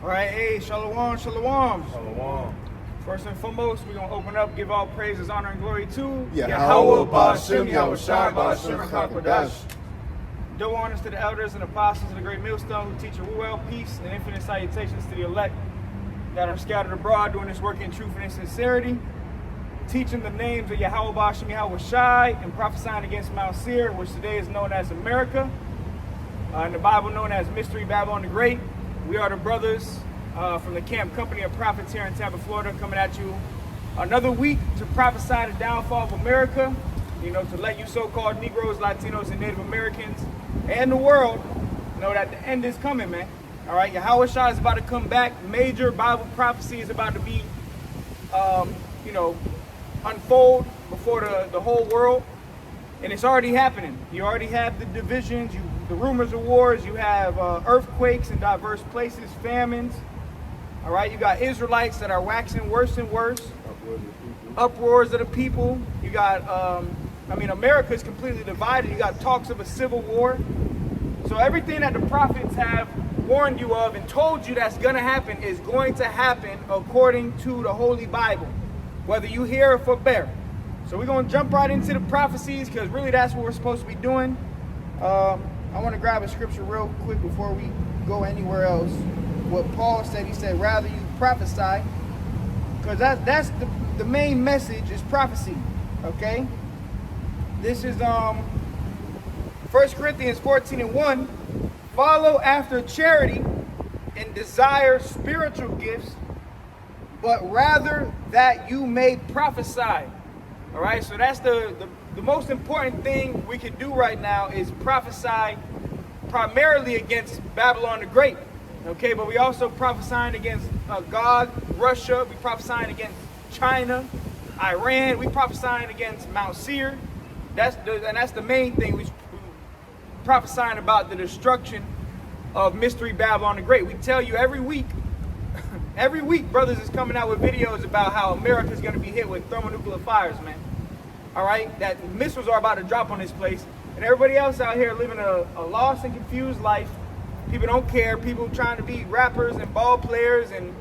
All right, hey, shalom, shalom. Shalom. First and foremost, we're going to open up, give all praises, honor, and glory to Yahweh, Ba'ashem, Yahushua, Ba'ashem, HaKadosh. Double honors to the elders and apostles of the Great Millstone who teach a well, peace, and infinite salutations to the elect that are scattered abroad doing this work in truth and in sincerity, teaching the names of Yahweh, Ba'ashem, Yahushua, and prophesying against Mount Seir, which today is known as America, in the Bible known as Mystery Babylon the Great. We are the brothers from the Camp Company of Prophets here in Tampa, Florida, coming at you another week to prophesy the downfall of America, you know, to let you so-called Negroes, Latinos, and Native Americans and the world know that the end is coming, man. All right, Yahweh Shah is about to come back. Major Bible prophecy is about to be, unfold before the whole world. And it's already happening. You already have the divisions, the rumors of wars. You have earthquakes in diverse places, famines. All right, you got Israelites that are waxing worse and worse. Uproars of the people. You got, America is completely divided. You got talks of a civil war. So everything that the prophets have warned you of and told you that's going to happen is going to happen according to the Holy Bible, whether you hear or forbear. So we're going to jump right into the prophecies because really that's what we're supposed to be doing. I want to grab a scripture real quick before we go anywhere else. What Paul said, he said, rather you prophesy, because that's the main message is prophecy, okay? This is 1 Corinthians 14:1. Follow after charity and desire spiritual gifts, but rather that you may prophesy. All right, so that's the most important thing we can do right now is prophesy primarily against Babylon the Great. Okay, but we also prophesying against Gog, Russia. We prophesying against China, Iran. We prophesying against Mount Seir. That's the main thing. We prophesying about the destruction of Mystery Babylon the Great. We tell you every week, brothers is coming out with videos about how America is going to be hit with thermonuclear fires, man. All right, that missiles are about to drop on this place, and everybody else out here living a lost and confused life. People don't care. People trying to be rappers and ball players and,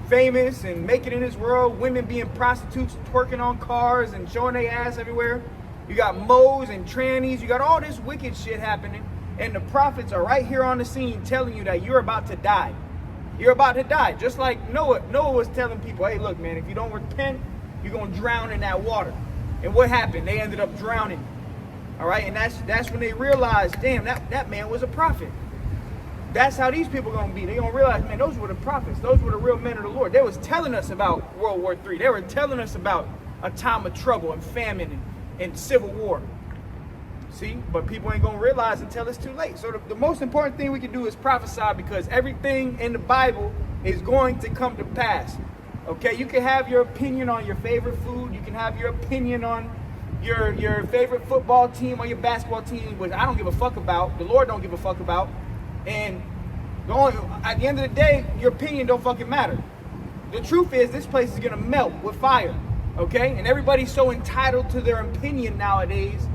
famous and make it in this world. Women being prostitutes, twerking on cars and showing their ass everywhere. You got moes and trannies. You got all this wicked shit happening. And the prophets are right here on the scene telling you that you're about to die. You're about to die. Just like Noah. Noah was telling people, hey, look, man, if you don't repent, you're going to drown in that water. And what happened? They ended up drowning. All right, and that's when they realized, damn, that man was a prophet. That's how these people are going to be. They're going to realize, man, those were the prophets. Those were the real men of the Lord. They was telling us about World War III. They were telling us about a time of trouble and famine and civil war. See? But people ain't going to realize until it's too late. So the most important thing we can do is prophesy because everything in the Bible is going to come to pass. Okay? You can have your opinion on your favorite food. You can have your opinion on your favorite football team or your basketball team, which I don't give a fuck about. The Lord don't give a fuck about. And at the end of the day, your opinion don't fucking matter. The truth is this place is going to melt with fire. Okay? And everybody's so entitled to their opinion nowadays.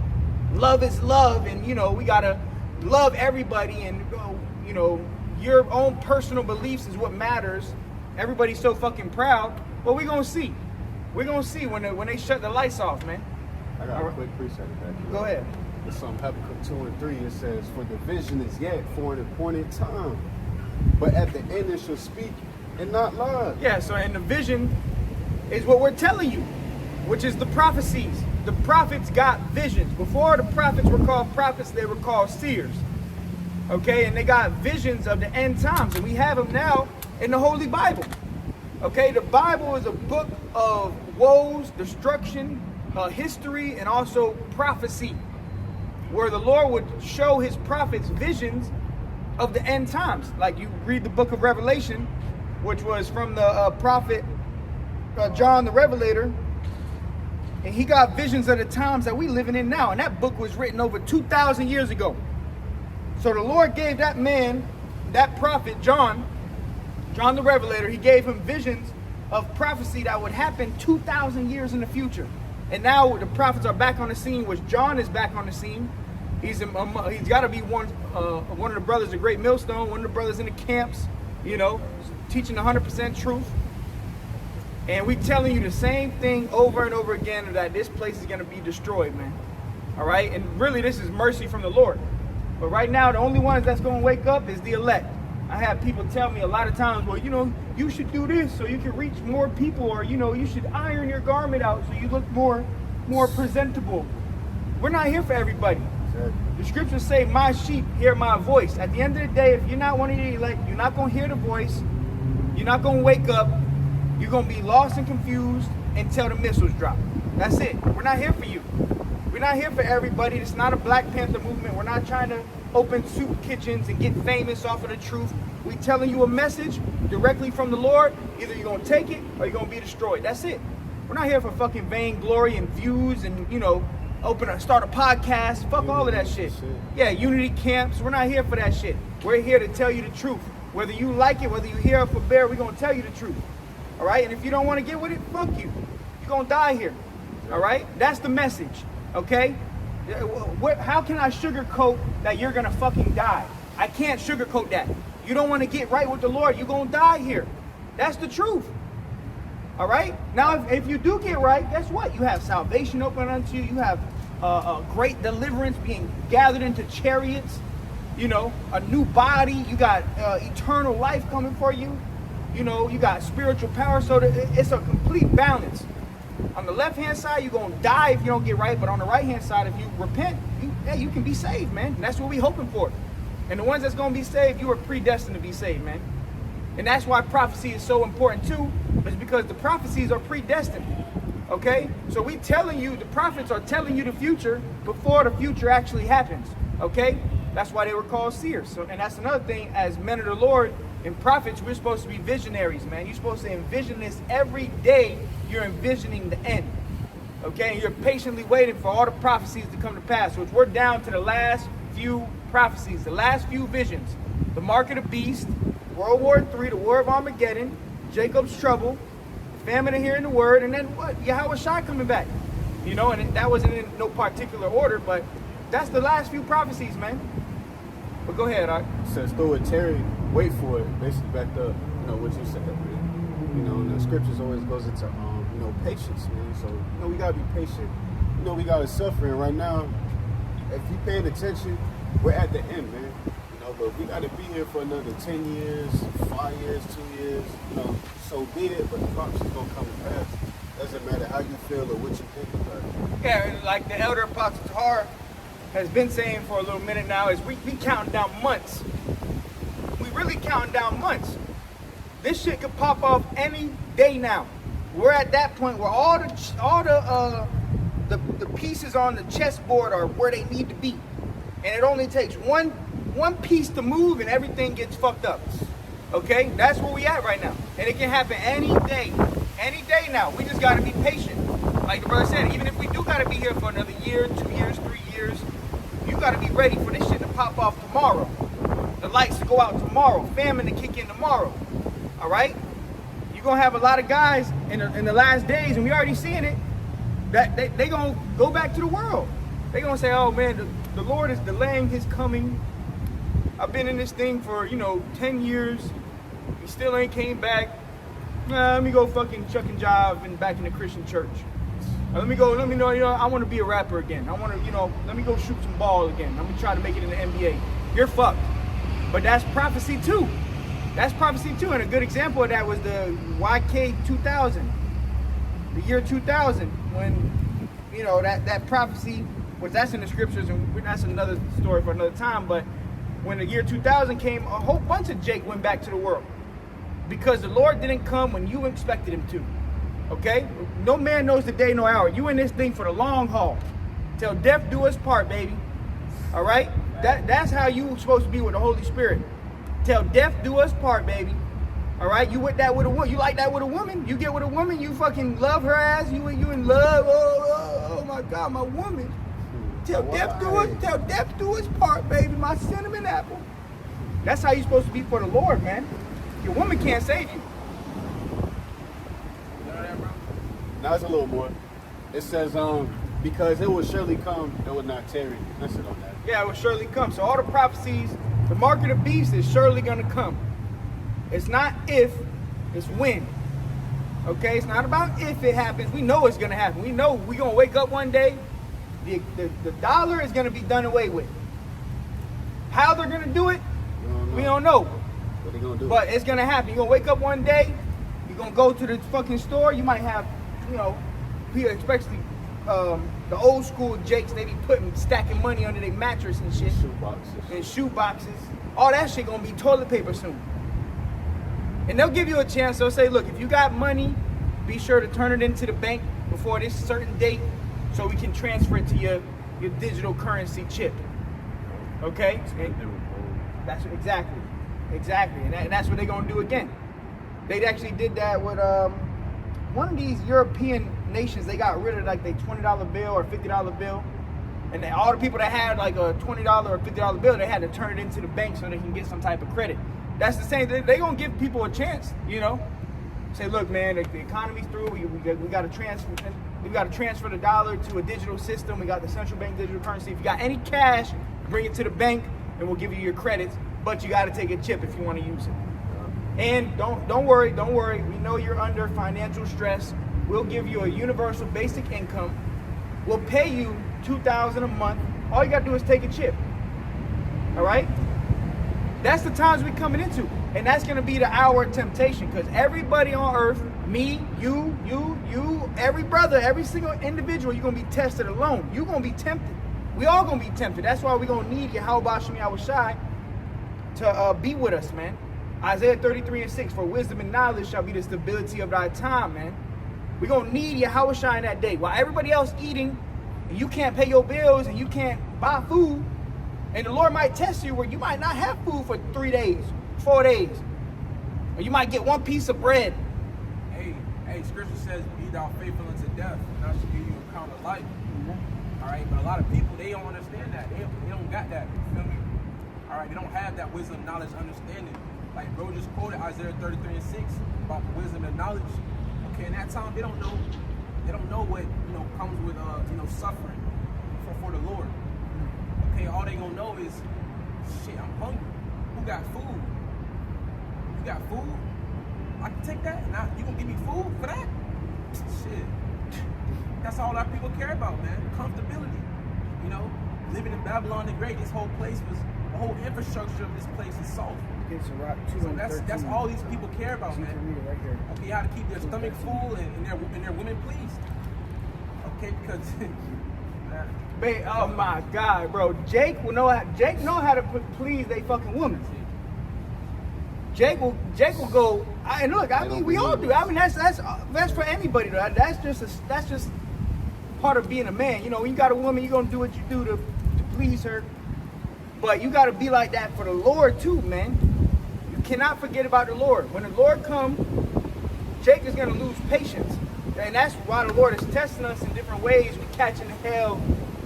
Love is love, and we gotta love everybody, and your own personal beliefs is what matters. Everybody's so fucking proud. But we're gonna see. We're gonna see when they shut the lights off, man. I got a quick precept back here. Go ahead. It's Habakkuk 2:3. It says, "For the vision is yet for an appointed time, but at the end it shall speak and not lie." Yeah. So, and the vision is what we're telling you, which is the prophecies. The prophets got visions. Before the prophets were called prophets, they were called seers. Okay, and they got visions of the end times, and we have them now in the Holy Bible. Okay, the Bible is a book of woes, destruction, history, and also prophecy, where the Lord would show his prophets visions of the end times. Like you read the book of Revelation, which was from the prophet John the Revelator. And he got visions of the times that we living in now. And that book was written over 2,000 years ago. So the Lord gave that man, that prophet, John the Revelator, he gave him visions of prophecy that would happen 2,000 years in the future. And now the prophets are back on the scene, which John is back on the scene. He's got to be one of the brothers of Great Millstone, one of the brothers in the camps. you know, teaching 100% truth. And we telling you the same thing over and over again, that this place is going to be destroyed, man. All right? And really, this is mercy from the Lord. But right now, the only ones that's going to wake up is the elect. I have people tell me a lot of times, well, you know, you should do this so you can reach more people, or, you know, you should iron your garment out so you look more presentable. We're not here for everybody. Exactly. The scriptures say, my sheep hear my voice. At the end of the day, if you're not one of the elect, you're not going to hear the voice. You're not going to wake up. You're going to be lost and confused until the missiles drop. That's it. We're not here for you. We're not here for everybody. It's not a Black Panther movement. We're not trying to open soup kitchens and get famous off of the truth. We're telling you a message directly from the Lord. Either you're going to take it or you're going to be destroyed. That's it. We're not here for fucking vainglory and views and, you know, start a podcast. Fuck all of that shit. Yeah, unity camps. We're not here for that shit. We're here to tell you the truth. Whether you like it, whether you hear or forbear, we're going to tell you the truth. All right? And if you don't want to get with it, fuck you. You're going to die here. All right? That's the message. Okay? How can I sugarcoat that you're going to fucking die? I can't sugarcoat that. You don't want to get right with the Lord, you're going to die here. That's the truth. All right? Now, if you do get right, guess what? You have salvation open unto you. You have a great deliverance being gathered into chariots. You know, a new body. You got eternal life coming for you. You know, you got spiritual power. So it's a complete balance. On the left-hand side, you're going to die if you don't get right. But on the right-hand side, if you repent, you can be saved, man. And that's what we're hoping for. And the ones that's going to be saved, you are predestined to be saved, man. And that's why prophecy is so important, too. Is because the prophecies are predestined. Okay? So we telling you, the prophets are telling you the future before the future actually happens. Okay? That's why they were called seers. So, and that's another thing, as men of the Lord and prophets, we're supposed to be visionaries, man. You're supposed to envision this every day. You're envisioning the end. Okay? And you're patiently waiting for all the prophecies to come to pass. Which we're down to the last few prophecies, the last few visions. The mark of the beast, World War III, the War of Armageddon, Jacob's trouble, famine and hearing the word, and then what? Yahweh Shai coming back. You know, and that wasn't in no particular order, but that's the last few prophecies, man. But go ahead, Art. Says through it, Terry, wait for it. Basically backed up, you know, what you said. You know, and the scriptures always goes into, you know, patience, man. So, you know, we gotta be patient. You know, we gotta suffer, and right now, if you paying attention, we're at the end, man. You know, but we gotta be here for another 10 years, 5 years, 2 years. You know, so be it. But the prophecy's gonna come to pass. Doesn't matter how you feel or what you think about it. Yeah, and like the elder Apostle Tahar has been saying for a little minute now, is we counting down months. We really counting down months. This shit could pop off any day now. We're at that point where all the pieces on the chessboard are where they need to be, and it only takes one piece to move and everything gets fucked up. Okay, that's where we at right now, and it can happen any day now. We just gotta be patient. Like the brother said, even if we do gotta be here for another year, 2 years, 3 years, you gotta be ready for this shit to pop off tomorrow. The lights to go out tomorrow, famine to kick in tomorrow. All right, you're gonna have a lot of guys in the last days, and we already seeing it, that they gonna go back to the world. They gonna say, oh man, the Lord is delaying his coming. I've been in this thing for, 10 years. He still ain't came back. Let me go fucking chuck and jive and back in the Christian church. Let me know, I want to be a rapper again. I want to, let me go shoot some ball again. I'm gonna try to make it in the NBA. You're fucked. But that's prophecy too. That's prophecy too. And a good example of that was the YK 2000. The year 2000, when, that prophecy, which that's in the scriptures, and that's another story for another time, but when the year 2000 came, a whole bunch of Jake went back to the world. Because the Lord didn't come when you expected him to. Okay? No man knows the day nor hour. You in this thing for the long haul. Till death do us part, baby. All right? That's how you supposed to be with the Holy Spirit. Till death do us part, baby. All right? You with that with a woman. You like that with a woman. You get with a woman, you fucking love her ass. You in love. Oh my God, my woman. Till death do us part, baby. My cinnamon apple. That's how you supposed to be for the Lord, man. Your woman can't save you. You know that, bro? Now it's a little more. It says, because it will surely come, it will not tarry. That's it on that. Yeah, it will surely come. So all the prophecies, the mark of the beast is surely going to come. It's not if, it's when. Okay, it's not about if it happens. We know it's gonna happen. We know we're gonna wake up one day, the dollar is gonna be done away with. How they're gonna do it, we don't know. What they gonna do? But it's gonna happen. You're gonna wake up one day, you're gonna go to the fucking store, you might have, you know, people, especially the old school Jakes, they be stacking money under their mattress and shit. Shoe boxes. All that shit gonna be toilet paper soon. And they'll give you a chance. They'll say, look, if you got money, be sure to turn it into the bank before this certain date so we can transfer it to your digital currency chip. Okay? And that's exactly. And that's what they're going to do again. They actually did that with one of these European nations. They got rid of like their $20 bill or $50 bill. And all the people that had like a $20 or $50 bill, they had to turn it into the bank so they can get some type of credit. That's the same. They're going to give people a chance, you know. Say, look, man, the economy's through. We got to transfer. We got to transfer the dollar to a digital system. We got the central bank digital currency. If you got any cash, bring it to the bank, and we'll give you your credits. But you got to take a chip if you want to use it. And don't worry. We know you're under financial stress. We'll give you a universal basic income. We'll pay you $2,000 a month. All you got to do is take a chip. All right? That's the times we're coming into. And that's going to be the hour of temptation, because everybody on earth, me, you, every brother, every single individual, you're going to be tested alone. You're going to be tempted. We all going to be tempted. That's why we're going to need Yahweh Shem Yahushai to be with us, man. Isaiah 33:6, for wisdom and knowledge shall be the stability of thy time, man. We're going to need Yahushai in that day. While everybody else eating, and you can't pay your bills, and you can't buy food, and the Lord might test you where you might not have food for 3 days, 4 days. Or you might get one piece of bread. Hey, scripture says, be thou faithful unto death, and I shall give you a crown of life. All right, but a lot of people, they don't understand that. They don't got that. You feel me? All right, they don't have that wisdom, knowledge, understanding. Like bro just quoted Isaiah 33:6 about the wisdom and knowledge. Okay, in that time, they don't know what, you know, comes with, you know, suffering for the Lord. Okay, all they gonna know is, shit, I'm hungry. Who got food? You got food? I can take that. Now you gonna give me food for that? Shit. That's all our people care about, man. Comfortability. You know, living in Babylon the Great, this whole place was, the whole infrastructure of this place is salt. So that's all these people care about, man. Okay, how to keep their stomach full and their women pleased. Okay, because Oh my God, bro! Jake know how to please they fucking woman. Jake will go. And look, I mean, we all do. I mean, that's for anybody. That's just part of being a man. You know, when you got a woman, you're gonna do what you do to please her. But you got to be like that for the Lord too, man. You cannot forget about the Lord. When the Lord comes, Jake is gonna lose patience, and that's why the Lord is testing us in different ways. We catching hell.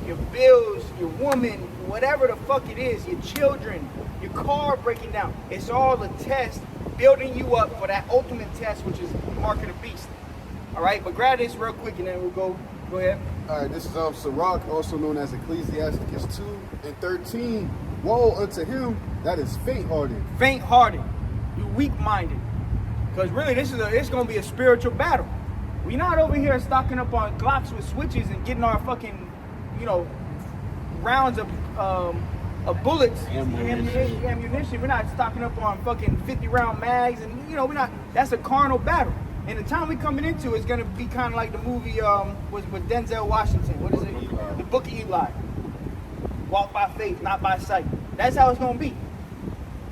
Your bills, your woman, whatever the fuck it is, your children, your car breaking down. It's all a test, building you up for that ultimate test, which is the mark of the beast. All right, but grab this real quick and then we'll go ahead. All right, this is Sirach, also known as Ecclesiasticus 2:13. Woe unto him that is faint-hearted. Faint-hearted. You weak-minded. Because really, it's going to be a spiritual battle. We're not over here stocking up on Glocks with switches and getting our fucking, you know, rounds of bullets, ammunition. We're not stocking up on fucking 50-round mags, and you know, that's a carnal battle. And the time we're coming into is gonna be kind of like the movie with Denzel Washington. What is it? The Book of Eli. Walk by faith, not by sight. That's how it's gonna be.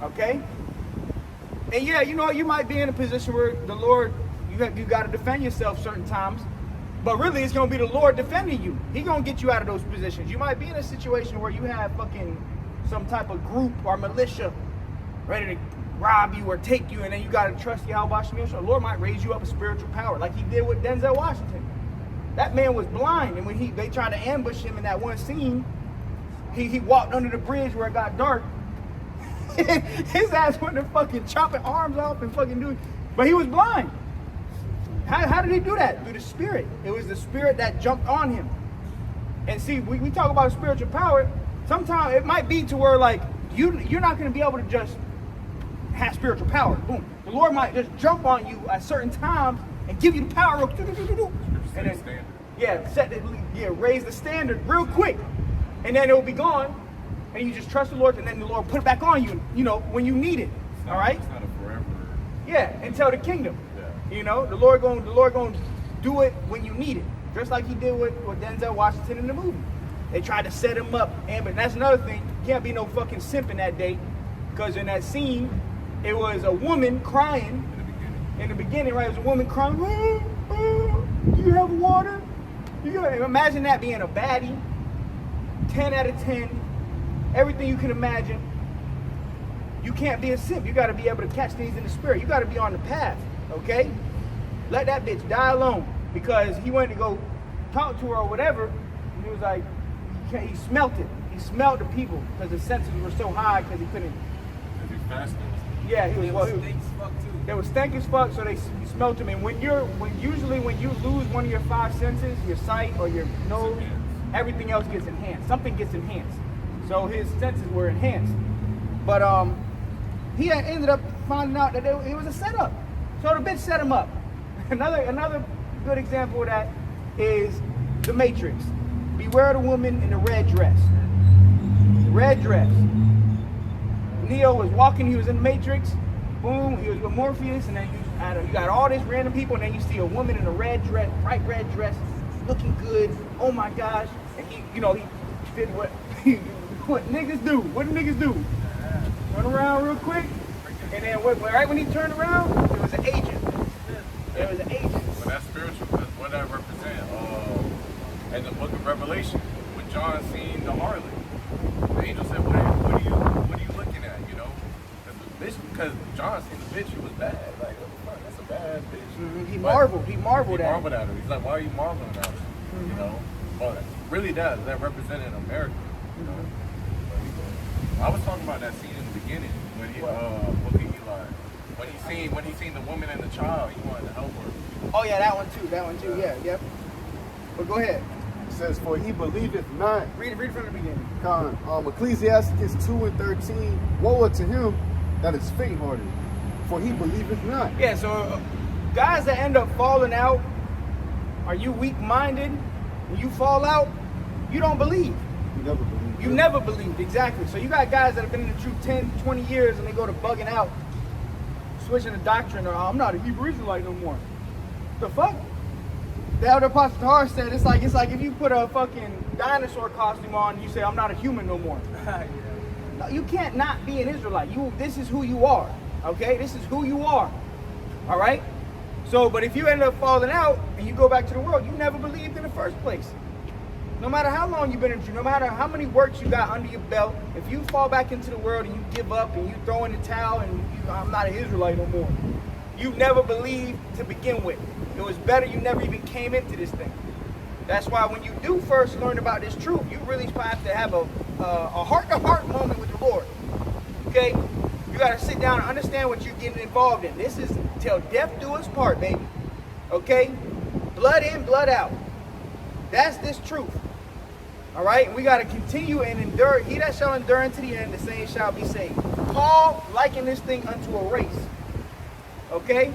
Okay. And yeah, you know, you might be in a position where the Lord, you got to defend yourself certain times. But really, it's going to be the Lord defending you. He's going to get you out of those positions. You might be in a situation where you have fucking some type of group or militia ready to rob you or take you, and then you got to trust Yahweh Shem Yahushua. The Lord might raise you up a spiritual power like he did with Denzel Washington. That man was blind, and when they tried to ambush him in that one scene, he walked under the bridge where it got dark. His ass went to fucking chopping arms off and fucking doing, but he was blind. How did he do that? Through the Spirit. It was the Spirit that jumped on him. And see, we talk about spiritual power. Sometimes it might be to where like you're not going to be able to just have spiritual power. Boom. The Lord might just jump on you at certain times and give you the power. And then, raise the standard real quick. And then it will be gone. And you just trust the Lord, and then the Lord put it back on you, when you need it. All right? It's not a forever. Yeah, until the kingdom. Yeah. The Lord going to do it when you need it. Just like he did with Denzel Washington in the movie. They tried to set him up, but that's another thing. You can't be no fucking simp in that day, because in that scene, it was a woman crying. In the beginning, right? It was a woman crying. Do you have water? Imagine that being a baddie. 10 out of 10. Everything you can imagine. You can't be a simp. You got to be able to catch things in the spirit. You got to be on the path, okay? Let that bitch die alone, because he went to go talk to her or whatever, and he was like, he smelt it. He smelled the people because his senses were so high because he couldn't. Is he fasting? Yeah, he was. Stink as fuck too. They was stank as fuck, so he smelt him. And when you lose one of your 5 senses, your sight or your nose, everything else gets enhanced. Something gets enhanced. So his senses were enhanced. But he ended up finding out that it was a setup. So the bitch set him up. Another good example of that is The Matrix. Beware the woman in the red dress. Red dress. Neo was walking, he was in the Matrix. Boom, he was with Morpheus, and then you got all these random people, and then you see a woman in a red dress, bright red dress, looking good. Oh my gosh. And he did what what niggas do. What do niggas do? Run around real quick, and then right when he turned around, it was an agent. It was an agent. But that's spiritual. That's what that represents. In the book of Revelation, when John seen the harlot, the angel said, what are you looking at, Because John seen the bitch, she was bad. Like, what the fuck, that's a bad bitch. Mm-hmm. He marveled at her. He's like, why are you marveling at her? Mm-hmm. But really that represented America, But I was talking about that scene in the beginning when he seen the woman and the child, he wanted to help her. Oh yeah, that one too. Yeah, yep. But go ahead. It says, for he believeth not. Read it from the beginning. Ecclesiastes 2:13. Woe unto him that is faint-hearted, for he believeth not. Yeah, so guys that end up falling out, are you weak-minded? When you fall out, you don't believe. You never believed. You never believed, exactly. So you got guys that have been in the truth 10, 20 years, and they go to bugging out, switching the doctrine, or I'm not a Hebrew Israelite no more. The fuck? The elder Apostle Tahar said it's like if you put a fucking dinosaur costume on, you say I'm not a human no more. No, you can't not be an Israelite. This is who you are. Okay? This is who you are. All right? So, but if you end up falling out and you go back to the world, you never believed in the first place. No matter how long you've been in the truth, no matter how many works you got under your belt, if you fall back into the world and you give up and you throw in the towel and I'm not an Israelite no more, you never believed to begin with. It was better you never even came into this thing. That's why when you do first learn about this truth, you really have to have a heart-to-heart moment with the Lord. Okay? You got to sit down and understand what you're getting involved in. This is till death do us part, baby. Okay? Blood in, blood out. That's this truth. All right? We got to continue and endure. He that shall endure unto the end, the same shall be saved. Paul likened this thing unto a race. Okay?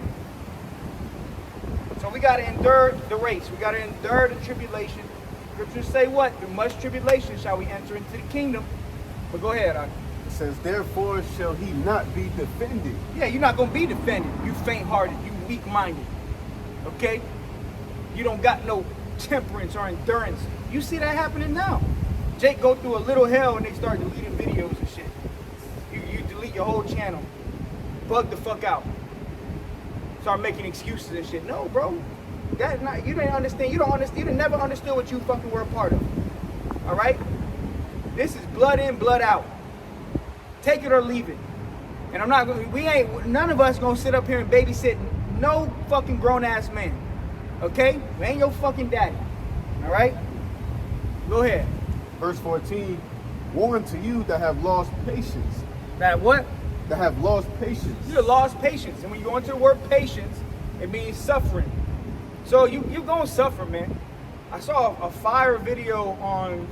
So we got to endure the race. We got to endure the tribulation. Scriptures say what? Through much tribulation shall we enter into the kingdom. But go ahead, Ak. It says, therefore shall he not be defended. Yeah, you're not going to be defended. You faint-hearted. You weak-minded. Okay? You don't got no temperance or endurance. You see that happening now. Jake go through a little hell and they start deleting videos and shit. You delete your whole channel. Bug the fuck out. Start making excuses and shit. No, bro. That's not, you didn't understand. You didn't never understood what you fucking were a part of. All right? This is blood in, blood out. Take it or leave it. And I'm not going none of us gonna sit up here and babysit no fucking grown ass man. Okay? We ain't your fucking daddy. All right? Go ahead. Verse 14. Woe unto you that have lost patience. That what? That have lost patience. You lost patience. And when you go into the word patience, it means suffering. So you gonna suffer, man. I saw a fire video on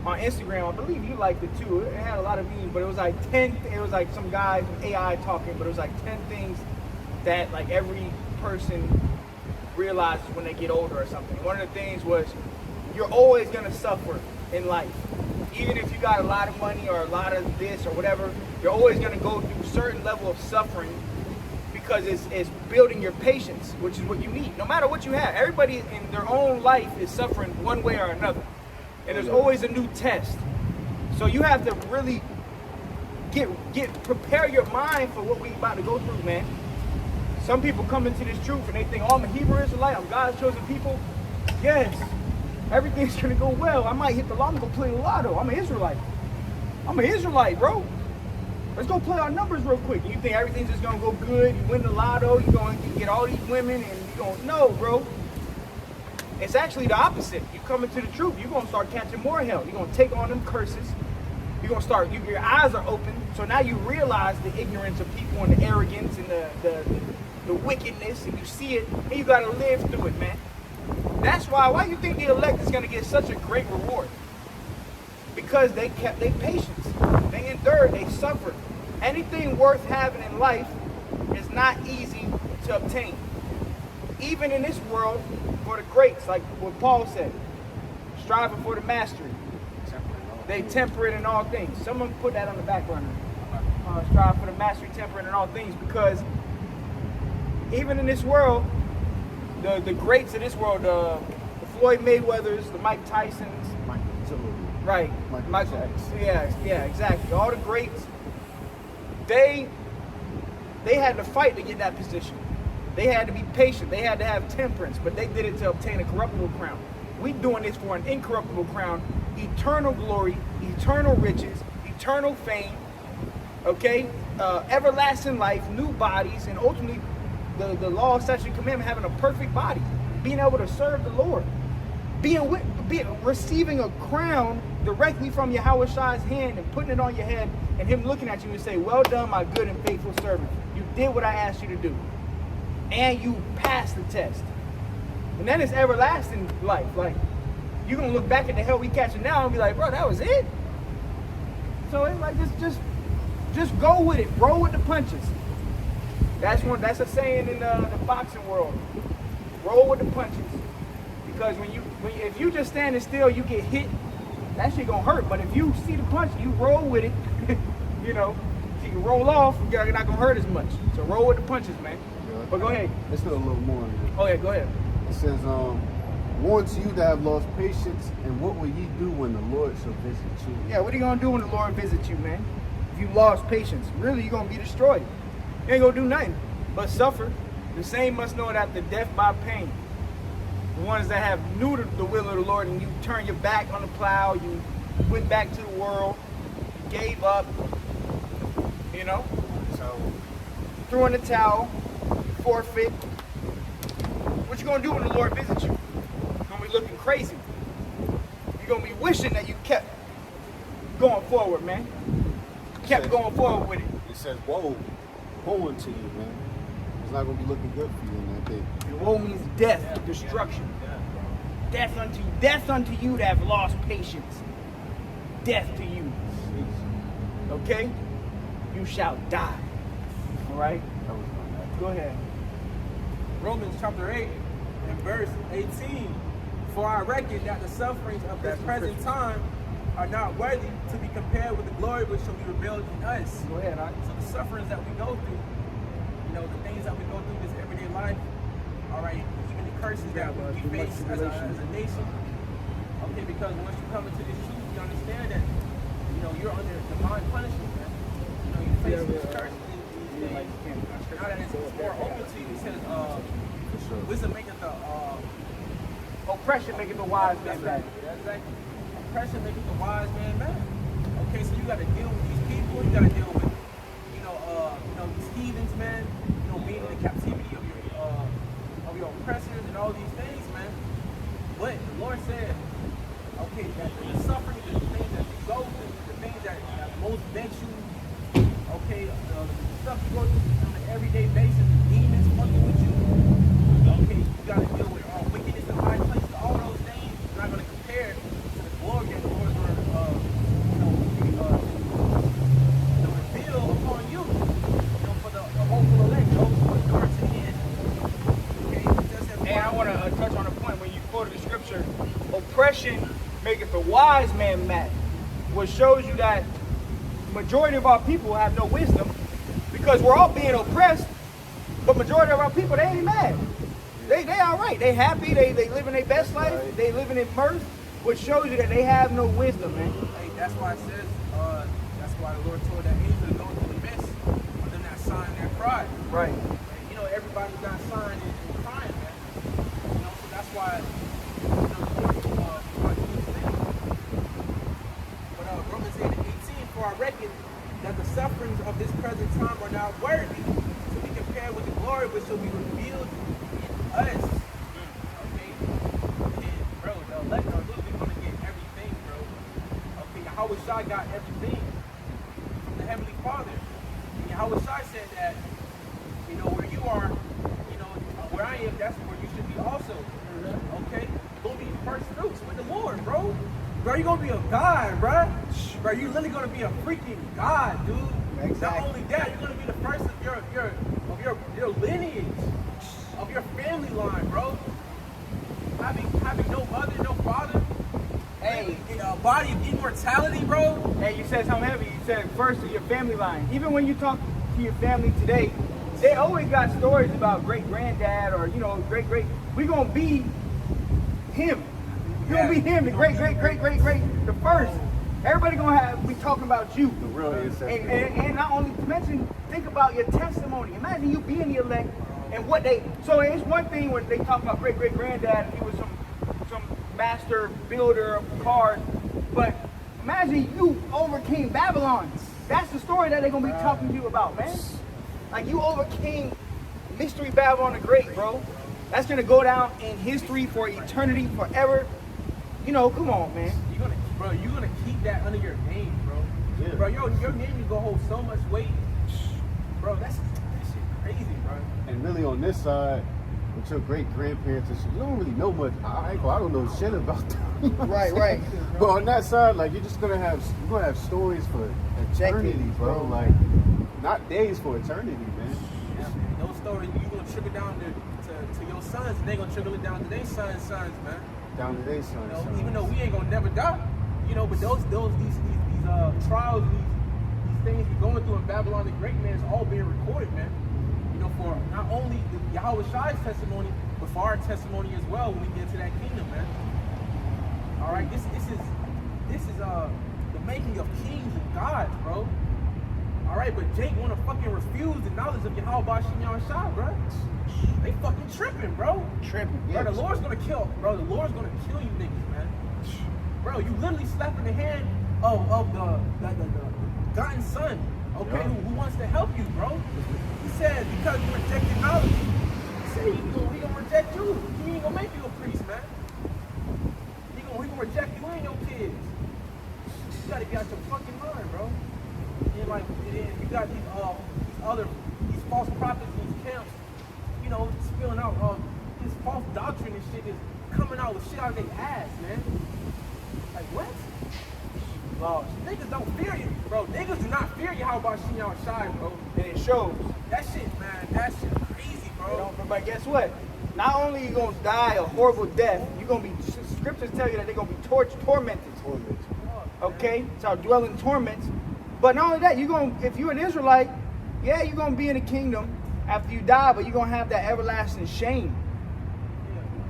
on Instagram. I believe you liked it too. It had a lot of memes, but it was like 10. It was like some guys with AI talking, but it was like 10 things that like every person realizes when they get older or something. One of the things was you're always gonna suffer in life. Even if you got a lot of money or a lot of this or whatever, you're always gonna go through a certain level of suffering because it's building your patience, which is what you need. No matter what you have, everybody in their own life is suffering one way or another. And there's always a new test. So you have to really prepare your mind for what we about to go through, man. Some people come into this truth and they think, oh, I'm a Hebrew Israelite, I'm God's chosen people. Yes, everything's gonna go well. I might hit the lotto, go play the lotto. I'm an Israelite. I'm an Israelite, bro. Let's go play our numbers real quick. You think everything's just gonna go good? You win the lotto, you're gonna get all these women, and you don't know, bro. It's actually the opposite. You come into the truth, you're gonna start catching more hell. You're gonna take on them curses. You're gonna start. Your eyes are open, so now you realize the ignorance of people and the arrogance and the wickedness, and you see it, and you gotta live through it, man. That's why you think the elect is gonna get such a great reward? Because they kept their patience. They endured, they suffered. Anything worth having in life is not easy to obtain. Even in this world, for the greats, like what Paul said, striving for the mastery. They temperate in all things. Someone put that on the back burner. Strive for the mastery, temperate in all things, because even in this world, the greats of this world, the Floyd Mayweathers, the Mike Tysons, right? Michael, yeah, exactly. All the greats, they had to fight to get that position. They had to be patient. They had to have temperance, but they did it to obtain a corruptible crown. We doing this for an incorruptible crown, eternal glory, eternal riches, eternal fame, okay? Everlasting life, new bodies, and ultimately the law, statute, commandment, having a perfect body, being able to serve the Lord, receiving a crown directly from Yahweh Shai's hand and putting it on your head, and him looking at you and say, well done, my good and faithful servant. You did what I asked you to do. And you passed the test. And that is everlasting life. Like, you're going to look back at the hell we catching now and be like, bro, that was it? So it's like, just go with it. Roll with the punches. That's a saying in the boxing world. Roll with the punches. Because if you just standing still, you get hit, that shit gonna hurt. But if you see the punch, you roll with it, you know, you can roll off, you're not gonna hurt as much. So roll with the punches, man. Yeah. But go ahead. Let's put a little more on it. Oh yeah, go ahead. It says, warn to you that have lost patience, and what will ye do when the Lord shall visit you? Yeah, what are you gonna do when the Lord visits you, man? If you lost patience, really you're gonna be destroyed. You ain't gonna do nothing but suffer. The same must know that the death by pain. The ones that have knew the will of the Lord and you turned your back on the plow, you went back to the world, you gave up, you know, threw in the towel, forfeit. What you gonna do when the Lord visits you? You're gonna be looking crazy. You're gonna be wishing that you kept going forward, man. Kept going forward with it. It says, woe unto you, man. It's not gonna be looking good for you in that day. And woe means death, destruction. Death unto you that have lost patience. Death to you. Okay? You shall die. All right? Go ahead. Romans chapter 8 and verse 18. For I reckon that the sufferings of this present time are not worthy to be compared with the glory which shall be revealed in us. Go ahead, all right? So the sufferings that we go through, you know, the things that we go through this everyday life, all right, even the curses that we face as a nation. Okay, because once you come into this truth, you understand that, you know, you're under divine punishment, man. You know, you face these curses, these things. Now that it's more open to you, it says, wisdom maketh the oppression maketh the wise man mad. Exactly. Oppression maketh the wise man mad. Okay, so you got to deal with these people. You got to deal with, these heathens, man. You know, being in the captivity of your oppressors and all these things, man. But the Lord said, okay, that the suffering, the things that you go through, the things that most vex you, okay, the stuff you go through on an everyday basis, the demons fucking with you. Okay, you got to deal with all wickedness in high places, all those things. You're not going to compare to the glory that the Lord is going to wise man mad, which shows you that majority of our people have no wisdom because we're all being oppressed, but majority of our people, they ain't mad. They all right. They happy. They living their best life. They living in mirth, which shows you that they have no wisdom, man. Hey, that's why it says, that's why the Lord told that angel to go to the mist for them not sign their pride. Right. And, you know, everybody's got signed and crying, man. You know, so that's why, but Romans 8:18, for I reckon that the sufferings of this present time are not worthy to be compared with the glory which shall be revealed in us. Okay? And, bro, the elect are literally going to get everything, bro. Okay, Yahweh Shai got everything from the Heavenly Father. And Yahweh Shai said that, you know, where you are, you know, where I am, that's where you should be also. Okay? You're going to be first fruits with the Lord, bro. Bro, you're going to be a God, bro. Bro, you're literally going to be a freaking God, dude. Exactly. Not only that, you're going to be the first of your lineage, of your family line, bro. Having no mother, no father. Hey, In a body of immortality, bro. hey, you said something heavy. You said first of your family line. Even when you talk to your family today, they always got stories about great granddad or great. We gonna be him. You gonna be him, the great, the first. Everybody gonna be talking about you. The real ancestor. And not only to mention, think about your testimony. Imagine you being the elect and what they. So it's one thing when they talk about great granddad. He was some master builder of cars, but imagine you overcame Babylon. That's the story that they're gonna be talking to you about, man. Like you overcame Mystery Babylon the Great, bro. That's gonna go down in history for eternity, forever. You know, come on, man. You're gonna keep that under your name, bro. Yeah. Bro, your name is gonna hold so much weight. Bro, that shit crazy, bro. And really on this side, with your great grandparents and shit, you don't really know much. I don't know shit about them. Right. But on that side, like you're gonna have stories for eternity, Decades, bro. bro. Like not days, for eternity, man. Yeah, man. Those stories, you gonna trickle down to your sons, and they gonna trickle it down to their sons, man. Down to their sons. You know, even though we ain't gonna never die, you know, but these trials, these things we're going through in Babylon the Great, man, it's all being recorded, man. You know, for not only the Yahweh Shai's testimony, but for our testimony as well when we get to that kingdom, man. All right, this is the making of kings and gods, bro. All right, but Jake wanna fucking refuse the knowledge of Yahweh Shai, bro. They fucking tripping, bro. Tripping. Bro, the Lord's gonna kill. Bro, the Lord's gonna kill you niggas, man. Bro, you literally slapping the hand of the gotten son, okay, who wants to help you, bro. He said because you rejected knowledge. He said he gonna reject you. He ain't gonna make you a priest, man. He gonna reject you and your kids. You gotta get out your fucking mind, bro. And like, you got these false prophets, these camps, you know, spilling out this false doctrine and shit is coming out with shit out of their ass, man. Like what? Lost. Niggas don't fear you, bro. Niggas do not fear you. How about Shinyan Shai, bro? And it shows. That shit, man. That shit crazy, bro. But guess what? Not only you gonna die a horrible death, you're gonna be. Scriptures tell you that they're gonna be tormented. Okay, so dwell in torments. But not only that, if you're an Israelite, yeah, you're gonna be in the kingdom after you die, but you're gonna have that everlasting shame.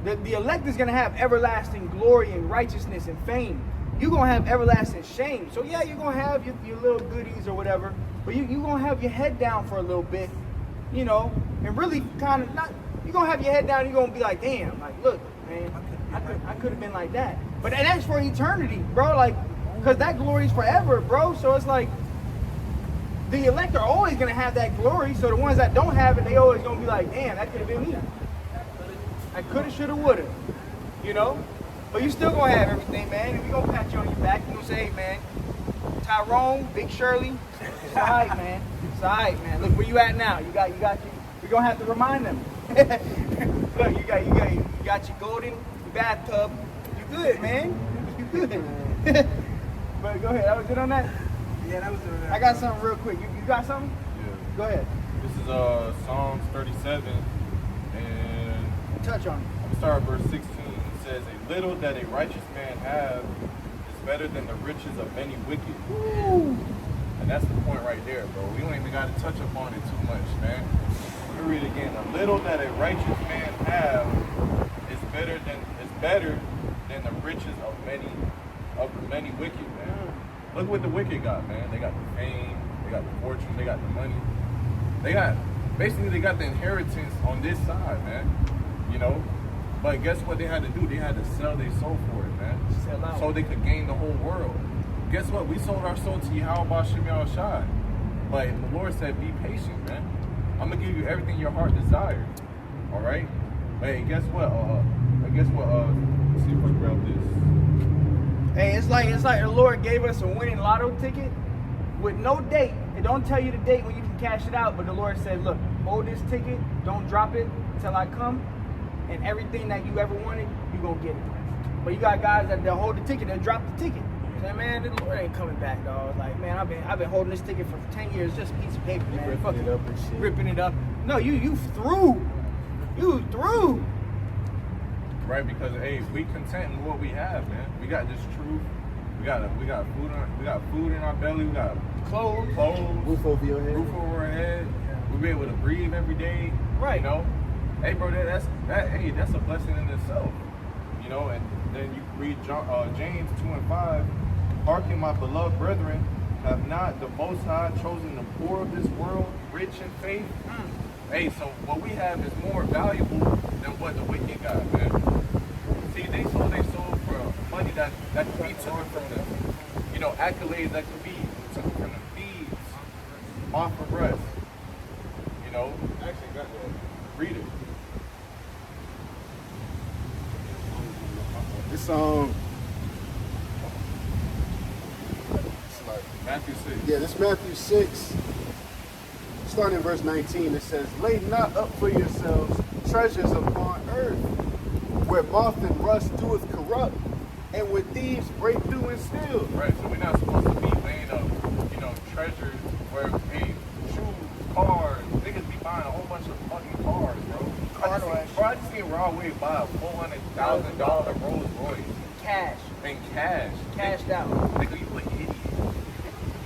The elect is gonna have everlasting glory and righteousness and fame. You're gonna have everlasting shame. So yeah, you're gonna have your little goodies or whatever, but you're gonna have your head down for a little bit, you know, and really kind of not. You're gonna have your head down. You're gonna be like, damn, like look, man, I could have been like that. But that's for eternity, bro. Like, cause that glory is forever, bro. So it's like the elect are always gonna have that glory. So the ones that don't have it, they always gonna be like, damn, that could have been me. I coulda, shoulda, woulda, you know. But you still gonna have everything, man. And we gonna pat you on your back. You gonna say, hey, man, Tyrone, Big Shirley, it's all right, man. It's all right, man. Look where you at now. You got you. We're gonna have to remind them. Look, you got your golden bathtub. You good, man. You good. But go ahead. That was good on that. Yeah, that was it. I got something real quick. You got something? Yeah. Go ahead. This is Psalms 37, and Touch on it. I'm gonna start at verse 16. It says, "A little that a righteous man have is better than the riches of many wicked. Woo. And that's the point right there, bro. We don't even got to touch upon it too much, man. We read again. The little that a righteous man have is better than the riches of the many wicked, man. Look what the wicked got, man. They got the fame, they got the fortune, they got the money. They got the inheritance on this side, man. You know? But guess what they had to do? They had to sell their soul for it, man. Sell out. So they could gain the whole world. Guess what? We sold our soul to Yahweh Shem Shai. But the Lord said, be patient, man. I'm gonna give you everything your heart desires. Alright? Hey, guess what? Let's see if I can grab this. Hey, it's like the Lord gave us a winning lotto ticket with no date. It don't tell you the date when you can cash it out, but the Lord said, look, hold this ticket, don't drop it until I come, and everything that you ever wanted, you gonna get it. But you got guys that they'll hold the ticket and drop the ticket. Say, man, the Lord ain't coming back, dog. Like, man, I've been holding this ticket for 10 years, just a piece of paper, man. Ripping Fuck it up and shit. Ripping it up. No, you through. You through. Right, because hey, we content in what we have, man. We got this truth. We got food in our belly. We got Clothes. Roof over your head. Roof over our head. We be able to breathe every day. Right. You know. Hey, bro, that's a blessing in itself. You know, and then you read James 2:5. Hearken, my beloved brethren, have not the Most High chosen the poor of this world, rich in faith? Hey, so what we have is more valuable than what the wicked got, man. See, they sold their soul for money that could be taken from them. You know, accolades that could be taken from them, thieves, off of rest. You know, I actually got that. read it. It's like Matthew 6. yeah, this Matthew 6, starting in verse 19, it says, lay not up for yourselves treasures upon earth, where moth and rust doeth corrupt, and where thieves break through and steal. Right, so we're not supposed to be laying up, you know, treasures where, hey, shoes, cars, niggas be buying a whole bunch of fucking cars, bro. I just seen Raw Wade buy a $400,000 Rolls Royce Cash. in cash. Cashed out. Nigga, you an idiot.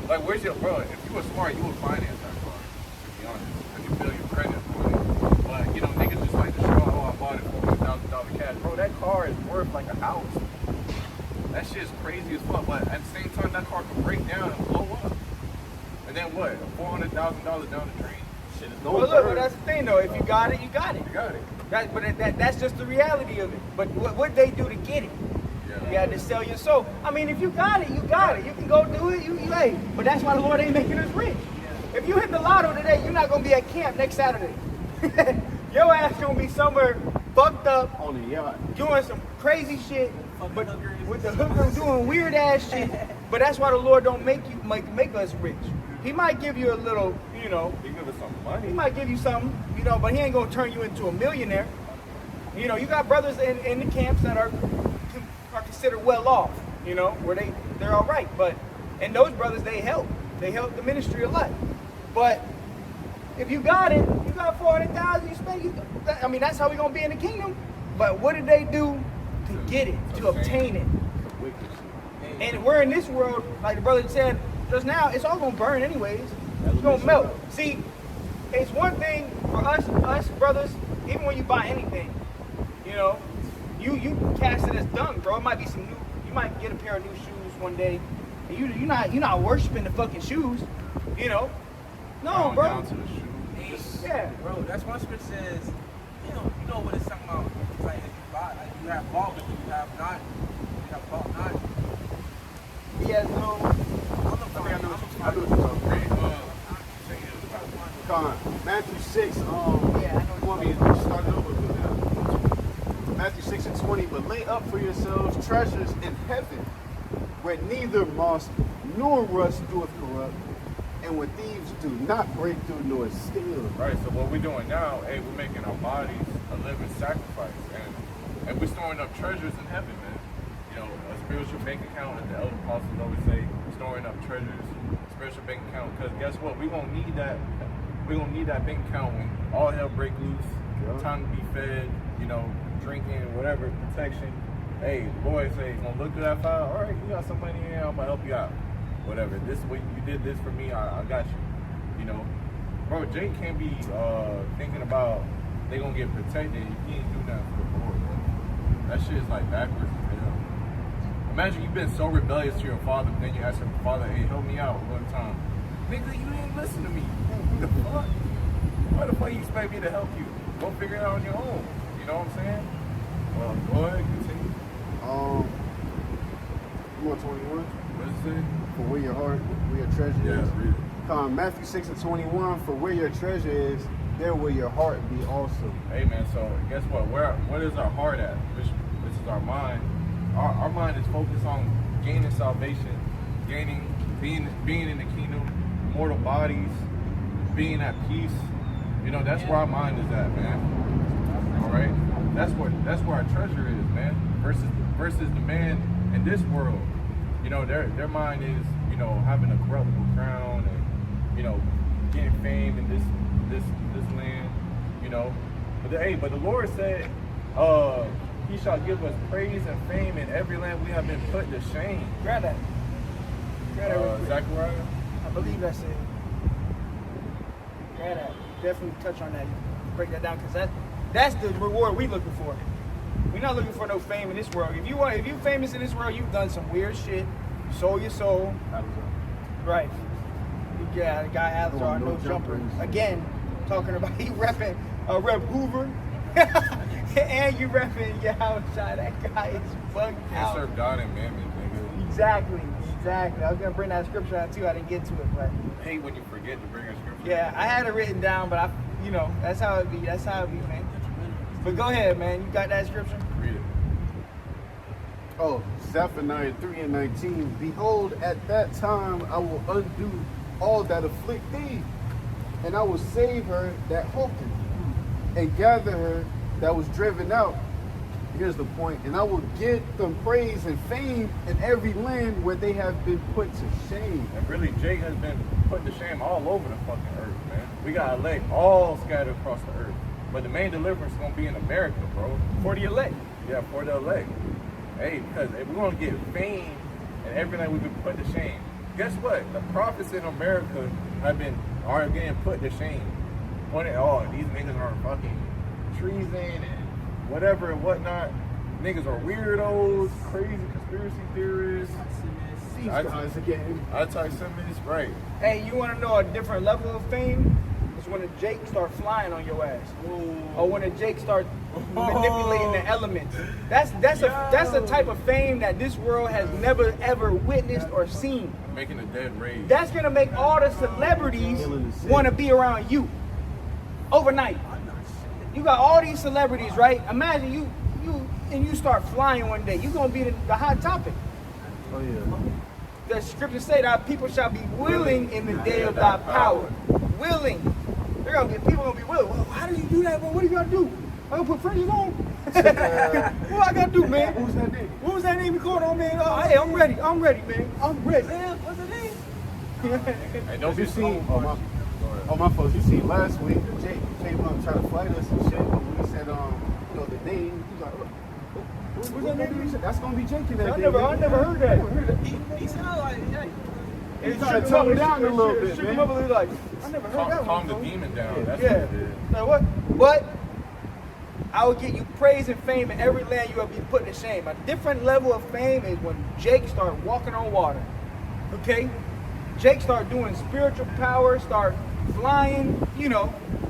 Like, where's your, bro, if you were smart, you would finance that car, to be honest. Because you feel your credit for it. But, you know, niggas just like to show, oh, I bought it for $400,000 cash. Bro, that car is worth like a house. That shit's crazy as fuck. But at the same time, that car can break down and blow up. And then what? $400,000 down the drain? Shit is Well, look, but that's the thing, though. If you got it, you got it. You got it. That's just the reality of it. But what they do to get it? You had to sell your soul. I mean, if you got it, you got it. You can go do it. You hey. But that's why the Lord ain't making us rich. If you hit the lotto today, you're not gonna be at camp next Saturday. Your ass gonna be somewhere fucked up On the yacht. doing some crazy shit, but with the hookers doing weird ass shit. But that's why the Lord don't make us rich. He might give you a little, you know. He give us some He money. might give you something, you know, but he ain't gonna turn you into a millionaire. You know, you got brothers in the camps that are considered well off, you know, where they're all right. But and those brothers, they help the ministry a lot. But if you got it, you got 400,000, you spend. I mean, that's how we gonna be in the kingdom. But what did they do to get it, to obtain it? And we're in this world, like the brother said just now, it's all gonna burn anyways. It's gonna melt. See, it's one thing for us brothers, even when you buy anything, you know, you cast it as dung, bro. It might be some new, you might get a pair of new shoes one day, and you're not worshiping the fucking shoes, you know. No, bro. Down to the shoe. Yeah. Bro, that's why scripture says, you know what it's talking about. It's like if you buy, like you have bought, but you have not. You have bought not. Yeah, no. I do Matthew 6, Yeah, I know you want me to start it over with now? Matthew 6 and 20, but lay up for yourselves treasures in heaven, where neither moth nor rust doeth corrupt, and where thieves do not break through nor steal. Right, so what we're doing now, hey, we're making our bodies a living sacrifice. And we're storing up treasures in heaven, man. You know, a spiritual bank account, as the elder apostles always say, storing up treasures, spiritual bank account. Because guess what? We're going to need that. We're going to need that bank account when all hell break loose, time to be fed, you know, drinking, whatever, protection. hey, the boy say, gonna look through that file. All right, you got some money here. I'm gonna help you out. Whatever. This way you did this for me. I got you. You know, bro. Jake can't be thinking about they gonna get protected. He ain't do nothing for the Lord. Bro. That shit is like backwards as hell. Imagine you've been so rebellious to your father, but then you ask your father, hey, help me out one time. Nigga, you didn't listen to me. The fuck? Why the fuck you expect me to help you? Go figure it out on your own. You know what I'm saying? Well, go ahead, continue. You want 21? What is it? For where your heart, where your treasure Yeah, is. read it. Matthew 6:21. For where your treasure is, there will your heart be also. Hey man, so guess what? What is our heart at? This is our mind. Our mind is focused on gaining salvation, being in the kingdom, immortal bodies, being at peace. You know, that's where our mind is at, man. All right, that's where our treasure is, man. Versus the man in this world. You know, their mind is, you know, having a corruptible crown and, you know, getting fame in this land. You know, but the Lord said, He shall give us praise and fame in every land we have been put to shame. Grab that. Zechariah? I believe that's it. Grab that. Definitely touch on that. Break that down, because that's the reward we looking for. We're not looking for no fame in this world. If you famous in this world, you've done some weird shit. You sold your soul. Right. Yeah, the guy has no jumper. Again, talking about he repping Rep Hoover. And you repping Yahweh. That guy is bugged Can't out. serve God and mammon, nigga. Exactly. I was gonna bring that scripture out too. I didn't get to it, but I hate when you forget to bring a scripture. yeah, I had it written down, but that's how it be. That's how it be, man. But go ahead, man. You got that scripture? Read it. Oh, Zephaniah 3:19. Behold, at that time I will undo all that afflict thee, and I will save her that hoped in thee, and gather her that was driven out. Here's the point. And I will give them praise and fame in every land where they have been put to shame. And really, Jake has been put to shame all over the fucking earth, man. We got elect all scattered across the earth. But the main deliverance is going to be in America, bro. For the elect. Yeah, for the elect. Hey, because if we're going to get fame in every land we've been put to shame, guess what? The prophets in America are getting put to shame. Pointing, these niggas are fucking treason and whatever and whatnot. Niggas are weirdos, crazy conspiracy theorists. These guys again. Anti-Semites, right. Hey, you want to know a different level of fame? It's when a Jake start flying on your ass, or when a Jake start manipulating the elements. That's a type of fame that this world has never ever witnessed or seen. Making the dead rage. That's gonna make all the celebrities want to be around you overnight. You got all these celebrities, right? Imagine you start flying one day. You're gonna be the hot topic. Oh yeah. The scriptures say that people shall be willing in the day of thy power. Willing. People gonna be willing. Well, how do you do that? Well, what do you gotta do? I gotta put fringes on? What I gotta do, man? Who's that name? What was that name you called on, man? Oh, hey, I'm ready, man. I'm ready. What's the name? Hey, don't be You seen? slow. My folks. You seen last week? Jake came up trying to fight us and shit. We said, the name. He's like, what's that name? He said, that's gonna be Jake in that I day. never heard that. He sounded like, yeah. He's trying to tone it down a little bit, Shook man. him up a little, like, I never heard that Calm one. the bro. demon down. That's Yeah. what it is. Now what? But I will get you praise and fame in every land you will be put to shame. A different level of fame is when Jake start walking on water. Okay? Jake start doing spiritual power, start flying,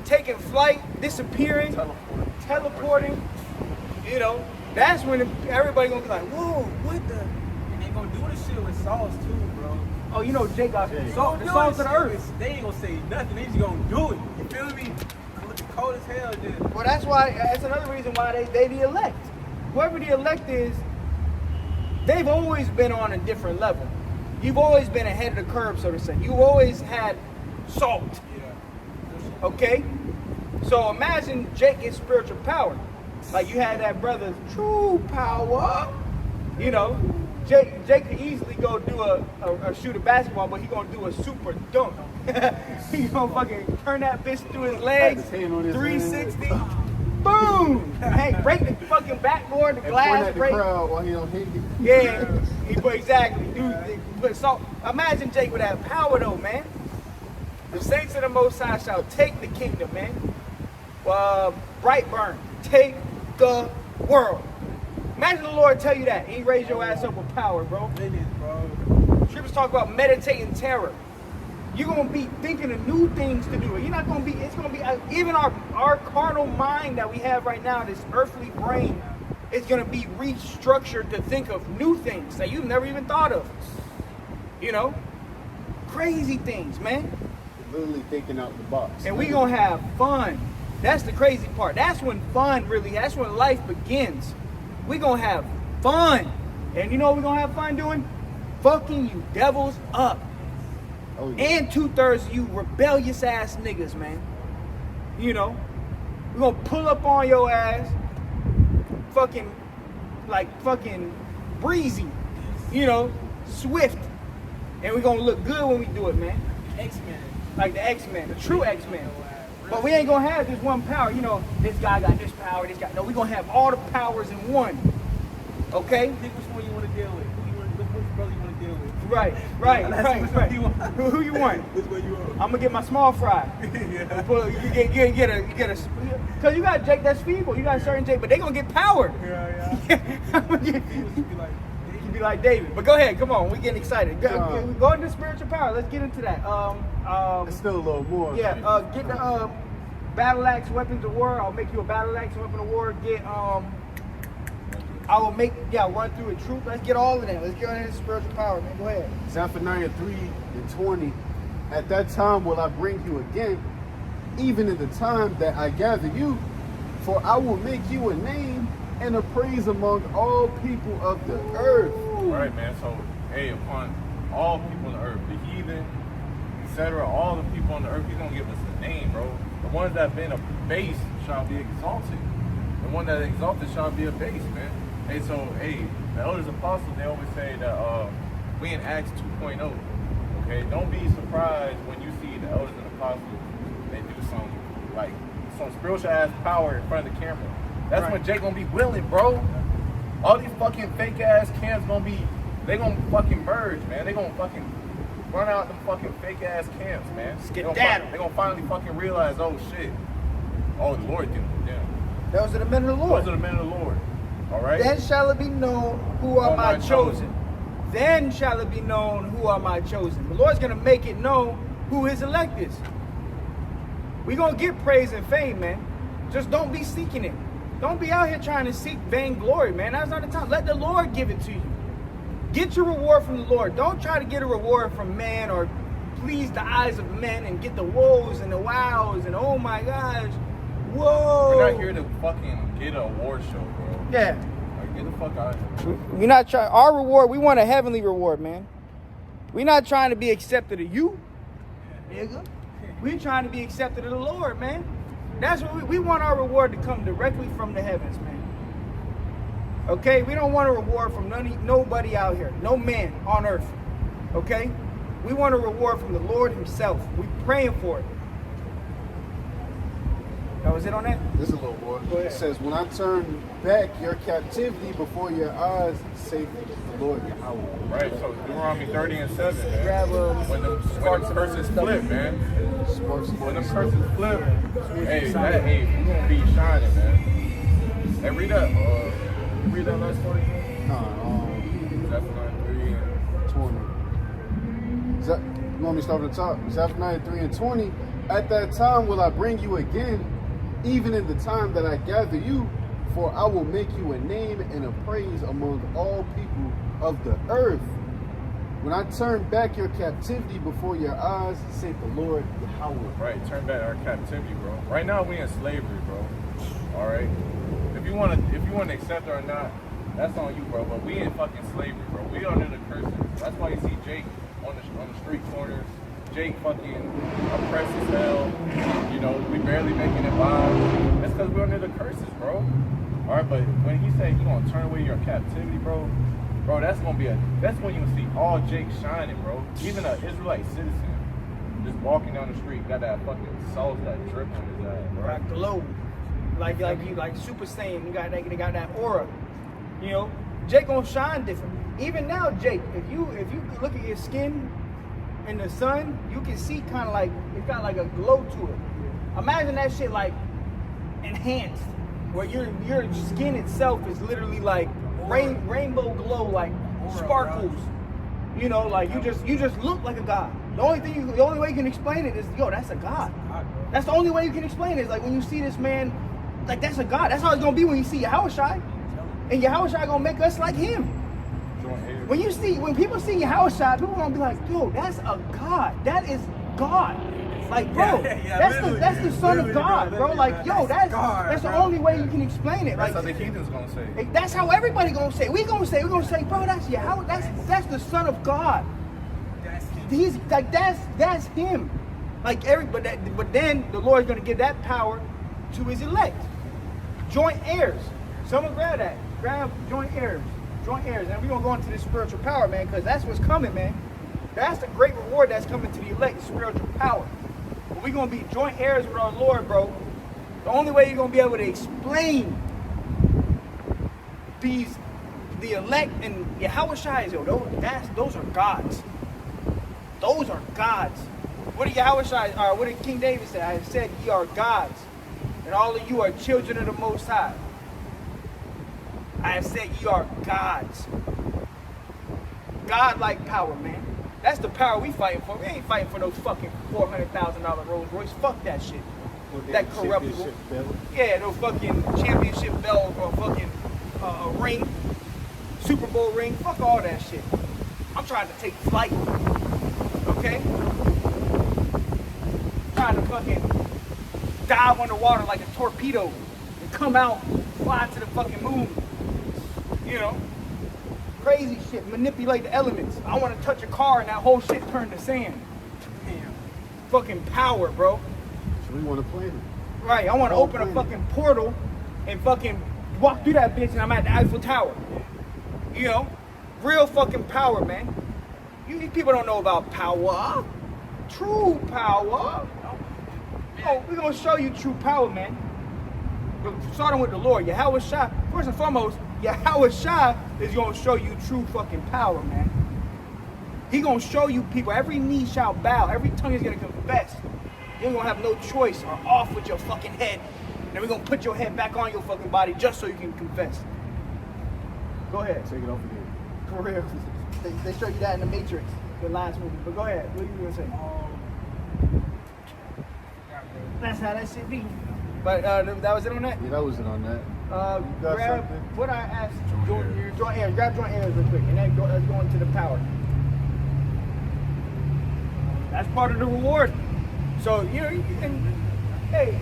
taking flight, disappearing, teleporting. That's when everybody gonna be like, whoa, what the? And they gonna do this shit with sauce too, bro. Oh, Jake got the salt of the earth. They ain't gonna say nothing. They just gonna do it. You feel me? Cold as hell, just. Well, that's another reason why they the elect. Whoever the elect is, they've always been on a different level. You've always been ahead of the curve, so to say. You've always had salt. Yeah. Okay? So imagine Jake gets spiritual power. Like you had that brother's true power. Jake could easily go do a shoot a basketball, but he gonna do a super dunk. He gonna fucking turn that bitch through his legs, His hand on his 360. boom. Hey, break the fucking backboard, the And point glass at the break. crowd while he don't hit you. Yeah, exactly. Dude, so imagine Jake with that power though, man. The saints of the Most High shall take the kingdom, man. Brightburn, take the world. Imagine the Lord tell you that. He raise your ass up with power, bro. It is, bro. Scriptures talk about meditating terror. You're gonna be thinking of new things to do. You're not gonna be. It's gonna be even our carnal mind that we have right now, this earthly brain, is gonna be restructured to think of new things that you've never even thought of. You know, crazy things, man. Literally thinking out the box. And we gonna have fun. That's the crazy part. That's when fun really. That's when life begins. We gonna have fun, and you know what we gonna have fun doing? Fucking you devils up. Oh, yeah. And 2/3 of you rebellious ass niggas, man. You know, we're gonna pull up on your ass, fucking breezy, you know, swift, and we're gonna look good when we do it, man. X-Men. Like the X-Men, the true X-Men. But we ain't gonna have this one power. You know, this guy got this power, this guy. No, we're gonna have all the powers in one. Okay? Pick which one you want to deal with. Which brother you want to deal with. Right. Which one you want. Who you want? Which one you want? I'm gonna get my small fry. You get a, cause you got Jake that's feeble. You got a certain Jake, but they gonna get powered. Yeah. You be like David. But go ahead, come on, we getting excited. Go into spiritual power. Let's get into that. It's still a little more. Yeah. Get the battle axe weapons of war. I'll make you a battle axe weapon of war. Get I will make run through a troop. Let's get all of them. Let's get into spiritual power, man. Go ahead. Zephaniah 3:20. At that time will I bring you again, even in the time that I gather you, for I will make you a name and a praise among all people of the earth. Right, man. So, hey, upon all people on the earth, the heathen, etc., all the people on the earth, he's gonna give us a name, bro. The ones that have been abased shall be exalted. The one that is exalted shall be abased, man. Hey, so, hey, the elders apostles, they always say that we in Acts 2.0. Okay, don't be surprised when you see the elders and apostles, they do some spiritual ass power in front of the camera. That's Right. when Jake gonna be willing, bro. All these fucking fake ass camps they gonna fucking merge, man. They gonna fucking run out them fucking fake ass camps, man. Skedaddle. They gonna finally fucking realize, oh shit. Oh, the Lord did it. Yeah. Those are the men of the Lord. Those are the men of the Lord. All right. Then shall it be known who are my chosen. Then shall it be known who are my chosen. The Lord's going to make it known who his elect is. We're going to get praise and fame, man. Just don't be seeking it. Don't be out here trying to seek vainglory, man. That's not the time. Let the Lord give it to you. Get your reward from the Lord. Don't try to get a reward from man or please the eyes of men and get the woes and the wows and oh my gosh. Whoa. We're not here to fucking get an award show, bro. Yeah. Like, get the fuck out of here. We're not trying. Our reward, we want a heavenly reward, man. We're not trying to be accepted of you, nigga. We're trying to be accepted of the Lord, man. That's what we want our reward to come directly from the heavens, man. Okay? We don't want a reward from nobody out here. No man on earth. Okay? We want a reward from the Lord himself. We're praying for it. That was it on that? This is a little more. Go ahead. It says, when I turn back your captivity before your eyes, say the Lord Yahweh. Right, so Deuteronomy 30:7, man. Grab When the curses flip, man. When the curses flip, hey, we gonna be shining, man. Hey, read that last story again. Zephaniah 3:20. You want me to start at the top? Zephaniah 3:20. At that time will I bring you again, even in the time that I gather you, for I will make you a name and a praise among all people of the earth. When I turn back your captivity before your eyes, say the Lord Yahweh. Right, turn back our captivity, bro. Right now we in slavery, bro. All right. If you wanna accept it or not, that's on you, bro. But we in fucking slavery, bro. We under the curses. That's why you see Jake on the street corners. Jake fucking oppressed as hell. You know, we barely making it by. That's because we're under the curses, bro. All right, but when he said he gonna turn away your captivity, bro, that's when you see all Jake shining, bro. Even an Israelite citizen just walking down the street got that fucking sauce that drip on his ass, bro. Rock the load. like you like Super Saiyan. They got that aura. You know, Jake gonna shine different. Even now, Jake, if you look at your skin in the sun, you can see kind of like it's got like a glow to it. Imagine that shit like enhanced, where your skin itself is literally like rainbow glow, like sparkles. You know, like you just look like a god. The only way you can explain it is, yo, that's a god. That's the only way you can explain it. Is like when you see this man, like that's a god. That's how it's gonna be when you see Yahushua, and Yahushua gonna make us like him. When people see Yahushua, people gonna be like, yo, that's a god. That is God. Like, bro, that's the son of God, bro. Like, yo, that's the only way you can explain it. That's like, how the heathens gonna say. That's how everybody gonna say. We're gonna say, bro, that's Yahweh. That's the son of God. He's like that's him. Like but then the Lord's gonna give that power to his elect, joint heirs. Someone grab that. Grab joint heirs. Joint heirs. And we're gonna go into this spiritual power, man, because that's what's coming, man. That's the great reward that's coming to the elect, spiritual power. But we're gonna be joint heirs with our Lord, bro. The only way you're gonna be able to explain the elect and Yahushua is, yo, those are gods. Those are gods. What did Yahushua, what did King David say? I have said ye are gods, and all of you are children of the Most High. I have said ye are gods. God-like power, man. That's the power we fighting for. We ain't fighting for no fucking $400,000 Rolls Royce. Fuck that shit. That corruptible. Yeah, no fucking championship belt or fucking ring, Super Bowl ring. Fuck all that shit. I'm trying to take flight. Okay? Trying to fucking dive underwater like a torpedo and come out, fly to the fucking moon. You know? Crazy shit. Manipulate the elements. I want to touch a car and that whole shit turn to sand. Damn. Fucking power, bro. So we want to play it. Right. I want to open a fucking portal and fucking walk through that bitch and I'm at the Eiffel Tower. You know? Real fucking power, man. You people don't know about power. True power. Oh, we're going to show you true power, man. But starting with the Lord, Yahushua, first and foremost, Yahushua is going to show you true fucking power, man. He going to show you people, every knee shall bow, every tongue is going to confess. You're going to have no choice or off with your fucking head. And we're going to put your head back on your fucking body just so you can confess. Go ahead. Take it off again. For real. They show you that in the Matrix, the last movie. But go ahead. What are you going to say? That's how that shit be. But that was it on that? Yeah, that was it on that. Grab something? What I asked joint airs. Grab joint airs real quick, and then let's go into the power. That's part of the reward. So you can, hey,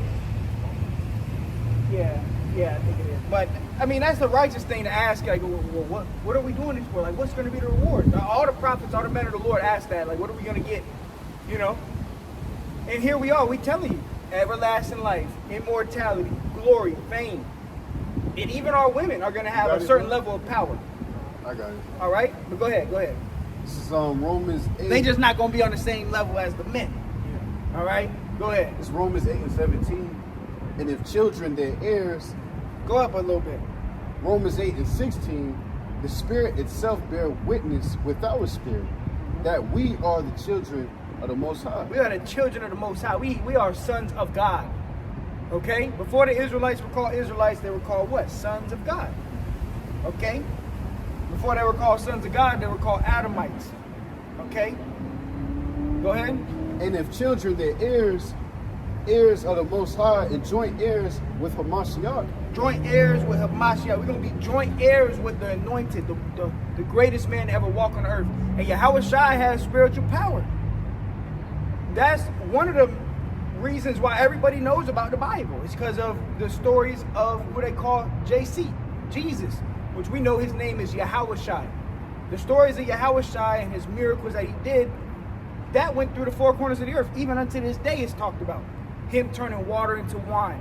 yeah, I think it is. But I mean, that's the righteous thing to ask. Like, well, what are we doing this for? Like, what's going to be the reward? All the prophets, all the men of the Lord ask that. Like, what are we going to get? You know. And here we are. We telling you. Everlasting life, immortality, glory, fame. And even our women are going to have a certain level of power. I got it. All right? But go ahead. This is Romans 8. They just not going to be on the same level as the men. All right? Go ahead. It's Romans 8 and 17. And if children, they're heirs. Go up a little bit. Romans 8 and 16. The Spirit itself bear witness with our spirit that we are the children of the Most High. We are the children of the Most High. We are sons of God. Okay? Before the Israelites were called Israelites, they were called what? Sons of God. Okay? Before they were called sons of God, they were called Adamites. Okay? Go ahead. And if children, they're heirs, heirs of the Most High, and joint heirs with Hamashiach. Joint heirs with Hamashiach. We're going to be joint heirs with the anointed, the greatest man to ever walk on earth. And Yahushua has spiritual power. That's one of the reasons why everybody knows about the Bible. It's because of the stories of what they call JC, Jesus, which we know his name is Yahushua. The stories of Yahushua and his miracles that he did, that went through the four corners of the earth. Even unto this day it's talked about. Him turning water into wine.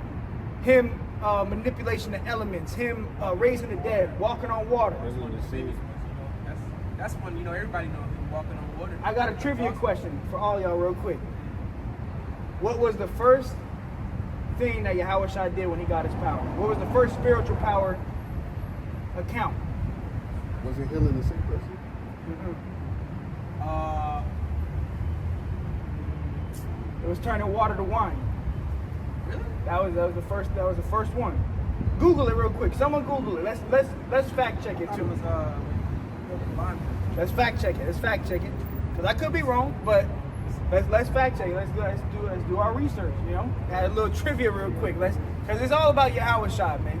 Him manipulation of elements. Him raising the dead, walking on water. That's when, everybody knows he's walking on water. I got a trivia question for all y'all real quick. What was the first thing that Yahushua did when he got his power? What was the first spiritual power account? Was it healing the sick person? It was turning water to wine. Really? That was the first one. Google it real quick. Someone Google it. Let's fact check it I thought too. it was blind. Let's fact check it. Because I could be wrong, but let's fact check it. Let's do our research. You know, add a little trivia real quick. Because it's all about Yahushua, man.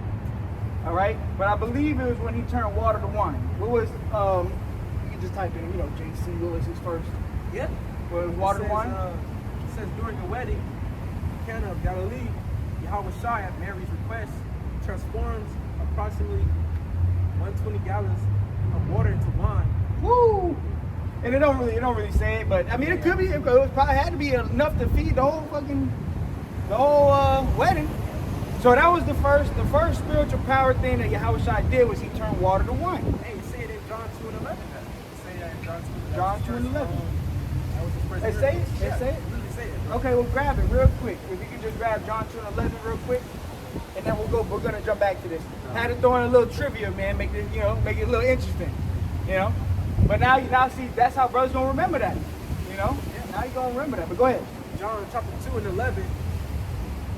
All right, but I believe it was when he turned water to wine. What was you can just type in, you know, J.C. Lewis's first. Yeah. What was water to wine? It says during the wedding, Cana of Galilee, Yahushua at Mary's request transforms approximately 120 gallons of water into wine. Woo! And it don't really say it, but I mean it could be. It probably had to be enough to feed the whole wedding. So that was the first spiritual power thing that Yahushua did was he turned water to wine. Hey, you say it in John 2:11. Say that in John 2:11. John 2:11. That was the first. They say it? They Yeah, say it? Really say it. Bro. Okay, well grab it real quick. If you could just grab John 2:11 real quick, and then we're gonna jump back to this. Had to throw in a little trivia, man, make it a little interesting, you know. But now see that's how brothers gonna remember that, you know. Yeah. Now you gonna remember that. But go ahead. John chapter 2:11.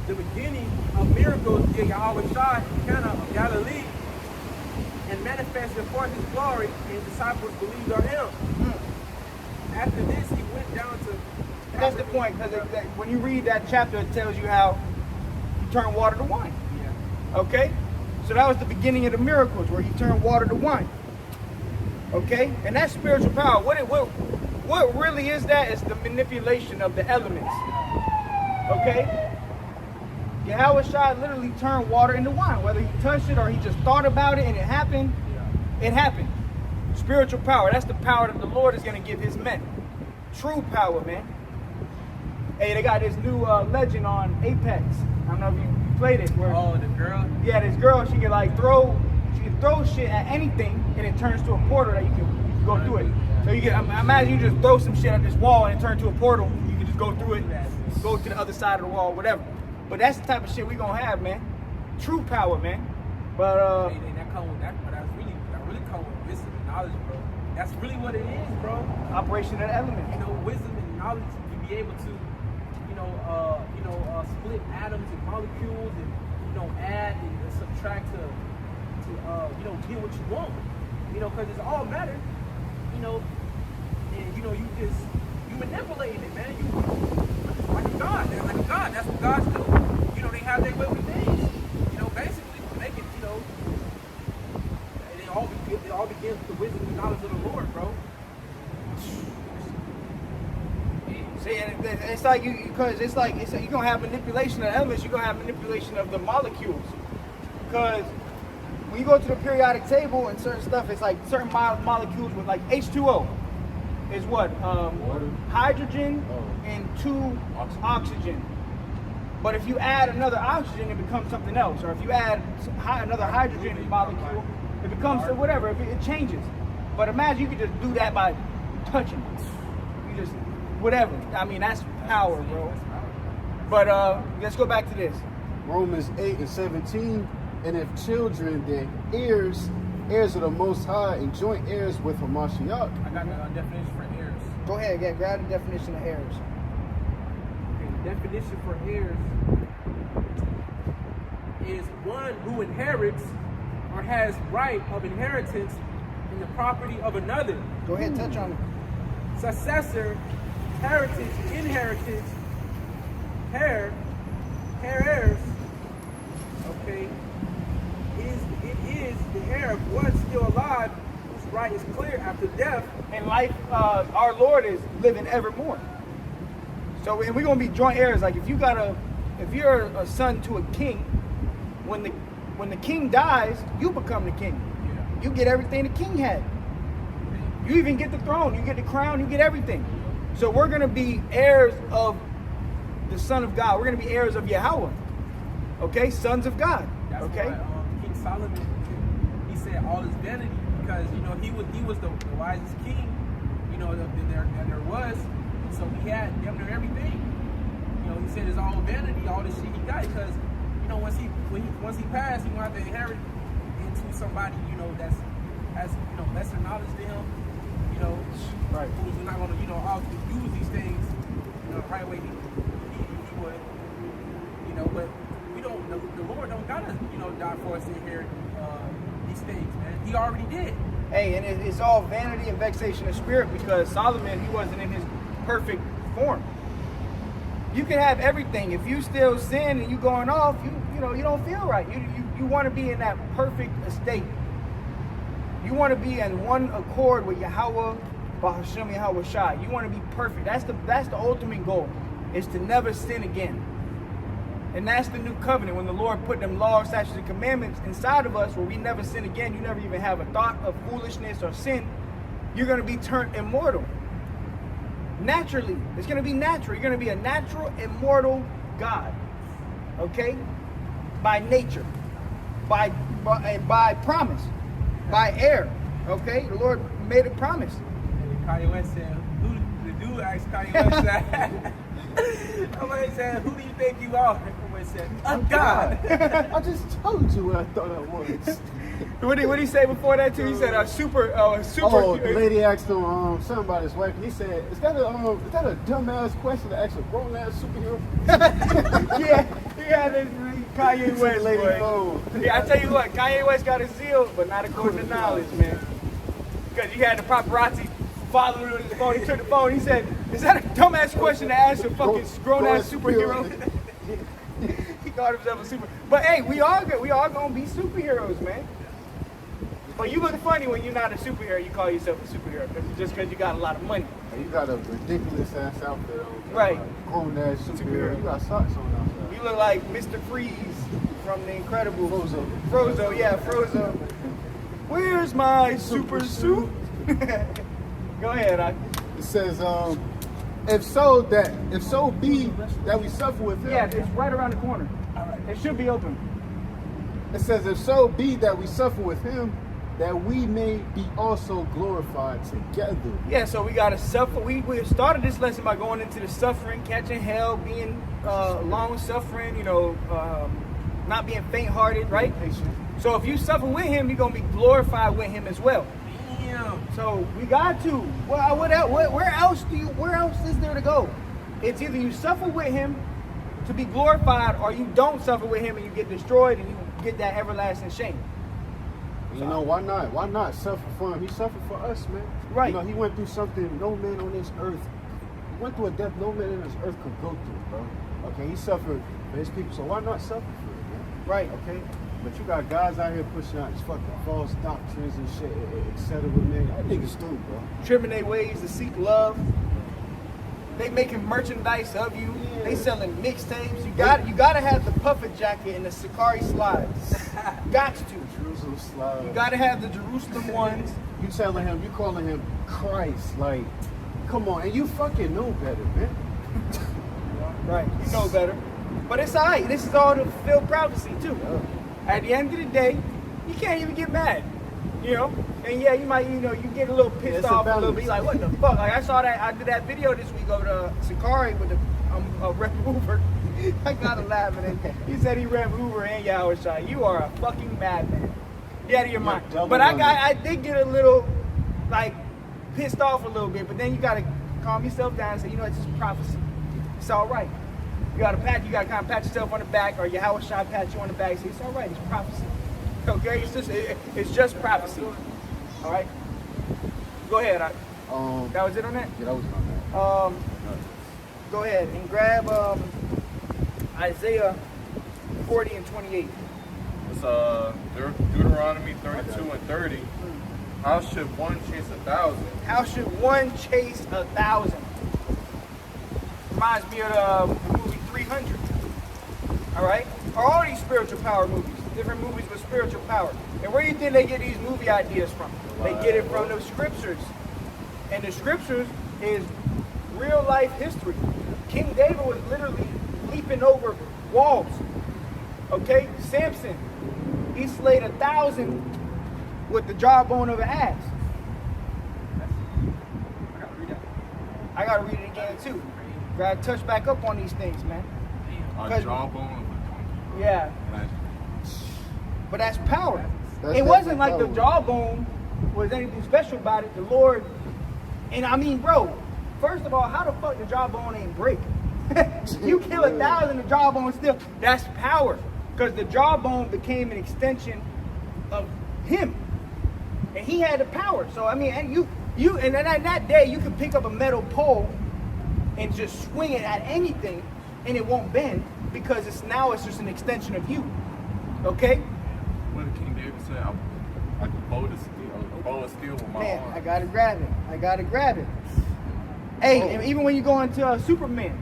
The beginning of miracles did Yahushua in Cana of Galilee and manifested forth his glory, and his disciples believed on him. After this, he went down to. That's the point, because when you read that chapter, it tells you how he turned water to wine. Yeah. Okay? So that was the beginning of the miracles, where he turned water to wine. Okay? And that's spiritual power. What really is that? It's the manipulation of the elements. Okay? Yahushua literally turned water into wine. Whether he touched it or he just thought about it and it happened, it happened. Spiritual power. That's the power that the Lord is going to give his men. True power, man. Hey, they got this new legend on Apex. I don't know if you played it. Where, Oh, the girl? yeah, this girl, she can throw shit at anything and it turns to a portal that you can go through it. So you can imagine you just throw some shit at this wall and it turns to a portal. You can just go through it, go to the other side of the wall, whatever. But that's the type of shit we gonna have, man. True power, man. But Hey, that come with that, but that really come with wisdom and knowledge, bro. That's really what it is, bro. operation of the elements. You know, wisdom and knowledge to be able to, split atoms and molecules and add and subtract to get what you want. Because it's all matter. And you manipulating it, man. You like a god. They're like a god. That's what gods do. They have their way with things. Basically make it. It all begins with the wisdom and knowledge of the Lord, bro. See, it's like you're gonna have manipulation of elements. You're gonna have manipulation of the molecules. Because when you go to the periodic table and certain stuff, it's like certain molecules with like H2O is what hydrogen and 2 oxygen. But if you add another oxygen, it becomes something else. Or if you add another hydrogen molecule, it becomes whatever. It changes. But imagine you could just do that by touching it. You just whatever. I mean, that's power, bro. But let's go back to this. Romans 8:17. And if children, then heirs of the Most High, and joint heirs with Hamashiach. I got the definition for heirs. Go ahead, grab the definition of heirs. Okay, the definition for heirs is one who inherits or has right of inheritance in the property of another. Go ahead, touch on it. Successor, heritage, inheritance, heirs. Okay. It is the heir of one still alive, whose right is clear after death. In life, our Lord is living evermore. So, and we're gonna be joint heirs. Like if you're a son to a king, when the king dies, you become the king. Yeah. You get everything the king had. You even get the throne, you get the crown, you get everything. So we're gonna be heirs of the Son of God. We're gonna be heirs of Yahweh. Okay, sons of God. That's Okay. why King Solomon, he said all is vanity because he was the wisest king, that there was. So he had damn near everything. He said it's all on vanity, all this shit he got, because you know once he passed, he wanted to inherit into somebody, you know, that's has, you know, lesser knowledge to him, you know, Right. who's not gonna, you know, obviously use these things, you know, the right way he would, you know, but we don't, the Lord don't gotta, you know, die for us to inherit these things, man. He already did. Hey, and it's all vanity and vexation of spirit, because Solomon, he wasn't in his perfect form. You can have everything. If you still sin and you going off, you know, you don't feel right. You want to be in that perfect estate. You want to be in one accord with Yahweh, Bahashem Yahweh Shai. You want to be perfect. That's the ultimate goal, is to never sin again. And that's the new covenant, when the Lord put them laws, statutes, and commandments inside of us, where we never sin again. You never even have a thought of foolishness or sin. You're going to be turned immortal. Naturally. It's going to be natural. You're going to be a natural, immortal God. Okay? By nature. By promise. By air. Okay? The Lord made a promise. And Kanye West said, the dude asked Kanye West that. Somebody said, who do you think you are? Kanye West said, I'm God. I just told you what I thought I was. What did he say before that too? He said a super. Oh, the lady asked him something about his wife. And he said, "Is that a dumbass question to ask a grown ass superhero?" yeah, this Kanye West. Lady, Boy. oh. Yeah, I tell you what, Kanye West got his zeal, but not according to knowledge, man. Because you had the paparazzi following him on his phone. He took the phone. He said, "Is that a dumbass question to ask a fucking grown ass superhero?" He called himself a super. But hey, we all gonna be superheroes, man. But you look funny when you're not a superhero. You call yourself a superhero just because you got a lot of money. You got a ridiculous ass outfit on. Right. Grown ass superhero. You got socks on outside. You look like Mr. Freeze from The Incredibles. Frozo, yeah, Frozo. Where's my super suit? Go ahead, It says, if so be that we suffer with him. Yeah, it's right around the corner. It should be open. It says, if so be that we suffer with him, that we may be also glorified together. Yeah, so we got to suffer. We started this lesson by going into the suffering, catching hell, being long suffering, you know, not being faint-hearted, right? So if you suffer with him, you're going to be glorified with him as well. Damn. So we got to. Well, where else is there to go? It's either you suffer with him to be glorified, or you don't suffer with him and you get destroyed and you get that everlasting shame. You know, why not? Why not suffer for him? He suffered for us, man. Right. You know, he went through something no man on this earth. He went through a death no man on this earth could go through, bro. Okay, he suffered for his people, so why not suffer for him, man? Right. Okay? But you got guys out here pushing out these fucking false doctrines and shit, etc. man. That nigga's stupid, bro. Trimming their ways to seek love. They making merchandise of you. Yeah. They selling mixtapes. You got to have the puffer jacket and the Sakari slides. Got to. Jerusalem slide. You got to have the Jerusalem ones. You telling him, you calling him Christ, like, come on, and you fucking know better, man. Right. You know better. But it's alright. This is all to fulfill prophecy too. Yeah. At the end of the day, you can't even get mad. You know? And yeah, you might, you know, you get a little pissed off a little bit. Like, what the fuck? Like, I did that video this week over to Sakari with the Rep Hoover. I gotta laugh at it. He said he Rep Hoover and Yahweh Shai. You are a fucking madman. Get out of your mind. But I did get a little, like, pissed off a little bit. But then you gotta calm yourself down and say, you know, it's just prophecy. It's all right. You gotta kind of pat yourself on the back, or Yahweh Shai pat you on the back and say, it's all right. It's prophecy. Okay, it's just prophecy. All right. Go ahead. That was it on that. Yeah, that was on that. Go ahead and grab Isaiah 40 and 28. It's Deuteronomy 32 and 30. How should one chase 1,000? How should one chase 1,000? Reminds me of the movie 300. All right. Or all these spiritual power movies. Different movies with spiritual power. And where do you think they get these movie ideas from? They get it from the scriptures. And the scriptures is real life history. King David was literally leaping over walls. Okay? Samson, he slayed 1,000 with the jawbone of an ass. I gotta read it again too. Gotta touch back up on these things, man. A 'Cause- jawbone of a donkey. Yeah, And but that's power. That's It wasn't like the power. jawbone was anything special about it. The Lord, and I mean, bro, first of all, how the fuck the jawbone ain't break? You kill 1,000, the jawbone still, that's power. Because the jawbone became an extension of him. And he had the power. So, I mean, and and then at that day, you could pick up a metal pole and just swing it at anything and it won't bend because it's just an extension of you. Okay? what did King David say? I could bow of steel with my Man, arm. I gotta grab it. Hey, and even when you go into Superman,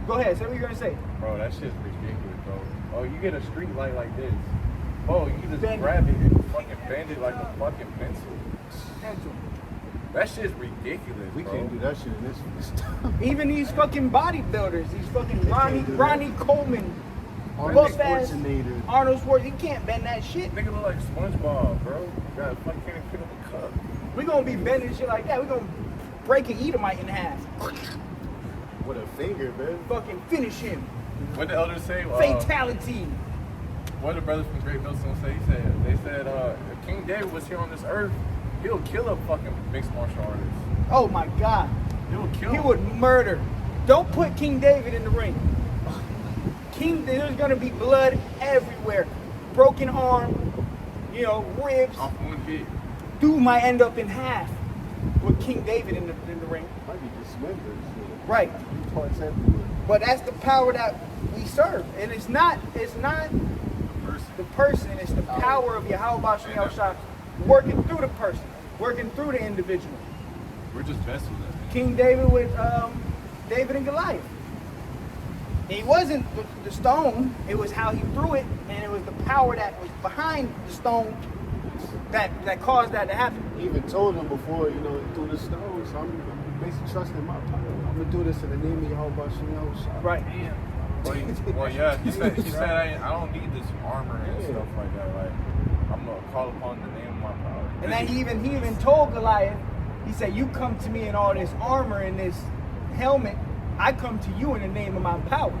go ahead, say what you're gonna say. Bro, that shit's ridiculous, bro. Oh, you get a street light like this. Oh, you can just Bend it. grab it and fucking bend it like a fucking pencil. Pencil. That shit's ridiculous, We bro. can't do that shit in this time. Even these fucking bodybuilders, these fucking Ronnie Coleman, Arnold buff ass Schwarzenegger. Arnold Schwarzenegger, you can't bend that shit. Nigga look like SpongeBob, bro. You gotta fucking can't even pick up a cup. We gonna be bending shit like that. We gonna break an Edomite in half. With a finger, man. Fucking finish him. What the elders say? Fatality. What the brothers from Great Millstone say? They said, if King David was here on this earth, he'll kill a fucking mixed martial artist. Oh my God. He'll kill He him. would murder. Don't put King David in the ring. There's gonna be blood everywhere. Broken arm, ribs. Off one hit. Dude might end up in half with King David in the ring. Might be dismembered. Shit. Right. Parts everywhere. But that's the power that we serve. And it's not Person. the person, it's the power of Yahweh Shem Yahushua working through the person, working through the individual. We're just vessels. King David with David and Goliath. It wasn't the stone, it was how he threw it, and it was the power that was behind the stone that caused that to happen. He even told him before, through the stones. So I'm basically trusting my power. I'm gonna do this in the name of Yahweh Shem Yahushua. Right. Well, yeah, he said I don't need this armor and stuff like that. Like, I'm gonna call upon the name of my power. And then he even told Goliath, he said, "You come to me in all this armor and this helmet. I come to you in the name of my power.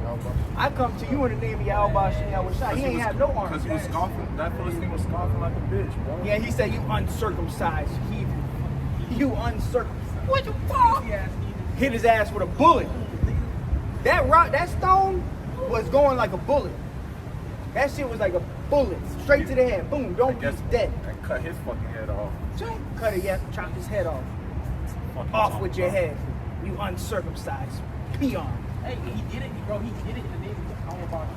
I come to you in the name of Yahweh Shem Yahushua." He ain't have no armor. Because he was scoffing. That Philistine was scoffing like a bitch, bro. Yeah, he said, "You uncircumcised heathen. You uncircumcised. What the fuck?" Hit his ass with a bullet. That rock, that stone was going like a bullet. That shit was like a bullet, straight to the head. Boom, don't be dead. And cut his fucking head off. Cut it, yeah, chop his head off. Fucking Off talk with your about. head, you uncircumcised peon. Hey, he did it, bro. He did it in the name of the power about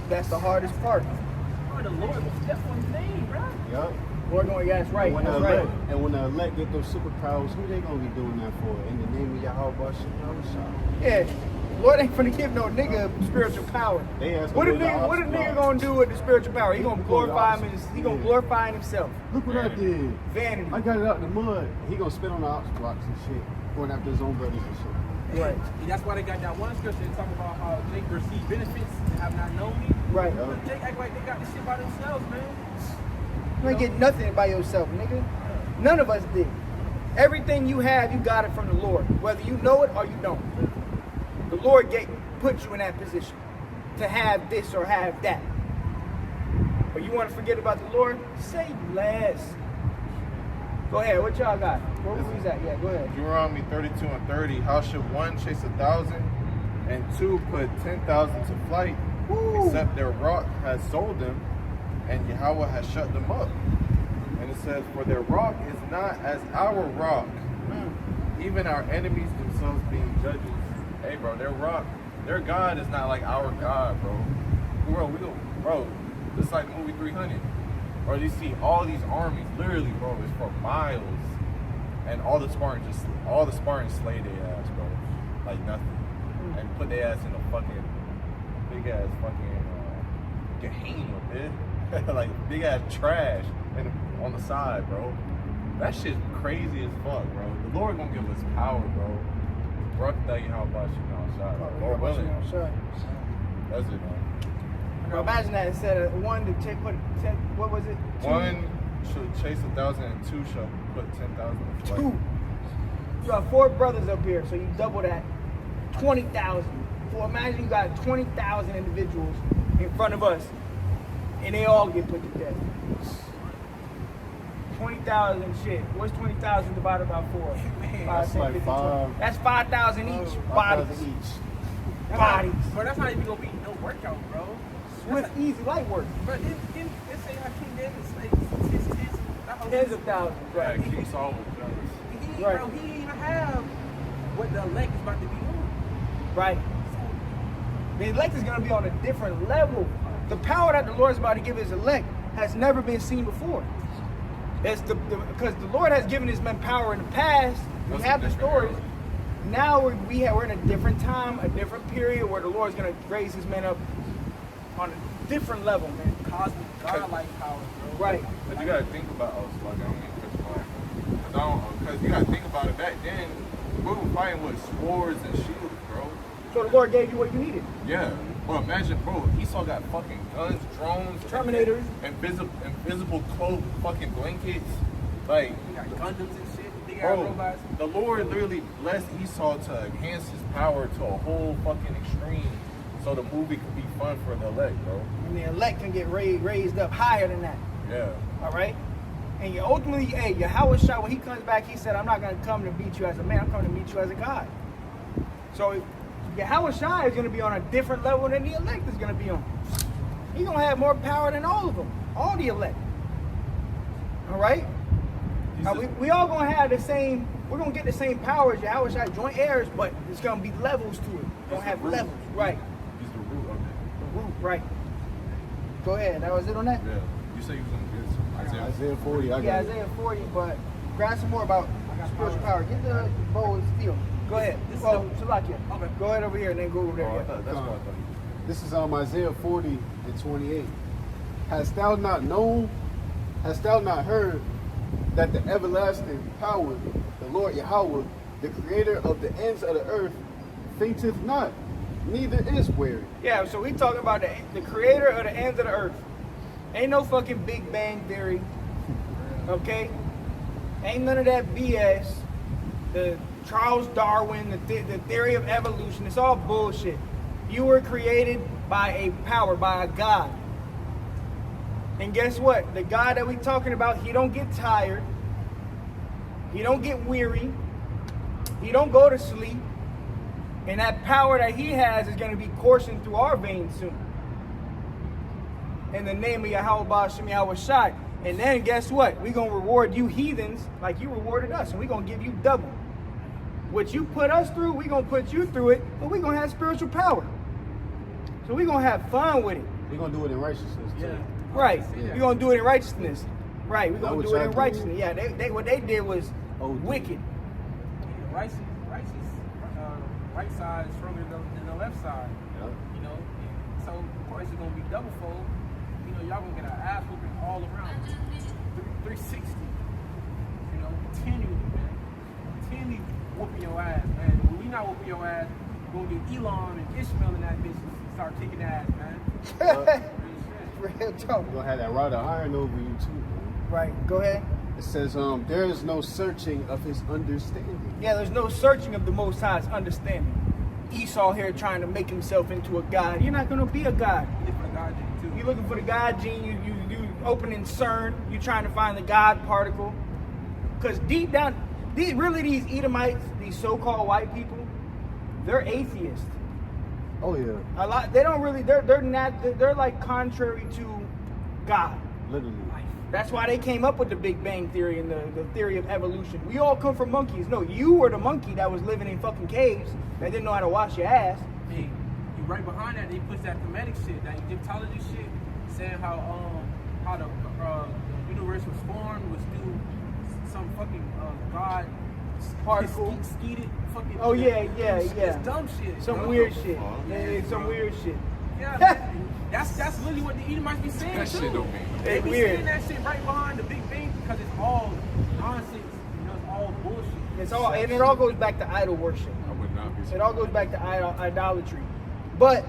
That's the hardest part. the Lord was that's on his name, bro. Yup. We're going, yeah, that's right, And when that's the right. elect, and when the elect get those superpowers, who they gonna be doing that for? In the name of Yahweh Shem Yahushua. Yeah, Lord ain't finna give no nigga spiritual power. They ask What a me the nigga opposite. gonna do with the spiritual power? He gonna glorify him. He gonna Yeah. glorify himself. Look what I did. Vanity. I got it out the mud. He gonna spit on the ox blocks and shit, going after his own brothers and shit. Right. And that's why they got that one scripture that talk about how they receive benefits and have not known me. Right. But they act like they got this shit by themselves, man. You ain't get nothing by yourself, nigga. None of us did. Everything you have, you got it from the Lord, whether you know it or you don't. The Lord put you in that position to have this or have that. But you want to forget about the Lord? Say less. Go ahead. What y'all got? Where was we at? Yeah, go ahead. Deuteronomy 32 and 30. How should one chase 1,000 and two put 10,000 to flight, Woo. except their rock has sold them, and Yahweh has shut them up? And it says, for their rock is not as our rock, even our enemies themselves being judges. Hey, bro, their rock, their God is not like our God, bro. Bro, it's like the movie 300. Bro, you see all these armies, literally, bro, it's for miles. And all the Spartans slayed their ass, bro. Like nothing. And put their ass in a fucking, big ass fucking, Gehenna, bitch. Like big ass trash on the side, bro. That shit's crazy as fuck, bro. The Lord gonna give us power, bro. Bro, I can tell you how about you now, shot. Lord willing. That's it, man. Bro, imagine that instead of one to take, what was it? One should chase 1,000 and two shall put 10,000 to flight. Two. You got 4 brothers up here, so you double that. 20,000 for, imagine you got 20,000 individuals in front of us, and they all get put to death. 20,000 shit. What's 20,000 divided by 4? That's like 5. That's 5,000 each. 5,000 Bodies. each. Bodies. Bro, that's not even gonna be no workout, bro. Swift, easy, light work. But it say how King David's like his Tens of thousands. Yeah, Right. King Saul was jealous. He, Right. bro, he didn't even have what the elect is about to be doing. Right. The elect is going to be on a different level. The power that the Lord is about to give his elect has never been seen before. That's because the Lord has given his men power in the past. We That's have a the different stories. era. Now we're in a different time, a different period where the Lord is going to raise his men up on a different level, man. Cosmic godlike power, bro. Right. But you gotta think about us, like I don't mean to cut you off. Because you gotta think about it. Back then, we were fighting with swords and shields, bro. So the Lord gave you what you needed. Yeah. Well, imagine, bro. Esau got fucking guns, drones, Terminators. invisible cloak, fucking blankets. Like, We got Gundams and shit, big ass bro, robots. the Lord literally blessed Esau to enhance his power to a whole fucking extreme, so the movie could be fun for the elect, bro. And the elect can get raised up higher than that. Yeah. All right? And you ultimately, hey, Yahweh Shah, when he comes back, he said, I'm not going to come to meet you as a man, I'm coming to meet you as a God. So Yahweh Shah is going to be on a different level than the elect is going to be on. He's going to have more power than all of them, all the elect. All right? Now, we all going to have the same, we're going to get the same power as Yahweh Shah, joint heirs, but there's going to be levels to it. We're going to have levels, right? He's the root of it. The root, right. Go ahead, that was it on that? Yeah. You say you was gonna get some Isaiah. Isaiah 40. I Yeah, got it. Isaiah 40, but grab some more about spiritual power. Get the bowl of steel. Go ahead. This is Well, the- Salakia. Okay. Go ahead over here and then go over there. Oh, I Yeah. thought that's what I thought. This is Isaiah 40 and 28. Hast thou not known, hast thou not heard that the everlasting power, the Lord Yahweh, the creator of the ends of the earth, fainteth not, neither is weary. Yeah, so we talking about the creator of the ends of the earth. Ain't no fucking Big Bang Theory. Okay? Ain't none of that BS. The Charles Darwin, the theory of evolution. It's all bullshit. You were created by a power, by a God. And guess what? The God that we talking about, he don't get tired. He don't get weary. He don't go to sleep. And that power that he has is going to be coursing through our veins soon. In the name of Yahweh Ba'ashem Yahweh Shai. And then guess what? We're going to reward you heathens like you rewarded us. And we're going to give you double. What you put us through, we're going to put you through it. But we're going to have spiritual power. So we're going to have fun with it. We're going to do it in righteousness too. Yeah. Right. Yeah. We're going to do it in righteousness. Right. We're That going what to do it y'all in do? righteousness. Yeah, they what they did was OD. wicked. Right side is stronger than the left side. Yep. You know, so of course it's gonna be double fold. You know, y'all gonna get an ass whooping all around. 360. You know, continually, man. Continually whooping your ass, man. When we not whooping your ass, we're gonna get Elon and Ishmael in that bitch and start kicking ass, man. Real shit. Real talk. We're going to have that rod of iron over you too, man. Right. Go ahead. It says, there is no searching of his understanding. Yeah, there's no searching of the Most High's understanding. Esau here trying to make himself into a god. You're not going to be a god. You look for the God gene too. You're looking for the God gene. You opening CERN. You're trying to find the God particle. Because deep down, these Edomites, these so-called white people, they're atheists. Oh yeah, A lot. They don't really. They're not. They're like contrary to God. literally. That's why they came up with the Big Bang Theory and the theory of evolution. We all come from monkeys. No, you were the monkey that was living in fucking caves that didn't know how to wash your ass. Hey, you right behind that, they push that Kemetic shit, that Egyptology shit, saying how the universe was formed was through some fucking God Particle. skeeted fucking. Oh yeah. It's dumb shit. Some bro. weird shit. fuck? Yeah, it's some weird shit. Yeah, man. that's literally what the Edomites be saying That too. shit don't mean nothing. They be Weird. saying that shit right behind the Big Bang because it's all nonsense. You know, it's all bullshit. And it all goes back to idol worship. I would not be. It all goes back to idolatry. But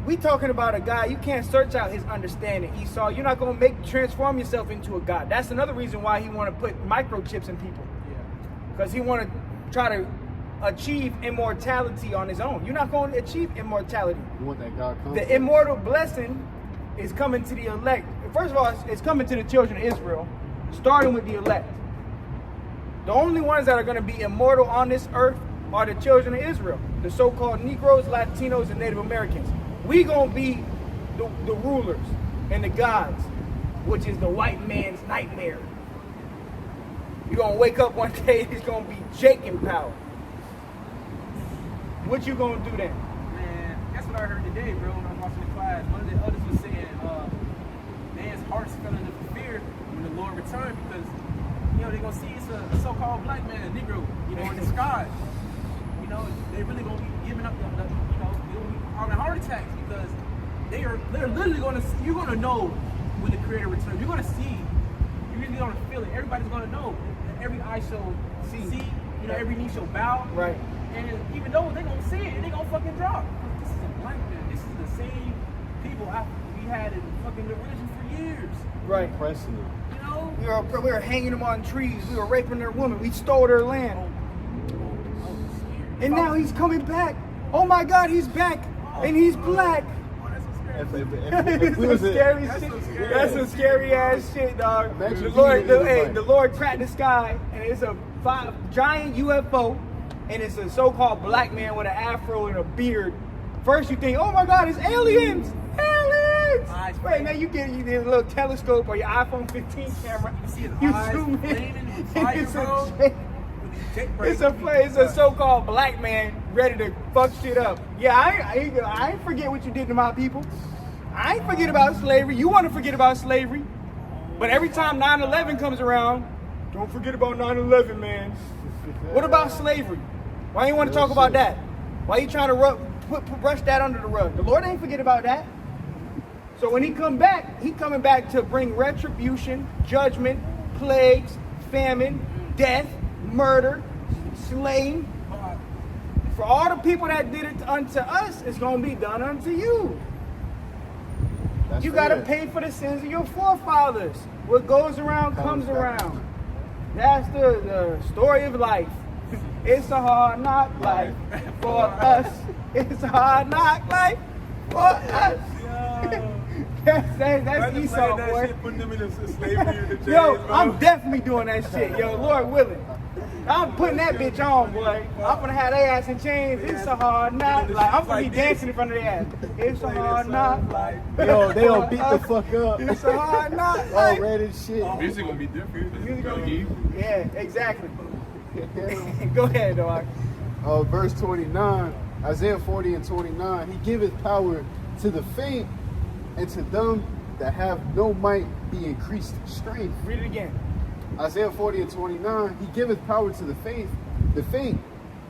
we talking about a guy, you can't search out his understanding, Esau. You're not going to transform yourself into a god. That's another reason why he want to put microchips in people. Yeah. Because he want to try to achieve immortality on his own. You're not going to achieve immortality. You want that God comfort? The immortal blessing is coming to the elect. First of all, it's coming to the children of Israel, starting with the elect. The only ones that are going to be immortal on this earth are the children of Israel, the so-called Negroes, Latinos, and Native Americans. We going to be the rulers and the gods, which is the white man's nightmare. You're going to wake up one day, it's going to be Jake in power. What you going to do then? Man, that's what I heard today, bro, when I was watching the class. One of the others was saying, man's heart's filling with fear when the Lord returns because, you know, they're going to see it's a so-called black man, a Negro, you know, in the sky. You know, they really going to be giving up, you know, they'll be having heart attacks because they're literally going to, you're going to know when the Creator returns. You're going to see, you're really going to feel it. Everybody's going to know. Every eye shall see, you know, every knee shall bow. Right. And even though they're going to see it, they're going to fucking drop. This is a black man. This is the same people we had in fucking the religion for years. Right. Pressing it. You know? We were hanging them on trees. We were raping their women. We stole their land. And now he's coming back. Oh my God, he's back. And he's black. If we That's was some a- scary That's shit. some scary That's some scary ass shit, dog. Imagine The if Lord, he was hey, like- the Lord cracked the sky, and it's a giant UFO, and it's a so-called black man with an afro and a beard. First you think, oh my God, it's aliens! Aliens! Eyes Wait, now you get a little telescope or your iPhone 15 camera. You see his You eyes zoom in. flaming with fire, It's bro. a- It's It's a so-called black man ready to fuck shit up. Yeah, I ain't forget what you did to my people. I ain't forget about slavery. You want to forget about slavery. But every time 9/11 comes around, don't forget about 9/11, man. What about slavery? Why you want to talk about that? Why you trying to brush that under the rug? The Lord ain't forget about that. So when he coming back to bring retribution, judgment, plagues, famine, death, murder, slaying. For all the people that did it unto us, it's going to be done unto you. That's You got to fair. pay for the sins of your forefathers. What goes around comes around. That's the story of life. It's a hard knock life for us. It's a hard knock life for us. That's Esau, boy. Putting them in the slavery in the jail, Yo, bro. I'm definitely doing that shit. Yo, Lord willing. I'm putting that bitch on, boy. I'm gonna have their ass in chains. It's a hard knock life. I'm gonna be dancing in front of their ass. It's a hard knock life. Yo, they don't beat the For us. fuck up. It's a hard knock All life. red and shit. Music gonna be different. It's Music gonna gonna be evil. Yeah, exactly. Go ahead, dog. Verse 29, Isaiah 40 and 29. He giveth power to the faint, and to them that have no might be increased strength. Read it again. Isaiah 40 and 29. He giveth power to the faint,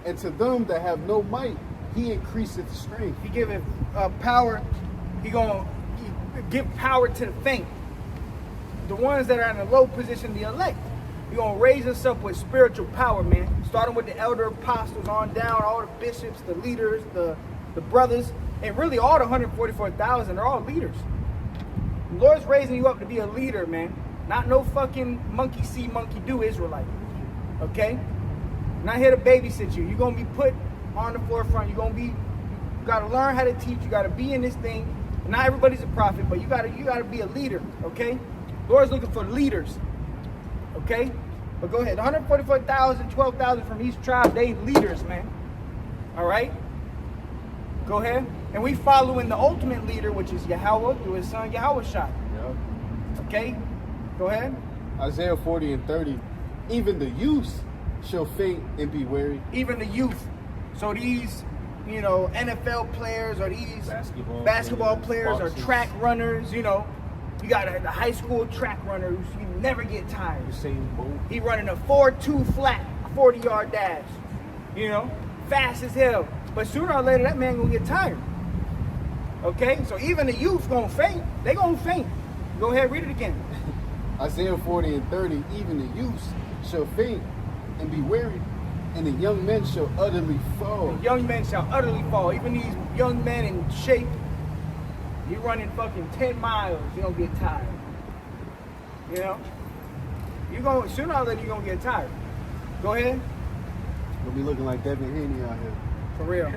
and to them that have no might, he increaseth strength. He giveth power. He give power to the faint. The ones that are in a low position, the elect. He gonna raise us up with spiritual power, man. Starting with the elder apostles on down, all the bishops, the leaders, the brothers, and really all the 144,000. They're all leaders. The Lord's raising you up to be a leader, man. Not no fucking monkey see, monkey do Israelite. Okay? Not here to babysit you. You're gonna be put on the forefront. You gotta learn how to teach. You gotta be in this thing. Not everybody's a prophet, but you gotta be a leader. Okay? Lord's looking for leaders. Okay? But go ahead. 144,000, 12,000 from each tribe, they leaders, man. All right? Go ahead. And we following the ultimate leader, which is Yahweh through his son Yahweh Shai. Yep. Okay? Go ahead. Isaiah 40 and 30. Even the youth shall faint and be weary. Even the youth. So these, NFL players or these Basketball players or boxers. track runners, you got the high school track runners, you never get tired. Usain Bolt. He running a 4.2 flat, 40-yard dash. Fast as hell. But sooner or later, that man gonna get tired. Okay? So even the youth gonna faint. They gonna faint. Go ahead, read it again. Isaiah 40 and 30. Even the youths shall faint and be weary, and the young men shall utterly fall. Young men shall utterly fall. Even these young men in shape, you running fucking 10 miles, you don't get tired. Sooner or later you're gonna get tired. Go ahead. We'll be looking like Devin Haney out here. For real.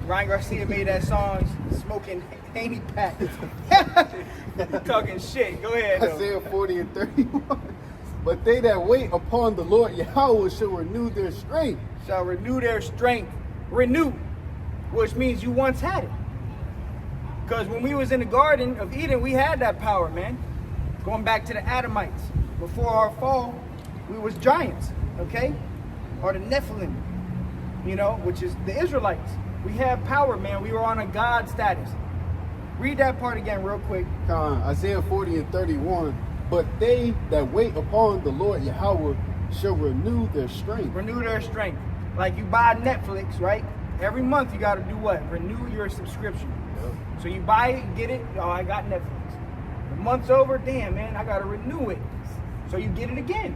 Ryan Garcia made that song smoking Haney Pack. You talking shit. Go ahead, though. Isaiah 40 and 31. But they that wait upon the Lord Yahweh shall renew their strength. Shall renew their strength. Renew, which means you once had it. Because when we was in the Garden of Eden, we had that power, man. Going back to the Adamites. Before our fall, we was giants, okay? Or the Nephilim, you know, which is the Israelites. We had power, man. We were on a God status. Read that part again real quick. Isaiah 40 and 31. But they that wait upon the Lord Yahweh shall renew their strength. Renew their strength. Like you buy Netflix, right? Every month you got to do what? Renew your subscription. Yep. So you buy it, get it. Oh, I got Netflix. The month's over. Damn, man, I got to renew it. So you get it again.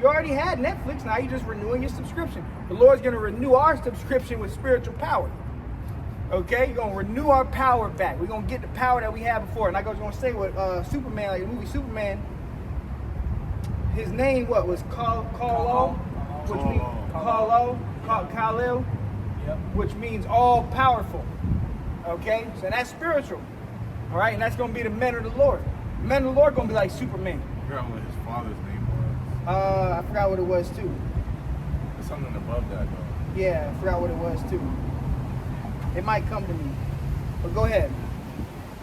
You already had Netflix. Now you're just renewing your subscription. The Lord's going to renew our subscription with spiritual power. Okay? You're going to renew our power back. We're going to get the power that we had before. And like I was going to say with Superman, like the movie Superman, his name, what, was Kal-El? Which means Kal-El, Yep. which means all powerful. Okay? So that's spiritual. All right? And that's going to be the men of the Lord. The men of the Lord going to be like Superman. I forgot what his father's name was. I forgot what it was too. There's something above that though. Yeah, I forgot what it was too. It might come to me. But go ahead.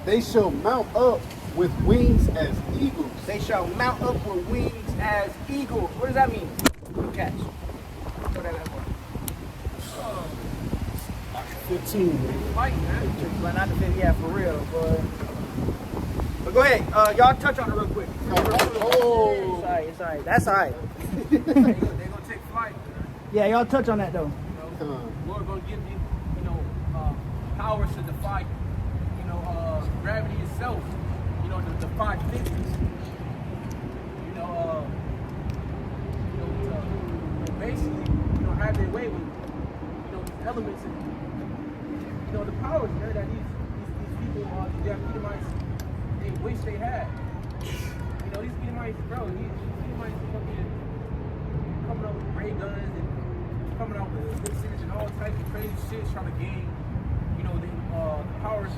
They shall mount up with wings as eagles. They shall mount up with wings as eagles. What does that mean? Good catch. What that for? 15. Fight, man. But not the 50, yeah, for real. But go ahead. Y'all touch on it real quick. Oh. It's all right. That's all right. They gonna take flight. Yeah, y'all touch on that though. You know, Lord gonna give you, powers to defy, gravity itself. To defy physics. To basically, have their way with, these elements and, the powers, man, that these people, these Edomites, they wish they had. These Edomites, bro, these Edomites fucking coming up with ray guns and coming out with missiles and all types of crazy shit, trying to gain, the powers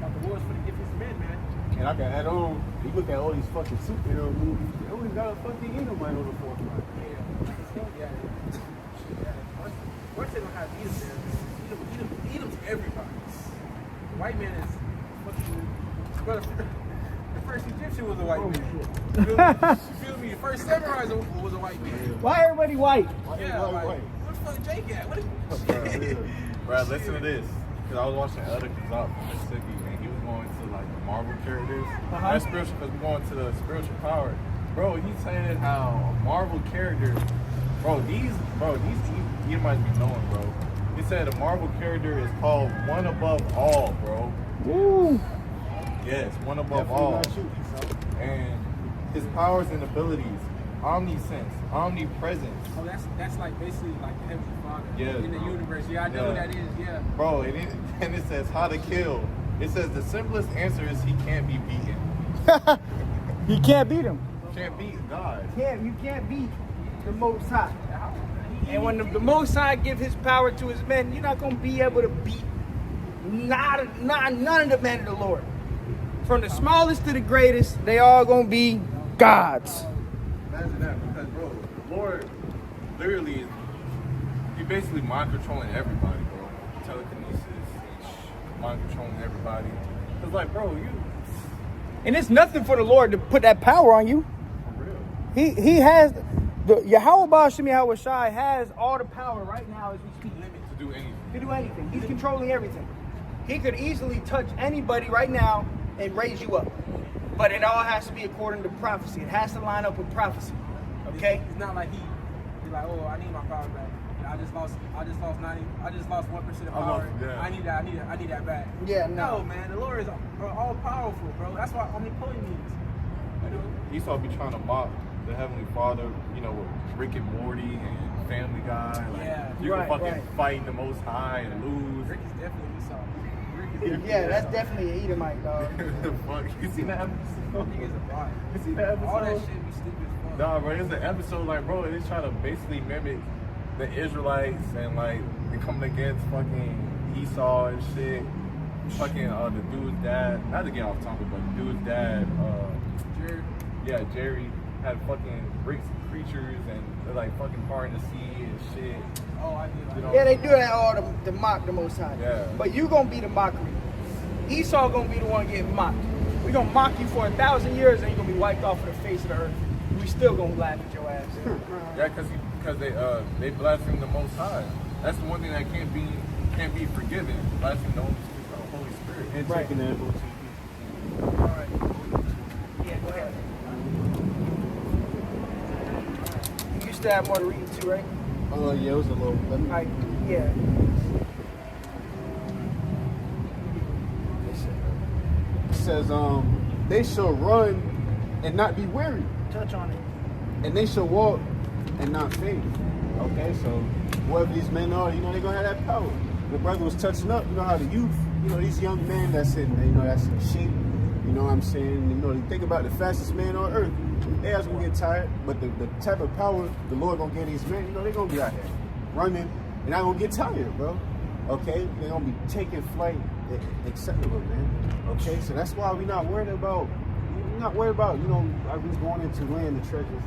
of the wars for the different men, man. And I can add on, you look at all these fucking superhero movies, they always got a fucking Edomite on the forefront. Yeah. Once they don't have Edom there, Edom's everybody. The white man is fucking, brother, the first Egyptian was a white man. You feel me? The first samurai was a white man. Why everybody white? Yeah, White. what the fuck Jake at? What Bro, listen to this. Because I was watching Elder Kazak from Mississippi, and he was going to like the Marvel characters. That's spiritual, because we're going to the spiritual power. Bro, he said how Marvel characters, these Edomites be knowing, bro. He said a Marvel character is called One Above All, bro. Woo! Yes, One Above All. And his powers and abilities, omniscience, omnipresence. Oh, that's like basically like the Heavenly Father in the bro. universe. Yeah, I know what that is, yeah. Bro, and it says how to kill. It says the simplest answer is he can't be beaten. You can't beat him. Can't beat God. You can't beat the Most High. And when the Most High give his power to his men, you're not going to be able to beat none of the men of the Lord. From the smallest to the greatest, they all going to be gods. Imagine that, because bro, the Lord literally is, he basically mind controlling everybody, bro. Telekinesis, mind controlling everybody. It's like, bro, you And it's nothing for the Lord to put that power on you. for real. He has, Yahweh Ba'Shem Yahweh Shai has all the power right now as we speak. To do anything. To do anything. He's controlling everything. He could easily touch anybody right now and raise you up. But it all has to be according to prophecy. It has to line up with prophecy. Okay? It's not like he's like, oh, I need my power back. I just lost 1% of power. Yeah. I need that back. Yeah, No, no. man, the Lord is all powerful, bro. That's what omnipotent means. Esau be trying to mock the Heavenly Father, with Rick and Morty and Family Guy. Like, Yeah. you Right, can fucking right. fight the Most High and lose. Rick is definitely Esau. Rick is definitely Yeah, that's definitely an Edomite, dog. Fuck, you seen that episode? Niggas a bot. You seen that episode? All that shit be stupid as fuck. Nah, bro, it's an episode like, bro, it's trying to basically mimic the Israelites and like they coming against fucking Esau and shit. Fucking the dude's dad, not to get off topic, but the dude's dad, Jared. yeah, Jerry had fucking great creatures and they're like fucking parting the sea and shit. Oh, I did. You know? Yeah, they do that all to mock the Most High. Yeah. But you gonna be the mockery. Esau gonna be the one getting mocked. We gonna mock you for 1,000 years and you're gonna be wiped off of the face of the earth. We still gonna laugh at your ass. Yeah, because they blaspheme the Most High. That's the one thing that can't be forgiven. Blaspheme the Holy Spirit. And Right. taking that OTV. All right. Yeah, go ahead. You still have more to read too, right? Oh yeah, it was a little. Let me. All right. Yeah. It says, they shall run and not be weary, Touch on it. and they shall walk and not faint. Okay, so whoever these men are, you know, they're gonna have that power. The brother was touching up, you know how the youth, you know, these young men that's in, you know, that's in shape, you know what I'm saying? You know, they think about the fastest man on earth. They ass gonna get tired, but the type of power the Lord gonna give these men, you know, they're gonna be out here running and not gonna get tired, bro. Okay, they're gonna be taking flight, acceptable, man. Okay, so that's why we're not worried about, you know, like we going into laying the treasures,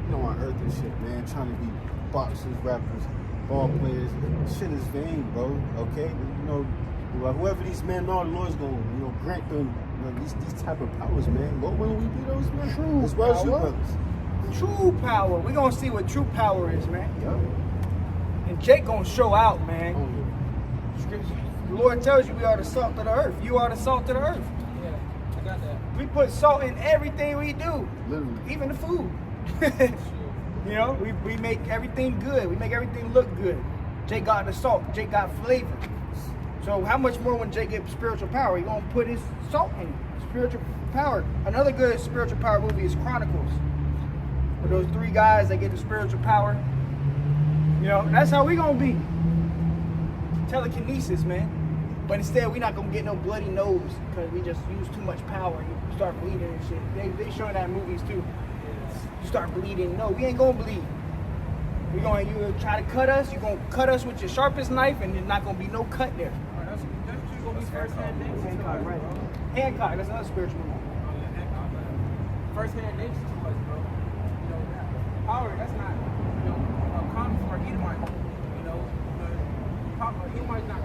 you know, on earth and shit, man, trying to be boxers, rappers, ball players. Shit is vain, bro. Okay, you know, whoever these men are, the Lord's gonna, you know, grant them, you know, these type of powers, man. But when we be those men, True as well as you power. brothers. True power. We're gonna see what true power is, man. Yup. And Jake gonna show out, man. Oh, yeah. The Lord tells you we are the salt of the earth. You are the salt of the earth. Yeah, I got that. We put salt in everything we do, Literally. even the food. You know, we make everything good. We make everything look good. Jake got the salt. Jake got flavor. So how much more when Jake gets spiritual power? He gonna put his salt in it. Spiritual power. Another good spiritual power movie is Chronicles. With those 3 guys that get the spiritual power. You know, that's how we gonna be. Telekinesis, man. But instead, we're not gonna get no bloody nose because we just use too much power. You start bleeding and shit. They showing that in movies too. You start bleeding. No, we ain't gonna bleed. You try to cut us. You're gonna cut us with your sharpest knife, and there's not gonna be no cut there. All right, that's gonna be first-hand nature. Hancock, right? Hancock. That's another spiritual movie. First-hand nature to us, bro. You know, power. That's not, you know, common for Edomite. You know, Edomite's not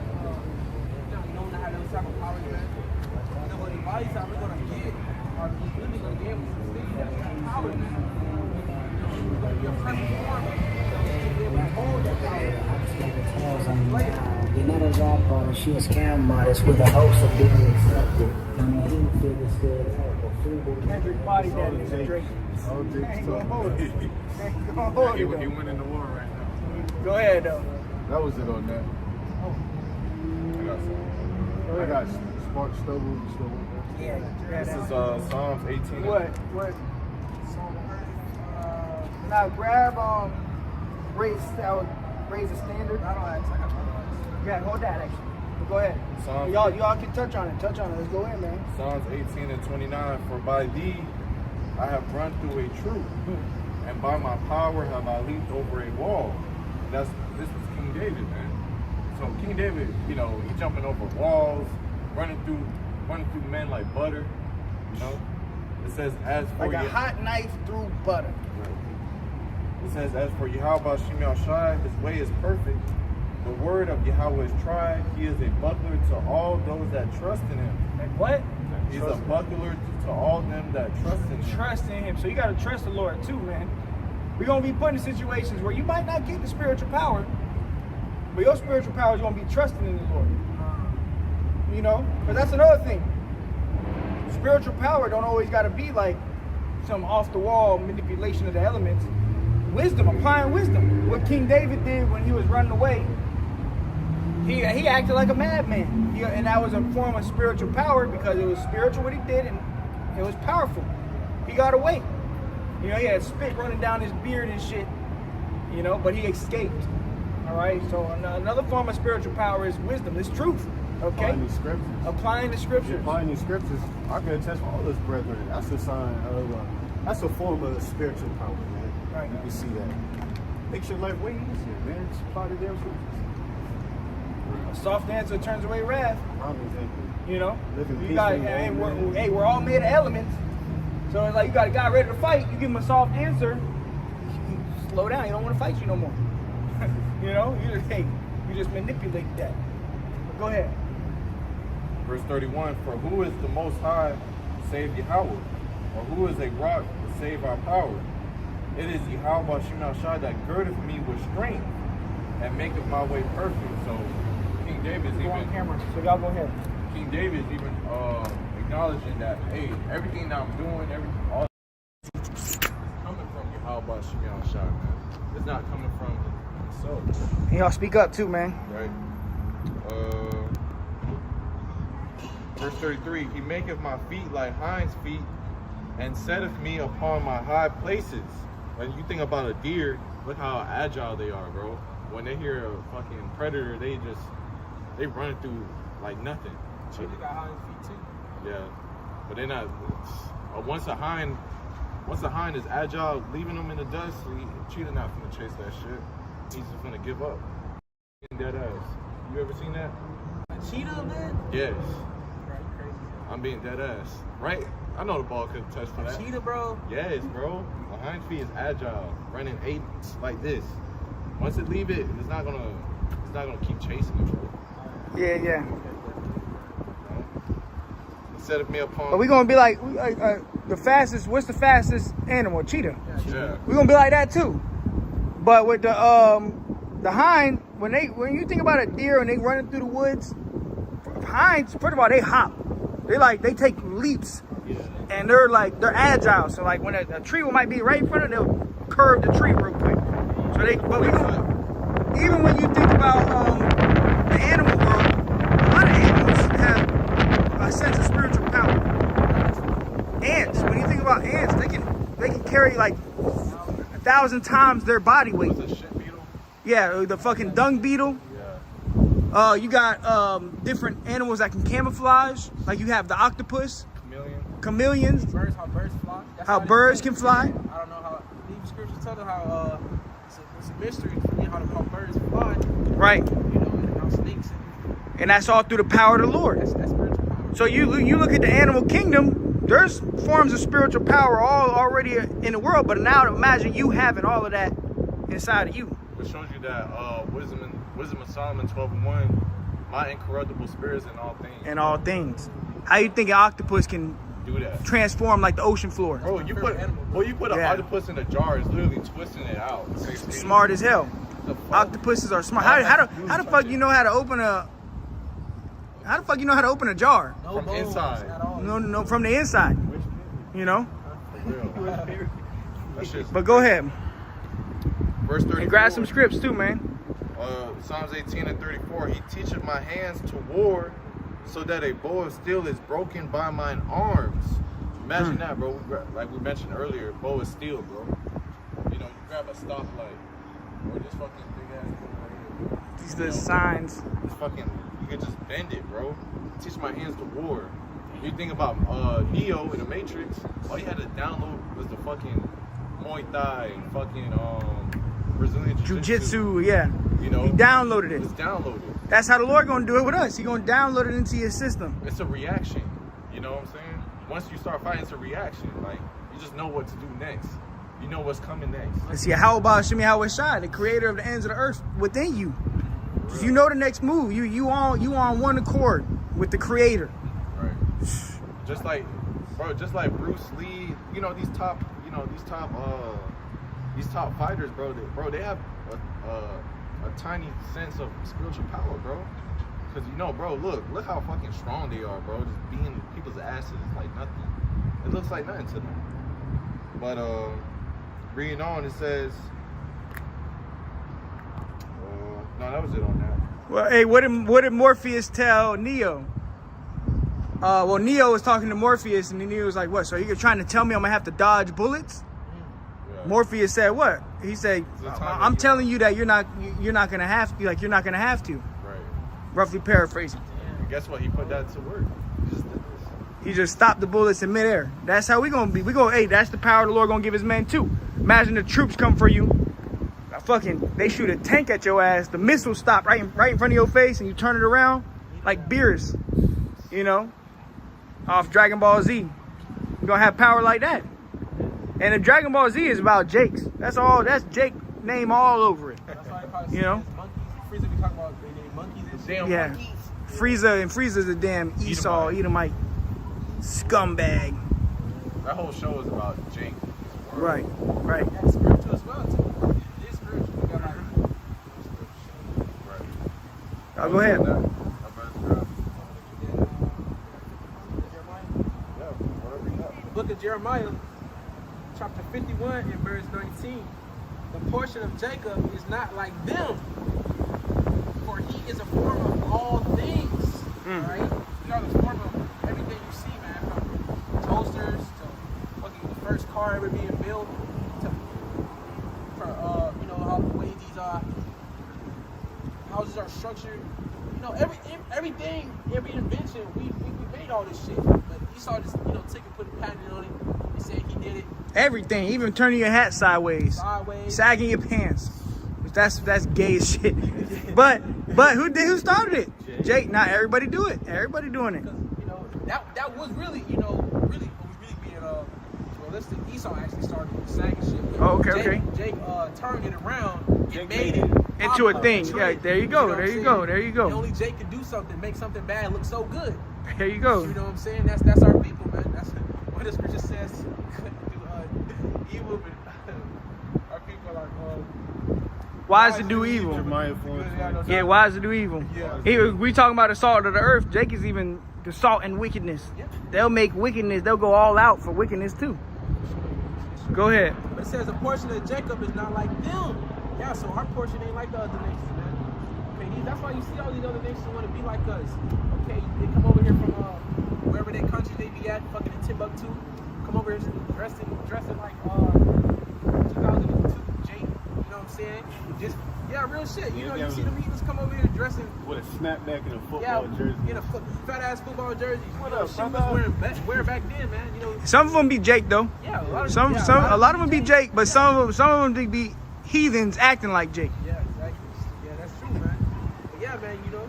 known to have those type of powers, man. You know, but the bodies that we're gonna get are literally gonna be able to sustain that kind of power, man. You're gonna be a perfect form. You'll be able to hold that power. Another rapper, she a scam artist with a host of being accepted. I mean, he figures stood out, but food Kendrick body that nigga Drake. Oh, Jake's Ain't gonna tough. hold it. Ain't gonna hold He it. winning the war right now. Go ahead though. That was it on that. I got some. I got Spark Stubble. Yeah. This is Psalms 18. What? Now grab raise the standard. I don't ask. I got Yeah, hold that actually. But go ahead. Psalms, Y'all can touch on it. Let's go in, man. Psalms 18 and 29. For by thee I have run through a troop, and by my power have I leaped over a wall. This is King David, man. So King David, you know, he jumping over walls, running through men like butter. You know, it says as for Like a hot knife through butter. It says, as for Yahweh Shem Shai, his way is perfect. The word of Yahweh is tried. He is a buckler to all those that trust in him. Like what? He's a buckler to all them that trust in him. Trust in him. So you gotta trust the Lord too, man. We're gonna be put in situations where you might not get the spiritual power, but your spiritual power is gonna be trusting in the Lord. You know? But that's another thing. Spiritual power don't always gotta be like some off the wall manipulation of the elements. Wisdom, applying wisdom. What King David did when he was running away, he acted like a madman. And that was a form of spiritual power because it was spiritual what he did and it was powerful. He got away. You know, he had spit running down his beard and shit, you know, but he escaped. All right, so another form of spiritual power is wisdom. It's truth, okay? Applying the scriptures. Applying the scriptures. Applying the scriptures. I can attest for all those brethren. That's a sign of, that's a form of spiritual power, man. Right. You can see that. Makes your life way easier, man. Just apply the damn scriptures. A soft answer turns away wrath. Exactly. You know, Living you got. peacefully, Hey, man. we're all made of elements. So it's like you got a guy ready to fight. You give him a soft answer. You slow down. You don't want to fight you no more. You know, you just manipulate that. But go ahead. Verse 31, for who is the Most High save Yahweh? Or who is a rock to save our power? It is Yahweh Shemel Shai that girdeth me with strength and maketh my way perfect. So King David's Go on even camera. So y'all go ahead. King David's even acknowledging that, hey, everything that I'm doing, all coming from Yahweh Shemel Shai, man. It's not coming from himself. And y'all speak up too, man. Right. Verse 33, he maketh my feet like hinds feet, and setteth me upon my high places. When you think about a deer, look how agile they are, bro. When they hear a fucking predator, they run through like nothing. Cheetah got hind feet too. Yeah, but they're not. Once a hind is agile, leaving them in the dust, cheetah not gonna chase that shit. He's just gonna give up. Dead ass. You ever seen that? A cheetah, man? Yes. Right, crazy. I'm being dead ass. Right? I know the ball couldn't touch for that. Cheetah, bro? Yes, bro. The hind feet is agile, running 8 like this. Once it leave it, it's not gonna keep chasing it, bro. Yeah. Set of me upon. But we gonna be like the fastest. What's the fastest animal? Cheetah. Yeah. We gonna be like that too. But with the hind, when you think about a deer and they running through the woods, hinds, first of all, they hop. They take leaps. Yeah. And they're agile. So like when a tree might be right in front of them, they'll curve the tree real quick. So even when you think about the animal world, a lot of animals have a sense of spiritual power. Ants, when you think about ants, they can carry like 1,000 times their body weight. What's a shit beetle? Yeah, the fucking dung beetle. Yeah. You got different animals that can camouflage. Like you have the octopus, chameleons, How birds fly. That's how they birds fly. can fly. I don't know how. Even scriptures tell them how it's a mystery for me how birds fly. Right. You know, and how snakes. And that's all through the power of the Lord. That's spiritual power. So you look at the animal kingdom, there's forms of spiritual power all already in the world, but now imagine you having all of that inside of you. It shows you that wisdom of Solomon 12:1, my incorruptible spirits in all things. In all things. How you think an octopus can Do that. transform like the ocean floor? Bro, you put an Yeah. octopus in a jar, it's literally twisting it out. Smart as hell. The fuck? Octopuses are smart. How the fuck you know how to open a jar? No From bones inside. at all. No, from the inside. You know? For real. That shit's But go ahead. Verse 34. And grab some scripts too, man. Psalms 18:34. He teacheth my hands to war, so that a bow of steel is broken by mine arms. Imagine that, bro. Like we mentioned earlier, bow of steel, bro. You know, you grab a stoplight or this fucking big ass thing right here. These are the signs. It's fucking, you can just bend it, bro. Teach my hands to war. You think about Neo in the Matrix, all you had to download was the fucking Muay Thai and fucking Brazilian Jiu-Jitsu, yeah. You know, He downloaded it. It's downloaded. That's how the Lord gonna do it with us. He gonna download it into your system. It's a reaction. You know what I'm saying? Once you start fighting, it's a reaction. Like, you just know what to do next. You know what's coming next. Let's see, how about Shemi Hawashai, the creator of the ends of the earth within you? You know the next move. You on one accord with the creator. Right. Just like Bruce Lee, these top fighters, bro, they have a tiny sense of spiritual power, bro. Cause bro, look how fucking strong they are, bro. Just beating people's asses is like nothing. It looks like nothing to them. But reading on, it says, no, that was it on that. Well, hey, what did Morpheus tell Neo? Well, Neo was talking to Morpheus, and Neo was like, "What? So you're trying to tell me I'm gonna have to dodge bullets?" Yeah. Morpheus said, "What?" He said, "I'm telling you that you're not gonna have to. Like, you're not gonna have to." Right. Roughly paraphrasing. And guess what? He put that to work. He just did this. He just stopped the bullets in midair. That's how we gonna be. Hey, that's the power the Lord gonna give his men too. Imagine the troops come for you. fucking, they shoot a tank at your ass, the missile stop right in front of your face, and you turn it around like Beerus, you know, off Dragon Ball Z. You're gonna have power like that. And the Dragon Ball Z is about Jakes. That's all. That's Jake name all over it. That's why they probably You know? monkeys. Frieza be talking about they name monkeys and shit. Damn Yeah. monkeys. Frieza's a damn Esau, Edomite scumbag. That whole show is about Jake. Right, right. Yeah, spiritual as well too. It is spiritual. We got like Right. Oh, go ahead. Book of Jeremiah, chapter 51 and verse 19. The portion of Jacob is not like them, for he is a form of all things. Right? We are the form of everything you see, man. From toasters to fucking the first car ever being built to you know how the way these houses are structured. You know, everything, every invention, we made all this shit. But Esau just, you know, took and put a patent on it and said he did it. Everything, even turning your hat sideways, sagging your pants. That's gay as shit. But who started it? Jake. Not everybody do it. Everybody doing it. Because, you know, that was really, you know, really being realistic. Esau actually started with the sagging shit. But Oh, okay. Jake turned it around and made it Into a popular, thing. a Yeah, trend. there you go. know There what you I'm go. saying? There you And go. only Jake can do something, make something bad look so good. There you go. You know what I'm saying? That's our people, man. That's what the scripture says. Do evil, but our people are Wise to do evil. Jeremiah 4:20. Yeah, wise to do evil. Yeah. We talking about the salt of the earth. Jake is even the salt and wickedness. Yeah. They'll make wickedness. They'll go all out for wickedness too. Go ahead. But it says the portion of Jacob is not like them. Yeah, so our portion ain't like the other nations, man. Okay, that's why you see all these other nations want to be like us. Okay, they come over here from wherever their countries they be at, fucking in Timbuktu. Come over here dressing like 2002 Jake. You know what I'm saying? Just real shit. You know, you see them heathens come over here dressing With a snapback and a football jersey. in a fat ass football jersey. What You know, up, shit brother? was wearing back then, man. You know, Some of them be Jake though. yeah, a lot of A lot of them be Jake, but some of them be heathens acting like Jake. Yeah, exactly. Yeah, that's true, man. But yeah, man, you know,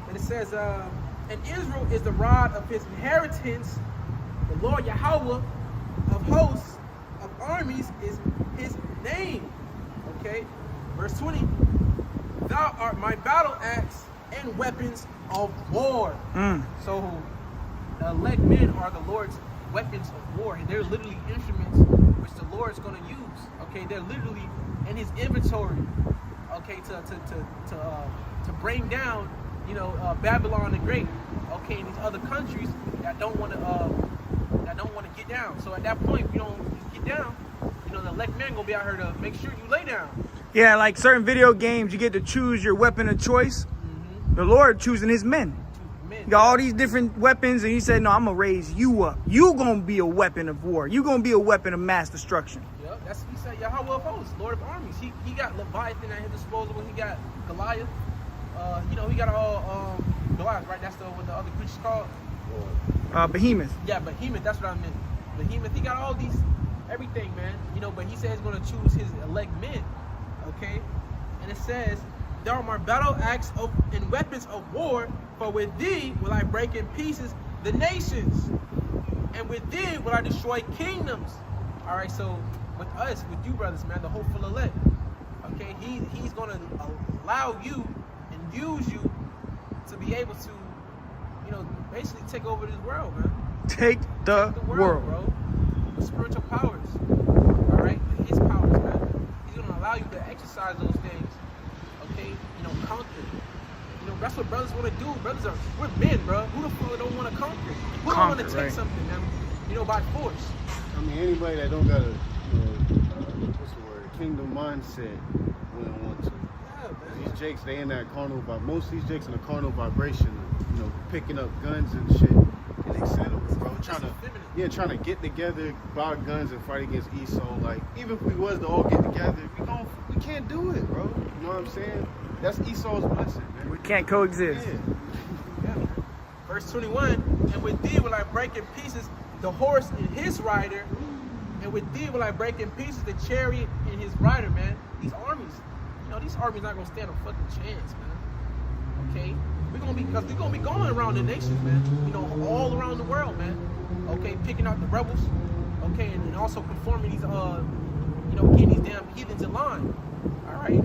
and it says, and Israel is the rod of his inheritance. The Lord Yahweh of hosts, of armies is his name. Okay, verse 20. Thou art my battle axe and weapons of war. So the elect men are the Lord's weapons of war, and they're literally instruments which the Lord's going to use. Okay, they're literally in His inventory. Okay, to bring down, you know, Babylon the Great. Okay, and these other countries that don't want to get down. So at that point, if you don't get down, you know, the elect men gonna be out here to make sure you lay down. Yeah, like certain video games, you get to choose your weapon of choice. The Lord choosing his men. Men. You got all these different weapons, and he said, no, I'm going to raise you up. You going to be a weapon of war. You going to be a weapon of mass destruction. Yep, that's he said. Yahweh of hosts, Lord of armies. He got Leviathan at his disposal. He got Goliath. You know, he got all Goliath, right? That's what the other creature's called. Behemoth. Yeah, Behemoth. That's what I meant. Behemoth. He got all these, everything, man. You know, but he says he's going to choose his elect men. Okay, and it says, "Thou art my battle axe and weapons of war. For with thee will I break in pieces the nations, and with thee will I destroy kingdoms." All right, so with us, with you brothers, man, the hopeful elect. Okay, he's gonna allow you and use you to be able to, you know, basically take over this world, man. Take the world. bro. With spiritual powers. All right, with his powers, man. He's gonna allow you to exercise those things. Okay, you know, conquer. You know, that's what brothers want to do. We're men, bro. Who the fuck don't want to conquer? Who don't want to take right. something, man? You know, by force. I mean, anybody that don't got a, what's the word, kingdom mindset wouldn't want to. Yeah, man. These jakes, they in that carnal most of these jakes in a carnal vibration, you know, picking up guns and shit. And they settle, bro. Trying to get together, buy guns and fight against Esau. Like, even if we was to all get together, we can't do it, bro. You know what I'm saying? That's Esau's blessing, man. We can't coexist. Yeah, man. Verse 21, and with thee will I break in pieces the horse and his rider, and with thee will I break in pieces the chariot and his rider, man. These armies, these armies not gonna stand a fucking chance, man. Okay, we're gonna be going around the nations, man. You know, all around the world, man. Okay, picking out the rebels. Okay, and also conforming these, getting these damn heathens in line. All right.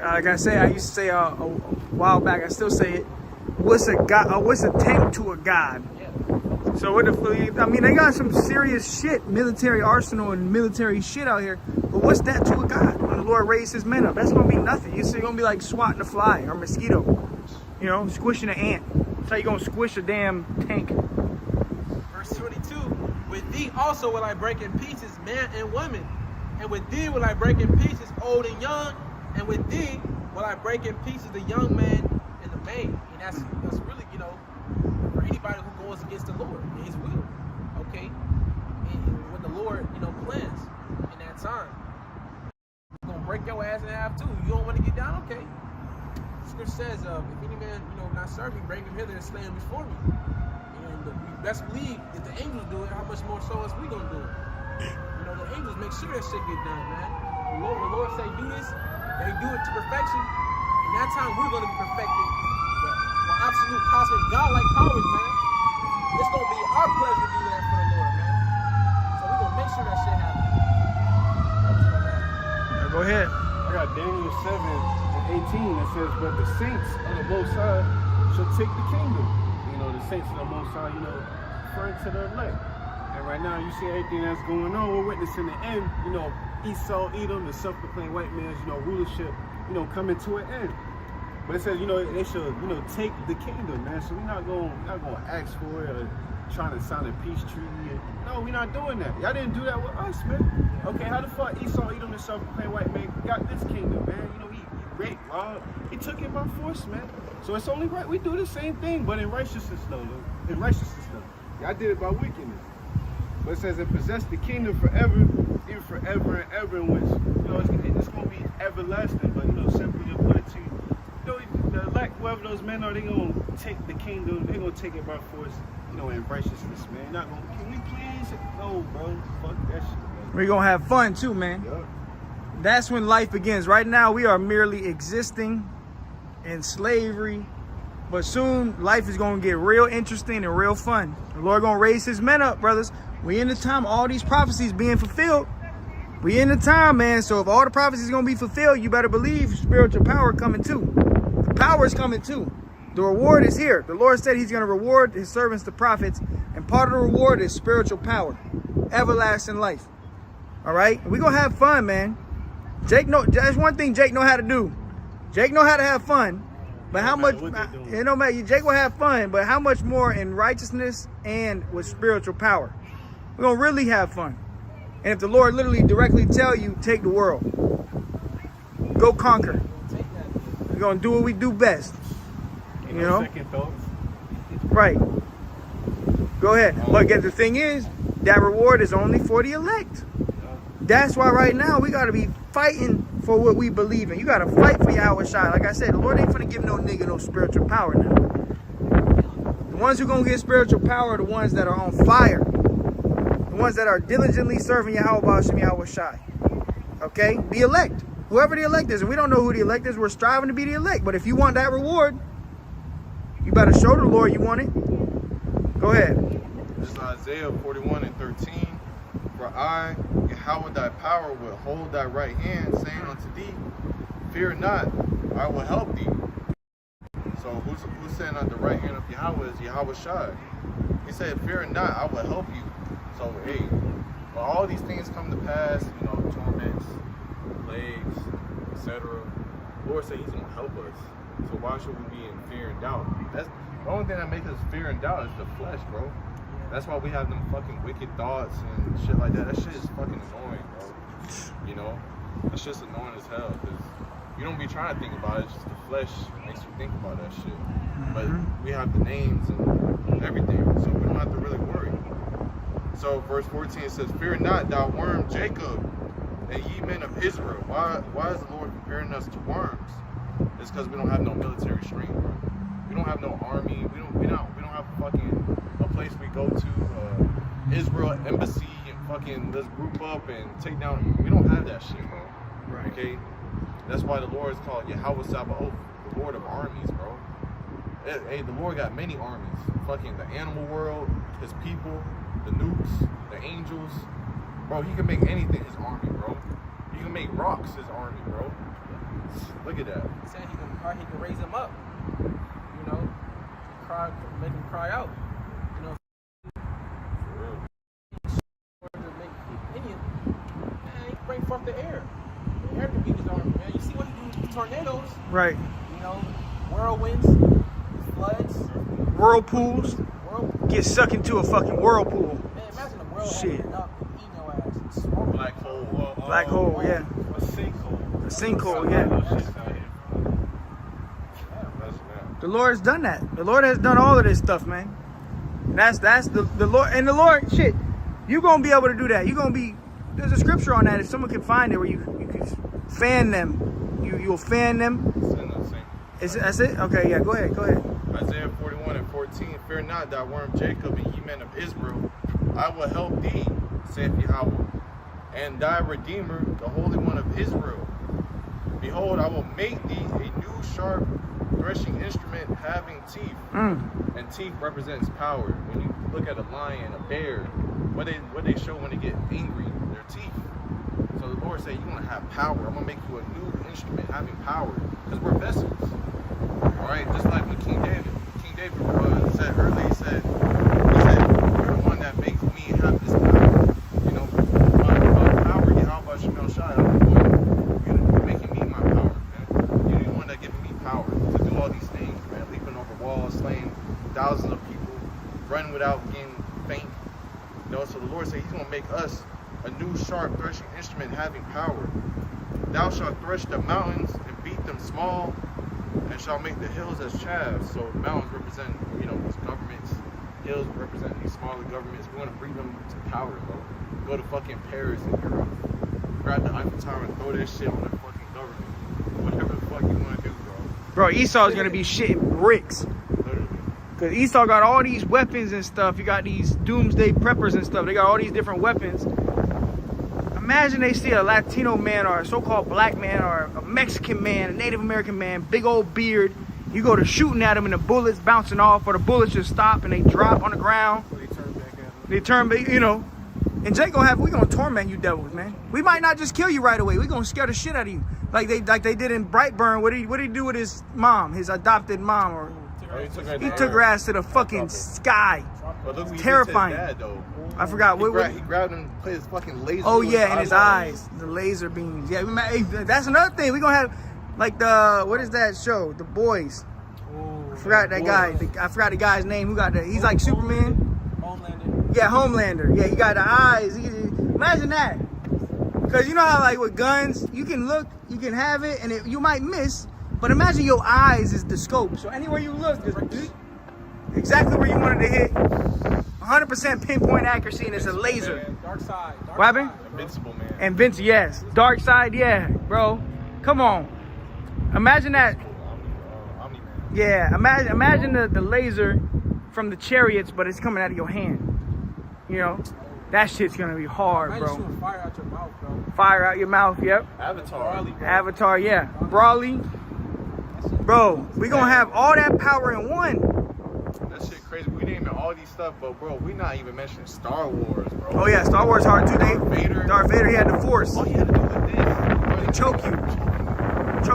Like I say, I used to say a while back. I still say it. What's a god? What's a tank to a god? Yeah. So what the? I mean, they got some serious shit, military arsenal and military shit out here. But what's that to a god? When the Lord raised His men up, that's gonna be nothing. It's gonna be like swatting a fly or a mosquito. You know, squishing an ant. That's how you gonna squish a damn tank. Verse 22. With thee also will I break in pieces man and woman, and with thee will I break in pieces old and young, and with thee will I break in pieces the young man and the maid. And that's really, for anybody who goes against the Lord and His will. Okay? And what the Lord, plans in that time. He's gonna break your ass in half too. You don't want to get down? Okay. Scripture says, if any man, not serve me, bring him hither and slay him before me. And we best believe if the angels do it, how much more so is we gonna do it? The angels make sure that shit get done, man. The Lord say do this, they do it to perfection, and that time we're gonna be perfected. With absolute cosmic godlike powers, man. It's gonna be our pleasure to do that for the Lord, man. So we're gonna make sure that shit happens. Go ahead. I got Daniel 7:18 that says, but the saints of the Most High shall take the kingdom. The saints of the Most High, referring to the elect. And right now, you see everything that's going on. We're witnessing the end. Esau, Edom, the self-proclaimed white man's, rulership, coming to an end. But it says, they should, take the kingdom, man. So we're not going to ask for it or trying to sign a peace treaty. No, we're not doing that. Y'all didn't do that with us, man. Okay, how the fuck Esau, Edom, the self-proclaimed white man got this kingdom, man? He raped, robbed. He took it by force, man. So it's only right. We do the same thing, but in righteousness, though. In righteousness, though. Y'all did it by wickedness. But it says, and possess the kingdom forever, even forever and ever, in which, it's going to be everlasting. But, simply to put it to you, the elect, whoever those men are, they're going to take the kingdom. They're going to take it by force, in righteousness, man. Not going to, can we please? No, bro. Fuck that shit, man. We're gonna have fun too, man. Yup. That's when life begins. Right now, we are merely existing in slavery. But soon, life is going to get real interesting and real fun. The Lord going to raise His men up, brothers. We in the time, all these prophecies being fulfilled. We in the time, man. So if all the prophecies going to be fulfilled, you better believe spiritual power coming too. The power is coming too. The reward is here. The Lord said He's going to reward His servants, the prophets. And part of the reward is spiritual power. Everlasting life. All right? We're going to have fun, man. That's one thing Jake know how to do. Jake know how to have fun. But how much, it don't matter. Jake will have fun, but how much more in righteousness and with spiritual power? We're going to really have fun. And if the Lord literally directly tell you, take the world. Go conquer. We're going to do what we do best. Second thoughts. Right. Go ahead. But the thing is, that reward is only for the elect. That's why right now we got to be fighting for what we believe in. You got to fight for Yahweh Shai. Like I said, the Lord ain't finna give no nigga no spiritual power now. The ones who going to get spiritual power are the ones that are on fire. The ones that are diligently serving Yahweh Ba'ashem Yahweh Shai. Okay? The elect. Whoever the elect is. And we don't know who the elect is. We're striving to be the elect. But if you want that reward, you better show the Lord you want it. Go ahead. This is Isaiah 41:13. For I, Yahweh thy power, will hold thy right hand, saying unto thee, fear not, I will help thee. So who's saying on the right hand of Yahweh is Yahweh Shai. He said, fear not, I will help you. So hey, when all these things come to pass, torments, plagues, etc., Lord said He's gonna help us. So why should we be in fear and doubt? That's the only thing that makes us fear and doubt is the flesh, bro. That's why we have them fucking wicked thoughts and shit like that. That shit is fucking annoying, bro. That shit's annoying as hell, because you don't be trying to think about it. It's just the flesh makes you think about that shit. But we have the names and everything, so we don't have to really worry. So verse 14 says, fear not, thou worm Jacob, and ye men of Israel. Why is the Lord comparing us to worms? It's because we don't have no military strength, bro. We don't have no army. We don't have fucking a place we go to, Israel embassy, and fucking let's group up and take down. We don't have that shit, bro. Right. Okay. That's why the Lord is called Yahweh Sabaoth, the Lord of armies, bro. Hey, the Lord got many armies. Fucking the animal world, his people, the nukes, the angels. Bro, he can make anything his army, bro. He can make rocks his army, bro. Look at that. He said he can raise him up. You know, make him cry out. You know, For real. to make opinion. Man, he can bring forth the air. The air can be his army, man. You see what he do with tornadoes? Right. You know, whirlwinds, floods, Whirlpools. whirl. Get sucked into a fucking whirlpool. Man, imagine a whirl Shit. opening up and eating your ass. And smoking. Black hole. Black hole, yeah. A sinkhole. A sinkhole, yeah. The Lord's done that. The Lord has done all of this stuff, man. That's the Lord, and the Lord, shit. You gonna be able to do that. You gonna be. There's a scripture on that. If someone can find it, where you can fan them, you'll fan them. That's it. Okay, yeah. Go ahead. Isaiah 41:14. Fear not, thy worm Jacob, and ye men of Israel. I will help thee, saith Yahweh, and thy Redeemer, the Holy One of Israel. Behold, I will make thee a new sharp threshing instrument having teeth. And teeth represents power. When you look at a lion, a bear, what they show when they get angry, their teeth. So the Lord said, you're going to have power. I'm going to make you a new instrument having power. Because we're vessels. Alright, just like when King David said earlier, he said, you're the one that makes me have this power. You know, my power, Yahweh Shemel Shai, you're making me my power, man. You're the one that giving me power to do all these things, man. Leaping over walls, slaying thousands of people, running without getting faint. You know, so the Lord said he's going to make us a new sharp threshing instrument having power. Thou shalt thresh the mountains and beat them small, and shall make the hills as chaff. So mountains represent, you know, these governments. Hills represent these smaller governments. We want to bring them to power, bro. Go to fucking Paris and Europe. Grab the Eiffel Tower and throw that shit on the fucking government. Whatever the fuck you want to do, bro. Bro, Esau's gonna be shitting bricks. Literally. Cause Esau got all these weapons and stuff. You got these doomsday preppers and stuff. They got all these different weapons. Imagine they see a Latino man or a so-called black man or a Mexican man, a Native American man, big old beard. You go to shooting at them and the bullets bouncing off, or the bullets just stop and they drop on the ground. So they turn back at him. They turn back, you know. And Jake we gonna torment you devils, man. We might not just kill you right away. We gonna scare the shit out of you. Like they did in Brightburn. What did he do with his mom, his adopted mom? Or he took her ass to the fucking sky. But look, It's terrifying. Dad, though. I forgot. He grabbed him and played his fucking laser. Oh yeah, in his eyes, the laser beams. Yeah, that's another thing. We gonna have like what is that show? The Boys. I forgot that guy. I forgot the guy's name. Who got that? He's like Superman. Homelander. Yeah, Homelander. Yeah, he got the eyes. Imagine that. Because you know how like with guns, you can look, you can have it, and you might miss. But imagine your eyes is the scope. So anywhere you look, just exactly where you wanted to hit. 100% pinpoint accuracy, and it's a laser. Dark side. What happened? Invincible man. And Vince, yes. Dark side, yeah, bro. Come on. Imagine that. Omni-Man. Yeah, imagine the laser from the chariots, but it's coming out of your hand. You know? That shit's gonna be hard, Imagine bro. shooting fire out your mouth, bro. Fire out your mouth, yep. Avatar, yeah. Brawly. Bro, we gonna have all that power in one. That shit crazy. We naming all these stuff, but bro, we not even mentioning Star Wars, bro. Oh yeah, Star Wars hard too. Darth Vader, he had the Force. All he had to do was this. He choke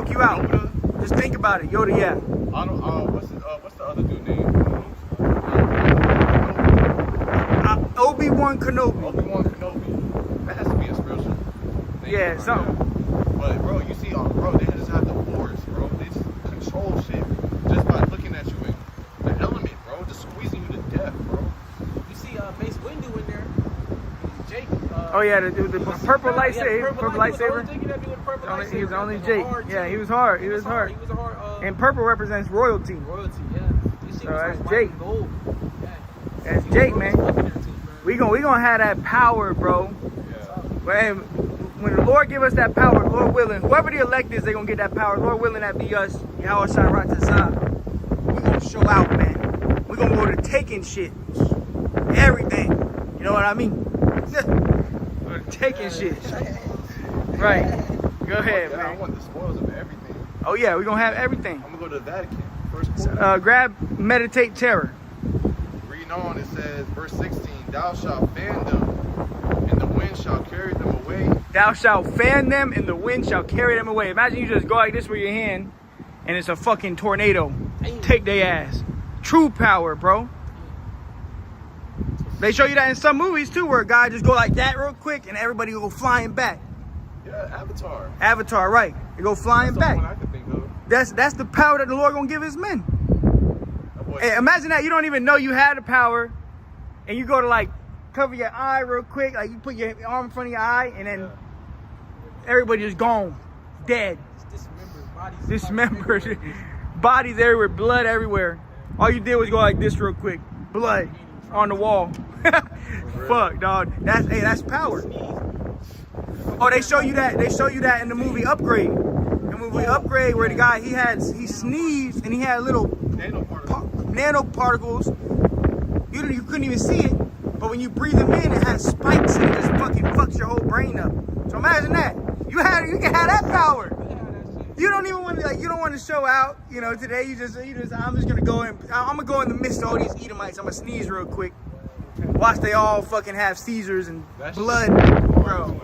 you out. Yoda. Just think about it, Yoda, yeah. I don't. What's the other dude name? Obi-Wan Kenobi. Obi-Wan Kenobi. That has to be a spiritual thing. Yeah, something. But bro, you see, bro, they just have the Force, bro. They just control shit just by looking at you in the element, bro. Just squeezing you to death, bro. You see Mace Windu in there. Jake. Oh yeah, the purple lightsaber. Purple lightsaber. He was only Jake. Yeah, he was hard. He was hard. He was a hard. And purple represents royalty. Royalty, yeah. You see, So that's white Jake. and gold. Yeah. That's Jake, man. We gonna have that power, bro. Yeah. When the Lord give us that power, Lord willing, whoever the elect is, they gonna get that power. Lord willing, that be us. Yahweh Shai right to the side. We gonna show out, man. We gonna go to taking shit, everything. You know what I mean? We're taking shit. Right. Go ahead, I man. want the spoils of it. Oh yeah, we're gonna have everything. I'm gonna go to the Vatican. First quarter. Grab Meditate Terror. Reading on, it says, verse 16, thou shalt fan them, and the wind shall carry them away. Thou shalt fan them, and the wind shall carry them away. Imagine you just go like this with your hand, and it's a fucking tornado. Take their ass. True power, bro. They show you that in some movies too, where a guy just go like that real quick, and everybody go flying back. Yeah, Avatar. Avatar, right? They go flying That's the one back. I can think of. That's the power that the Lord gonna give His men. That boy- Hey, imagine that you don't even know you had the power, and you go to like cover your eye real quick, like you put your arm in front of your eye, and then everybody just gone, dead, dismembered, bodies everywhere, blood everywhere. All you did was go like this real quick, blood on the wall. Fuck, dog. That's power. Oh, they show you that. They show you that in the movie Upgrade. The movie Upgrade, where the guy he sneezed and he had little nanoparticles. You couldn't even see it, but when you breathe them in, it has spikes and it just fucking fucks your whole brain up. So imagine that. You can have that power. You don't even want to you don't want to show out. You know, today I'm just gonna go in. I'm gonna go in the midst of all these Edomites. I'm gonna sneeze real quick. Watch they all fucking have seizures and blood, bro.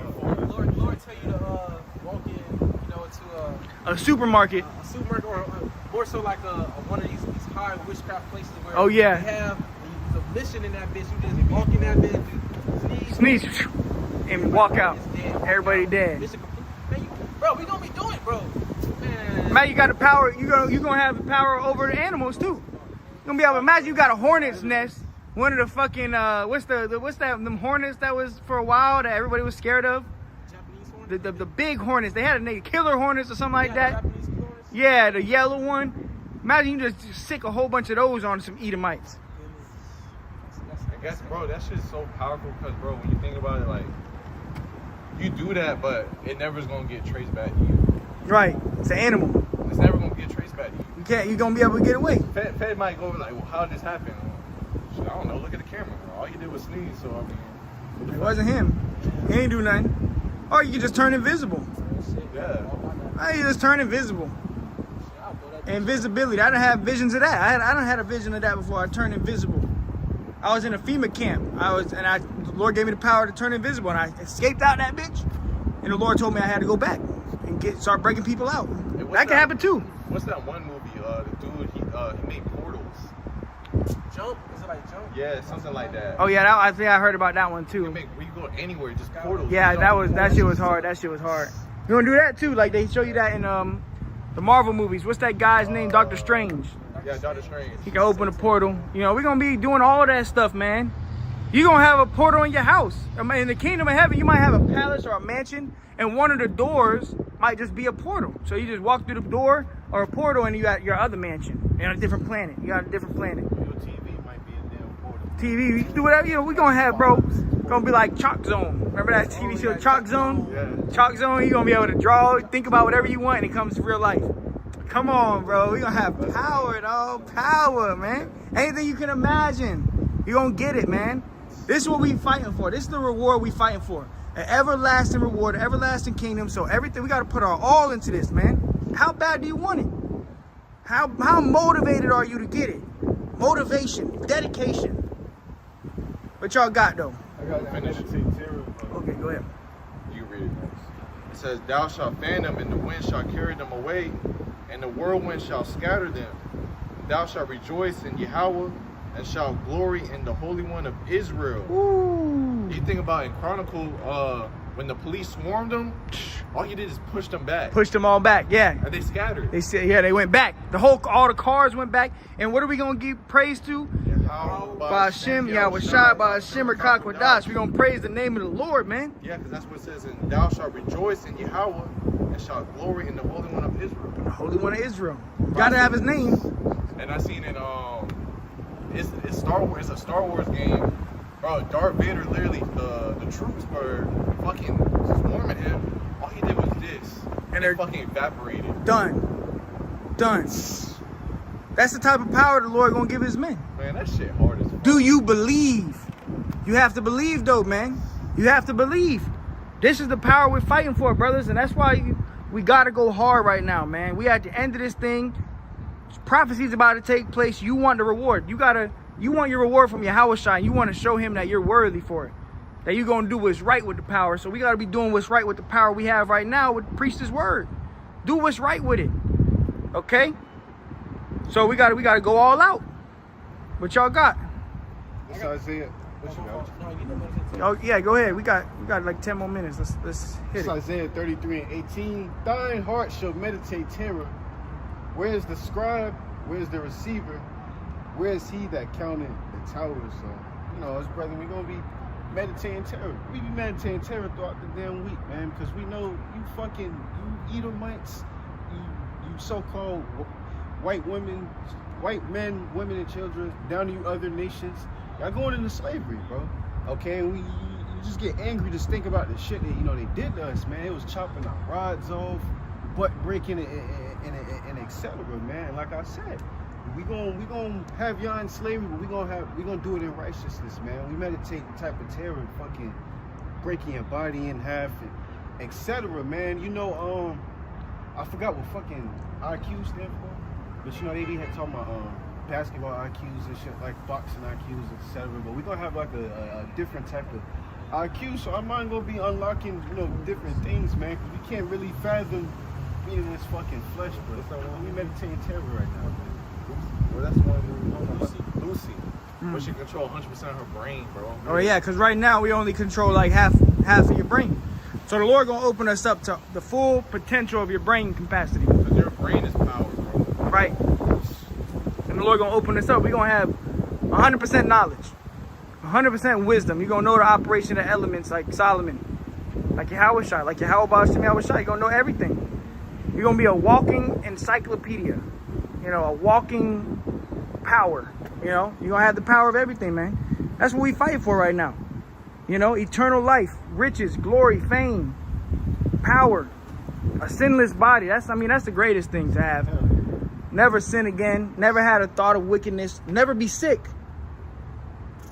Lord tell you to walk in, into A supermarket. a supermarket or more so like one of these high witchcraft places where Oh, yeah. they have the mission in that bitch. You just walk in that bitch, Sneeze and walk out. it's dead. Everybody dead. Mission complete. Man, bro, we gonna be doing it, bro. Man, Man, you got the power. You gonna have the power over the animals too. You gonna be able to imagine you got a hornet's nest. One of the fucking what's that? Them hornets that was for a while that everybody was scared of. Japanese horn. The big hornets. They had a name, killer hornets or something like that. Japanese horns. Yeah, the yellow one. Imagine you just sick a whole bunch of those on some Edomites. I guess, bro, that shit's so powerful because, bro, when you think about it, like, you do that, but it never is gonna get traced back to you. Right. It's an animal. It's never gonna get traced back to you. You're gonna be able to get away. Fed might go like, well, how did this happen? Shit, I don't know. Look at the camera. All you did was sneeze, so I mean, what the It fuck? wasn't him. He ain't do nothing. Or you can just turn invisible. Yeah. You just turn invisible. Invisibility. I didn't have visions of that. I don't had a vision of that before. I turned invisible. I was in a FEMA camp. The Lord gave me the power to turn invisible, and I escaped out that bitch. And the Lord told me I had to go back and start breaking people out. That can happen too. What's that one movie? The dude he made portals. Jump? Is it like jump? Yeah, something like that. Oh yeah, I think I heard about that one You too. can make where you go anywhere, just portals. Yeah, that shit was hard. That shit was hard. You gonna do that too? Like they show you that in the Marvel movies. What's that guy's name? Doctor Strange. Yeah, Doctor Strange. He can open a portal. You know, we're gonna be doing all that stuff, man. You're gonna have a portal in your house. I mean, in the kingdom of heaven, you might have a palace or a mansion, and one of the doors might just be a portal. So you just walk through the door or a portal, and you got your other mansion on a different planet. You got a different planet. Your TV might be a damn portal. TV, we can do whatever. You know, we're gonna have, bro. Gonna be like Chalk Zone. Remember that TV show, Chalk Zone? Yeah. Chalk Zone. You're gonna be able to draw, think about whatever you want, and it comes to real life. Come on, bro. We're gonna have power, dog. Power, man. Anything you can imagine. You're gonna get it, man. This is what we fighting for. This is the reward we fighting for. An everlasting reward, an everlasting kingdom. So everything, we gotta put our all into this, man. How bad do you want it? How motivated are you to get it? Motivation, dedication. What y'all got though? I got Finish. Okay, go ahead. You read it next. It says, thou shalt fan them, and the wind shall carry them away, and the whirlwind shall scatter them. Thou shalt rejoice in Yahweh, and shalt glory in the Holy One of Israel. Ooh. You think about in Chronicle, when the police swarmed them, all you did is push them back. Pushed them all back, yeah. And they scattered. They said, yeah, they went back. All the cars went back. And what are we gonna give praise to? By Hashem, Yahweh Shai, by Hashem, Rakakwadash. We're gonna praise the name of the Lord, man. Yeah, because that's what it says, and thou shalt rejoice in Yahweh, and shalt glory in the Holy One of Israel. The Holy One of Israel. Gotta have his name. And I seen it, it's Star Wars, it's a Star Wars game. Bro, Darth Vader, literally, the troops were fucking swarming him. All he did was this. And They they're fucking evaporated. done. That's the type of power the Lord gonna give his men. Man, that shit hard as fuck. Do you believe? You have to believe though, man. You have to believe. This is the power we're fighting for, brothers, and that's why We got to go hard right now, man. We at the end of this thing. Prophecy's about to take place. You want the reward. You want your reward from Yahweh Shai. You want to show him that you're worthy for it. That you're going to do what's right with the power. So we got to be doing what's right with the power we have right now with preach this word. Do what's right with it. Okay? So we got to go all out. What y'all got? It's Isaiah. What you got? Oh yeah, go ahead. We got like 10 more minutes. Let's hit It's it. Isaiah 33 and 18. Thine heart shall meditate terror. Where is the scribe? Where is the receiver? Where is he that counted the towers? So, us brother, we're gonna be meditating terror. We be meditating terror throughout the damn week, man, because we know you Edomites, you so-called white women, white men, women and children, down to you other nations. Y'all going into slavery, bro. Okay, and you just get angry just think about the shit that they did to us, man. It was chopping our rods off, butt breaking and etc., man. Like I said, we gonna have y'all in slavery, but we gonna do it in righteousness, man. We meditate the type of terror, fucking breaking your body in half, and etc., man. I forgot what fucking IQ stand for, but they be talking about basketball IQs and shit, like boxing IQs, etc. But we're gonna have like a different type of IQ, so our mind gonna be unlocking, different things, man. Cause we can't really fathom being in this fucking flesh, bro. We meditating terror right now, man. Well, that's one Lucy. But she control 100% of her brain, bro. Oh yeah, because right now we only control like half of your brain. So the Lord gonna open us up to the full potential of your brain capacity. Because your brain is power, bro. Right. And the Lord gonna open us up. We're gonna have 100% knowledge, 100% wisdom. You're gonna know the operation of elements like Solomon, like Yahweh Shai, like Yahweh Shai. You're gonna know everything. You're gonna be a walking encyclopedia, a walking power. You're gonna have the power of everything, man. That's what we fight for right now. Eternal life, riches, glory, fame, power, a sinless body. That's the greatest thing to have. Never sin again. Never had a thought of wickedness. Never be sick.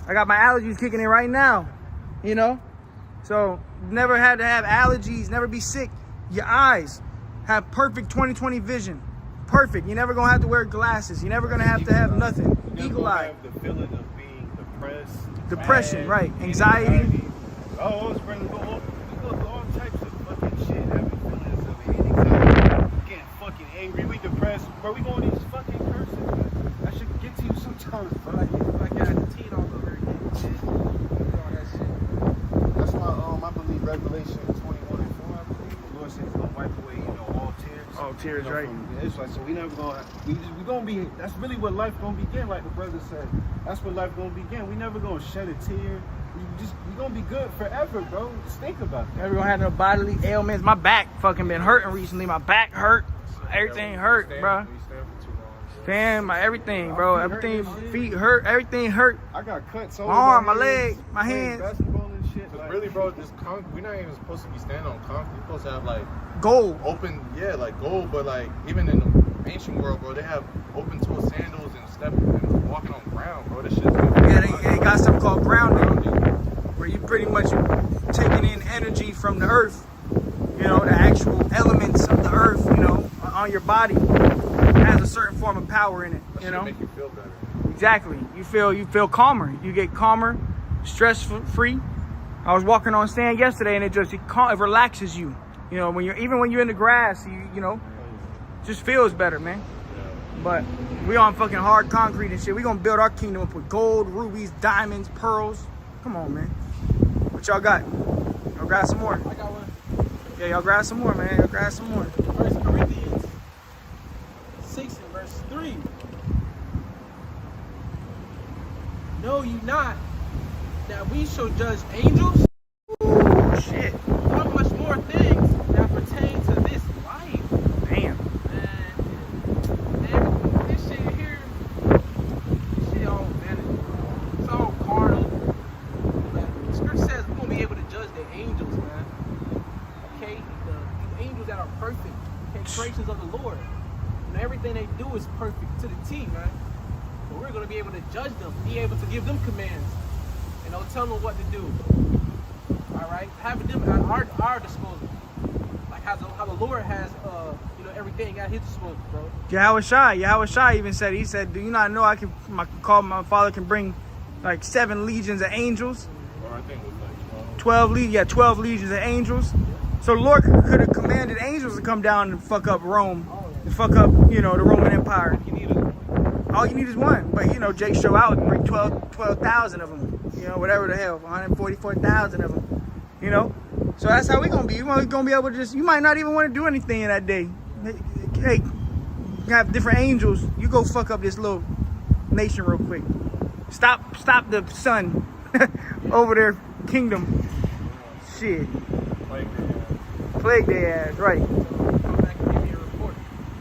I got my allergies kicking in right now. So never had to have allergies. Never be sick. Your eyes have perfect 20/20 vision. Perfect. You're never gonna have to wear glasses. You're never gonna have to have nothing. Eagle eye. Have the feeling of being depressed. Depression, right? Anxiety. Oh, it's brother, we go through all types of fucking shit. Having feelings of anxiety, getting fucking angry. We depressed, bro. We going these fucking curses, man. That should get to you sometimes, bro. Like I had the teen all over again. All that shit. That's why I believe Revelation 21:4. I believe the Lord says He's gonna wipe away, all tears. All tears, right? From the Israelites. So we never gonna. We gonna be. That's really what life gonna begin. Like the brother said, that's what life gonna begin. We never gonna shed a tear. We gonna be good forever, bro. Just think about that. Never gonna have no bodily ailments. My back fucking been hurting recently. My back hurt. Everything hurt, bro. Damn, my everything, bro. Everything, feet hurt. Everything hurt. I got cuts all My over arm, my hands, leg, my playing hands. basketball and shit. Because Like, really, bro, this we're not even supposed to be standing on concrete. We're supposed to have like Gold. open, like gold, but like even in the ancient world, bro, they have open toe sandals and walking on ground, bro. This shit's Yeah, they got something called grounding, where you pretty much taking in energy from the earth. The actual elements of the earth, on your body. It has a certain form of power in it, make you feel better. Exactly. You feel calmer. You get calmer, stress free. I was walking on sand yesterday, and it relaxes you. When you're in the grass, you just feels better, man. But we on fucking hard concrete and shit. We gonna build our kingdom up with gold, rubies, diamonds, pearls. Come on, man. What y'all got? Y'all grab some more. I got one. Yeah, y'all grab some more, man. Y'all grab some more. 1 Corinthians 6 and verse 3. Know ye not that we shall judge angels? Ooh, shit. How much more things that pertain to this life? Damn. And this shit here, this shit all vanity. It's all carnal. But the scripture says we're gonna be able to judge the angels, man. Okay? The angels that are perfect, okay, creations of the Lord. Everything they do is perfect to the T, man. But we're gonna be able to judge them, be able to give them commands, tell them what to do. All right, having them at our disposal, like how the Lord has everything at his disposal, bro. Yahweh Shai even said, he said, do you not know my father can bring like 7 legions of angels? Or I think it was like 12 legions of angels. So the Lord could have commanded angels to come down and fuck up Rome, and fuck up, the Roman Empire. All you need is one. But Jake show out and bring 12,000 of them. Whatever the hell, 144,000 of them. So that's how we gonna be. We're gonna be able to you might not even want to do anything in that day. Hey, you have different angels. You go fuck up this little nation real quick. Stop the sun over their kingdom. Shit. Plague their ass, right. Come back and give me a report.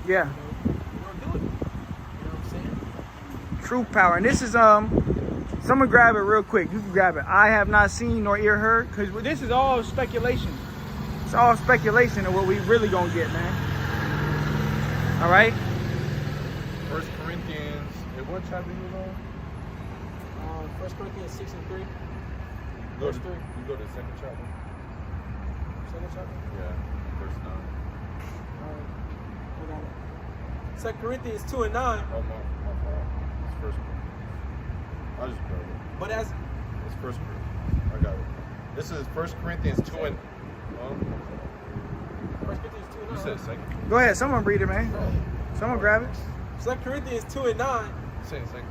Yeah. We're gonna do it. You know what I'm saying? True power. And this is someone grab it real quick. You can grab it. I have not seen nor ear heard, because this is all speculation. It's all speculation of what we really gonna get, man. All right. 1 Corinthians. What chapter you on? 1 Corinthians 6 and 3. You go to the second chapter. Second chapter? Yeah, verse 9. I got it. 2 Corinthians 2 and 9. Oh, my fault. It's First Corinthians. I'll just grab it. But as It's First Corinthians. I got it. This is 1 Corinthians 2 and... 1 Corinthians 2 and 9. You said second. Go ahead. Someone read it, man. Someone grab it. 2 Corinthians 2 and 9. You said second.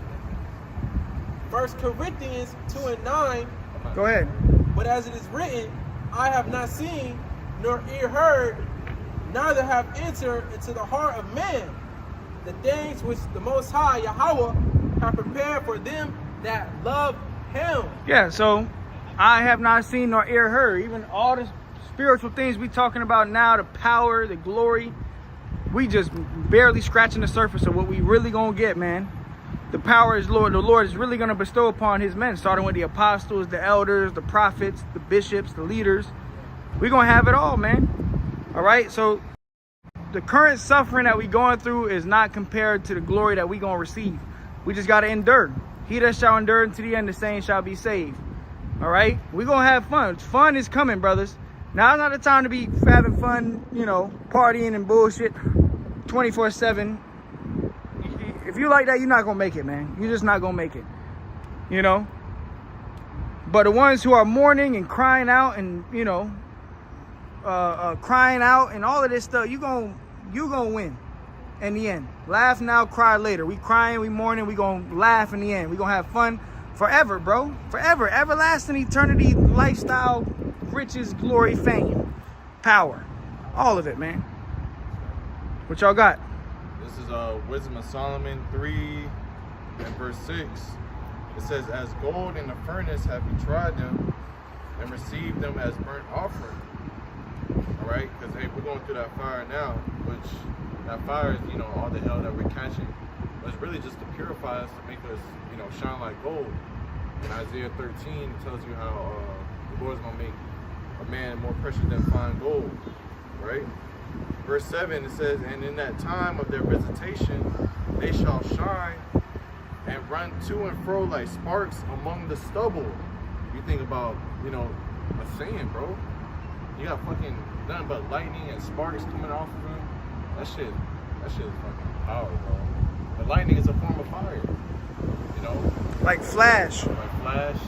1 Corinthians 2 and 9. Go ahead. But as it is written, I have not seen, nor ear heard, neither have entered into the heart of man the things which the Most High Yahweh have prepared for them that love him. Yeah, so I have not seen nor ear heard. Even all the spiritual things we talking about now, the power, the glory, we just barely scratching the surface of what we really gonna get, man. The power is Lord. The Lord is really gonna bestow upon his men, starting with the apostles, the elders, the prophets, the bishops, the leaders. We're gonna have it all, man. All right, so the current suffering that we going through is not compared to the glory that we gonna receive. We just gotta endure. He that shall endure unto the end, the same shall be saved. All right, we're gonna have fun. Fun is coming, brothers. Now's not the time to be having fun, partying and bullshit 24/7. If you like that, you're not gonna make it, man. You're just not gonna make it. But the ones who are mourning and crying out and crying out and all of this stuff, you gonna win in the end. Laugh now, cry later. We crying, we mourning, we gonna laugh in the end. We gonna have fun forever, bro. Forever, everlasting, eternity, lifestyle, riches, glory, fame, power, all of it, man. What y'all got? This is Wisdom of Solomon 3 and verse 6. It says, as gold in the furnace have you tried them and received them as burnt offering. All right, because hey, we're going through that fire now, which that fire is, all the hell that we're catching. But it's really just to purify us, to make us, shine like gold. In Isaiah 13, it tells you how the Lord's going to make a man more precious than fine gold, right? Verse 7, it says, and in that time of their visitation, they shall shine and run to and fro like sparks among the stubble. You think about, a saying, bro. You got fucking nothing but lightning and sparks coming off of him. That shit is fucking power, bro. But lightning is a form of fire, Like Flash. Like Flash.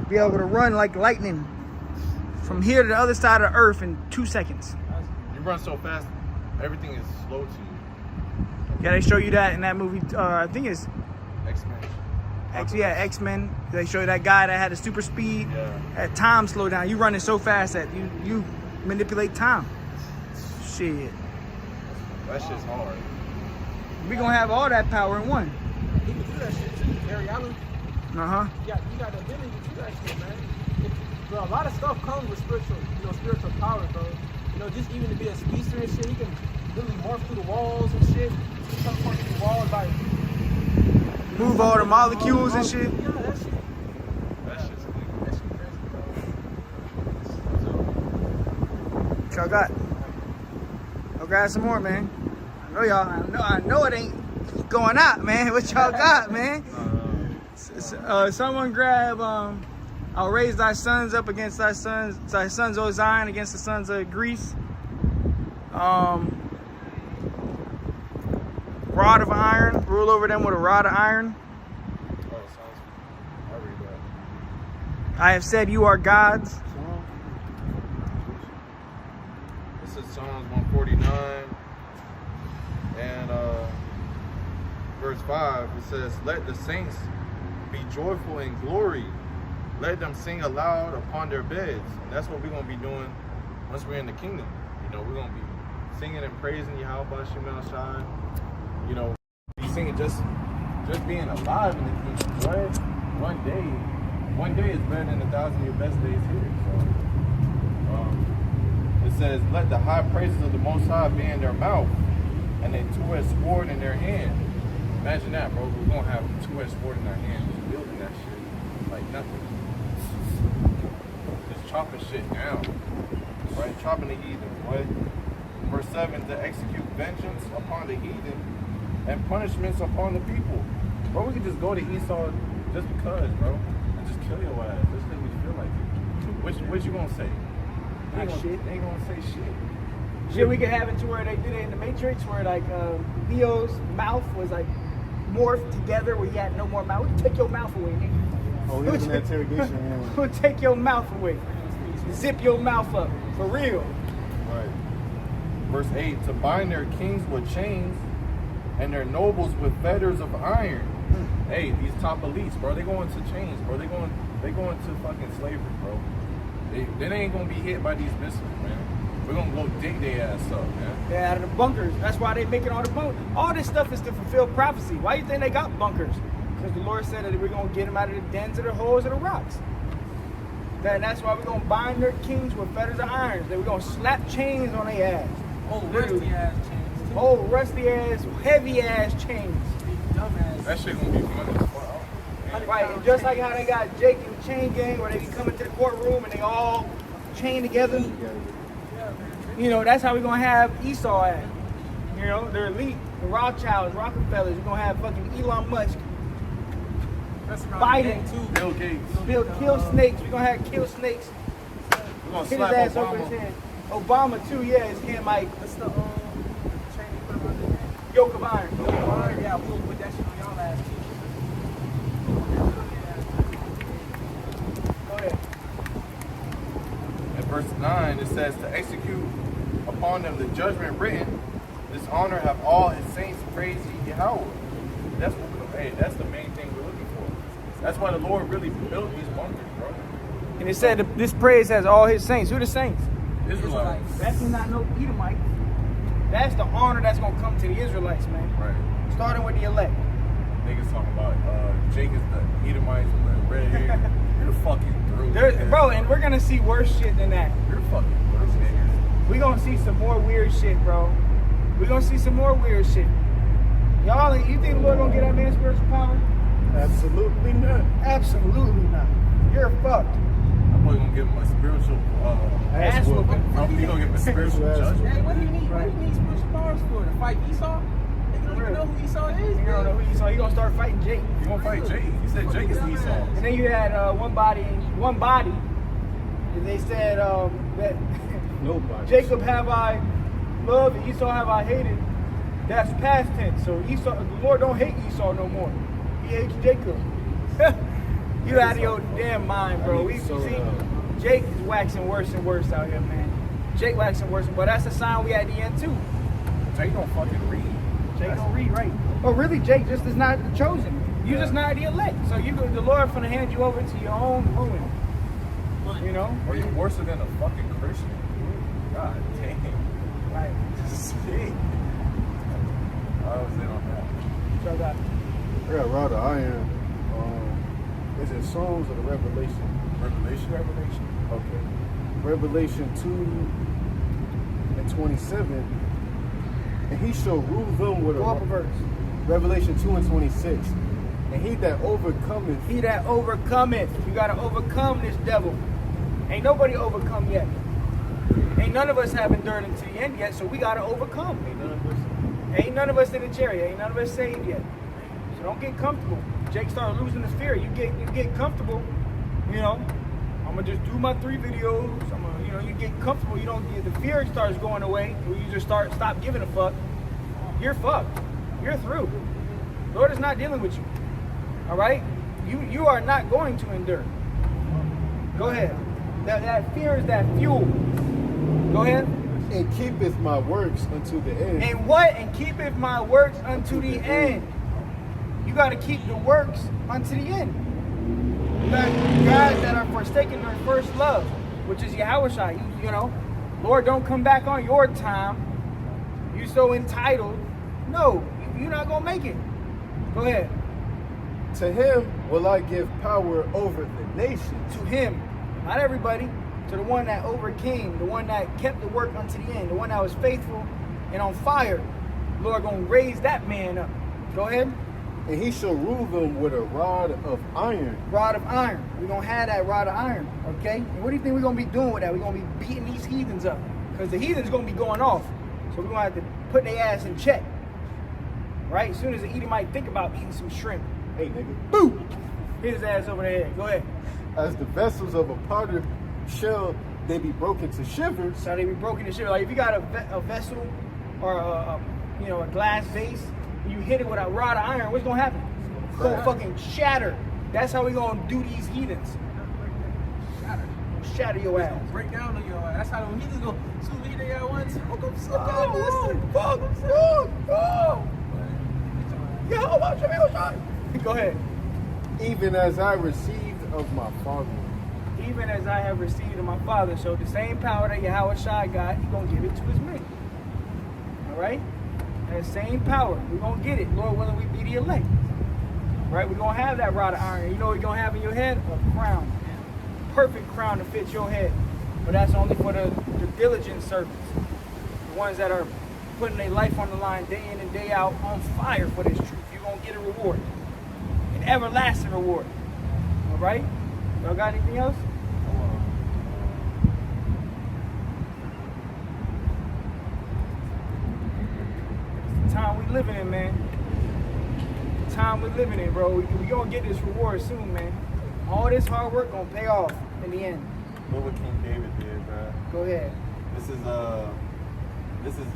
Be able to run like lightning from here to the other side of the earth in 2 seconds. You run so fast, everything is slow to you. Yeah, they show you that in that movie. I think it's X-Men. X-Men. They show you that guy that had a super speed. Yeah. At time slow down. You running so fast that you manipulate time. Shit. That shit's hard. We gonna have all that power in one. He can do that shit too. Barry Allen. Uh-huh. You got the ability to do that shit, man. Bro, a lot of stuff comes with spiritual power, bro. Just even to be a speedster and shit, he can literally morph through the walls and shit. Come through the walls, like Move all the molecules and shit. Yeah, that shit. That shit's clean. That shit crazy, bro. What y'all got? I'll grab some more, man. I know y'all. I know it ain't going out, man. What y'all got, man? Someone grab. I'll raise thy sons up against thy sons, O Zion, against the sons of Greece. Rod of iron, rule over them with a rod of iron. Oh, sounds. I read that. I have said you are gods. This is Psalms 149 and verse 5. It says, "Let the saints be joyful in glory. Let them sing aloud upon their beds." And that's what we're gonna be doing once we're in the kingdom. You know, we're gonna be singing and praising Yahweh Shemel Shai. You know, be singing just being alive in the kingdom. What? One day is better than 1,000 of your best days here. So, it says, "Let the high praises of the Most High be in their mouth, and a two-edged sword in their hand." Imagine that, bro. We're gonna have a two-edged sword in our hand, just building that shit like nothing. Just chopping shit down, right? Chopping the heathen. What? Verse 7: "To execute vengeance upon the heathen and punishments upon the people." Bro, we could just go to Esau just because, bro, and just kill your ass. Just think we feel like it. What you gonna say? They ain't gonna say shit. Shit, we could have it to where they did it in the Matrix, where like Neo's mouth was like morphed together, where he had no more mouth. Take your mouth away, nigga. Oh, he was in that interrogation room. We'll take your mouth away. Zip your mouth up, for real. Right. Verse 8: "To bind their kings with chains and their nobles with fetters of iron." Hey, these top elites, bro, they going to chains, bro. They going to fucking slavery, bro. They ain't gonna be hit by these missiles, man. We're gonna go dig their ass up, man. They're out of the bunkers. That's why they making all the bunkers. All this stuff is to fulfill prophecy. Why do you think they got bunkers? Because the Lord said that we're gonna get them out of the dens of the holes of the rocks. That's why we're gonna bind their kings with fetters of iron. That we're gonna slap chains on their ass. Oh, rusty ass chains. too. Oh, rusty ass, heavy ass chains. Dumb ass. That shit gonna be fun as fuck. Right, and just like how they got Jake and the Chain Gang, where they be coming to the courtroom and they all chain together. You know, that's how we're gonna have Esau at. You know, they're elite, the Rothschilds, Rockefellers. We're gonna have fucking Elon Musk, That's around Biden, too. Bill Gates. kill snakes. We're gonna have kill snakes. We're gonna Hit his slap ass over his Obama. head. Obama too, yeah, his hand like What's the chain you put around your neck? yoke of iron. Yeah, we'll put that shit on y'all ass too. Go ahead. In verse 9, it says, "To execute upon them the judgment written, this honor have all his saints praise ye Yahweh." That's the main thing we're looking for. That's why the Lord really built these bunkers, bro. And it said that this praise has all his saints. Who the saints? Israelites. That's not no Edomite. That's the honor that's gonna come to the Israelites, man. Right. Starting with the elect. Niggas talking about Jake is the Edomites with the red hair. You're fucking through. Bro, and we're gonna see worse shit than that. You're fucking through, niggas. We're gonna see some more weird shit, bro. We're gonna see some more weird shit. Y'all, you think the Lord gonna get that man spiritual power? Absolutely not. Absolutely not. You're fucked. I'm probably gonna give him a spiritual Ass whooping. you gonna give him a spiritual judgment. Hey, what do you need? What do you need special powers for? To fight Esau? They don't even know who Esau is. You don't know who Esau. He gonna start fighting Jake. You gonna fight Jake? He said Jake is Esau. And then you had one body. And they said that Nobody. Jacob have I loved, and Esau have I hated. That's past tense. So Esau, the Lord don't hate Esau no more. He hates Jacob. You out of your damn mind, bro. We So, see Jake is waxing worse and worse out here, man. Jake waxing worse, but that's a sign we at the end too. Jake don't fucking read. Jake don't read right. But really, Jake just is not the chosen. You just not the elect. So the Lord gonna hand you over to your own ruin. You know? Or you worse than a fucking Christian. God damn. Right. Shit. I was in on that. So that. I got Rod of Iron. Is it Psalms or the Revelation? Revelation. Okay. Revelation 2:27. And he shall rule them with Go up a a verse. Revelation 2:26. And he that overcometh. He that overcometh. You gotta overcome this devil. Ain't nobody overcome yet. Ain't none of us have endured unto the end yet, so we gotta overcome. Ain't none of us in the chariot. Ain't none of us saved yet. So don't get comfortable. Jake started losing his fear. You get comfortable, you know. I'm gonna just do my 3 videos. I'm gonna, you get comfortable. You don't get the fear starts going away. Where you just stop giving a fuck. You're fucked. You're through. Lord is not dealing with you. All right. You are not going to endure. Go ahead. That fear is that fuel. Go ahead. And keepeth my works unto the end. And what? And keepeth my works unto the end. You got to keep the works unto the end. You got guys that are forsaking their first love, which is Yahushua. You know, Lord, don't come back on your time. You so entitled. No, you're not going to make it. Go ahead. To him will I give power over the nations. To him, not everybody. To the one that overcame, the one that kept the work unto the end, the one that was faithful and on fire. Lord gonna raise that man up. Go ahead. And he shall rule them with a rod of iron. Rod of iron. We're gonna have that rod of iron. Okay? And what do you think we're gonna be doing with that? We're gonna be beating these heathens up. Because the heathens gonna be going off. So we're gonna have to put their ass in check. Right? As soon as the Edomite think about eating some shrimp. Hey nigga. Boom! Hit his ass over the head. Go ahead. As the vessels of a potter shall they be broken to shivers. So they be broken to shit. Like if you got a vessel or a glass vase, you hit it with a rod of iron, what's gonna happen? It's gonna fucking shatter. That's how we gonna do these heathens. Shatter your ass. Break down on your ass. That's how the heathens go. So we they at once. Go ahead. Even as I received of my Father. Even as I have received of my Father. So the same power that Yahushua got, He's gonna give it to His men. All right? That same power, we're gonna get it. Lord willing, we be the elect. Right? We're gonna have that rod of iron. You know what you're gonna have in your head? A crown. Perfect crown to fit your head. But that's only for the diligent servants. The ones that are putting their life on the line day in and day out on fire for this truth. You're gonna get a reward. An everlasting reward. All right? Y'all got anything else? It's the time we living in, man. The time we living in, bro. We gonna get this reward soon, man. All this hard work gonna pay off in the end. Look what King David did, bro. Go ahead. This is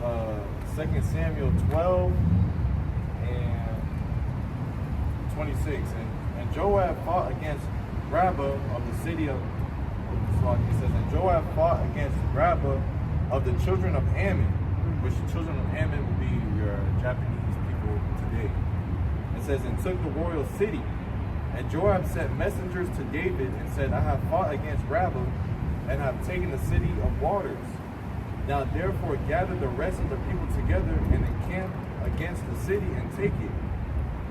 2 Samuel 12 and 26. And Joab fought against Rabbah of the city of, it says, and Joab fought against Rabbah of the children of Ammon, which the children of Ammon would be your Japanese people today. It says, and took the royal city. And Joab sent messengers to David and said, I have fought against Rabbah and have taken the city of waters. Now therefore gather the rest of the people together and encamp against the city and take it,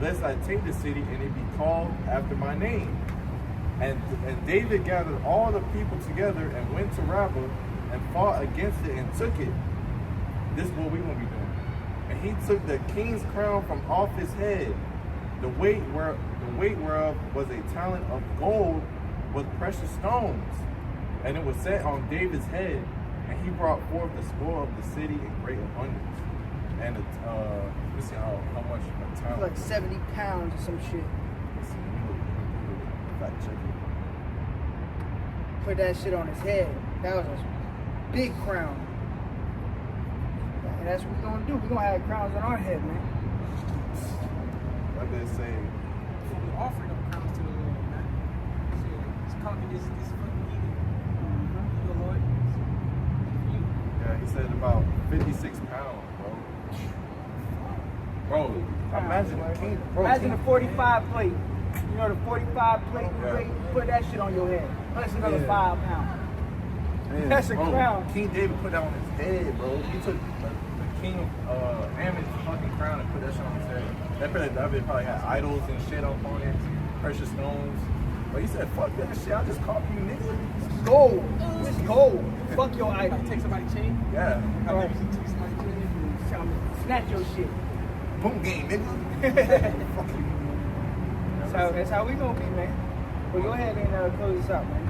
lest I take the city and it be called after my name. And David gathered all the people together and went to Rabbah and fought against it and took it. This is what we're going to be doing. And he took the king's crown from off his head, the weight whereof was a talent of gold with precious stones. And it was set on David's head, and he brought forth the spoil of the city in great abundance. And let me see how much a talent. Like 70 pounds or some shit. Let's see, let me look. Fact check it. Put that shit on his head. That was a big crown. And that's what we're gonna do. We're gonna have crowns on our head, man. Like they say, So we offering up crowns to the Lord, man. It's conquer this fucking heathen. The Lord. yeah, he said about 56 pounds, bro. Imagine the king. Bro, Imagine king, a 45 plate. You know the 45 plate you Yeah. weigh, you put that shit on your head. That's another Yeah. 5 pounds. Man, That's a bro, crown. King David put that on his head, bro. He took the king of Ammon's fucking crown and put that shit on his head. That probably had idols and shit up on it, precious stones. But he said, fuck that shit, I'll just call you nigga. Gold. It's gold. Fuck your idol. Take somebody's chain. Yeah. All right. Take somebody's chain. Snatch your shit. Boom game, nigga. Fuck you. That's how we gonna be, man. Well, go ahead and close this out, man.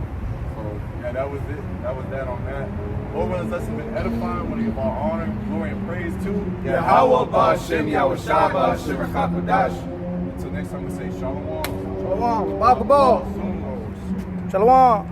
So, yeah, that was it. That was that on that. Lord willing, us have been edifying. Want to give all honor, glory, and praise to Yahweh Ba'Shem Yahushua Ba'Shem Rakakodash. Until next time, we say Shalom. Shalom. Baba Ball. Soon, Lord. Shalom.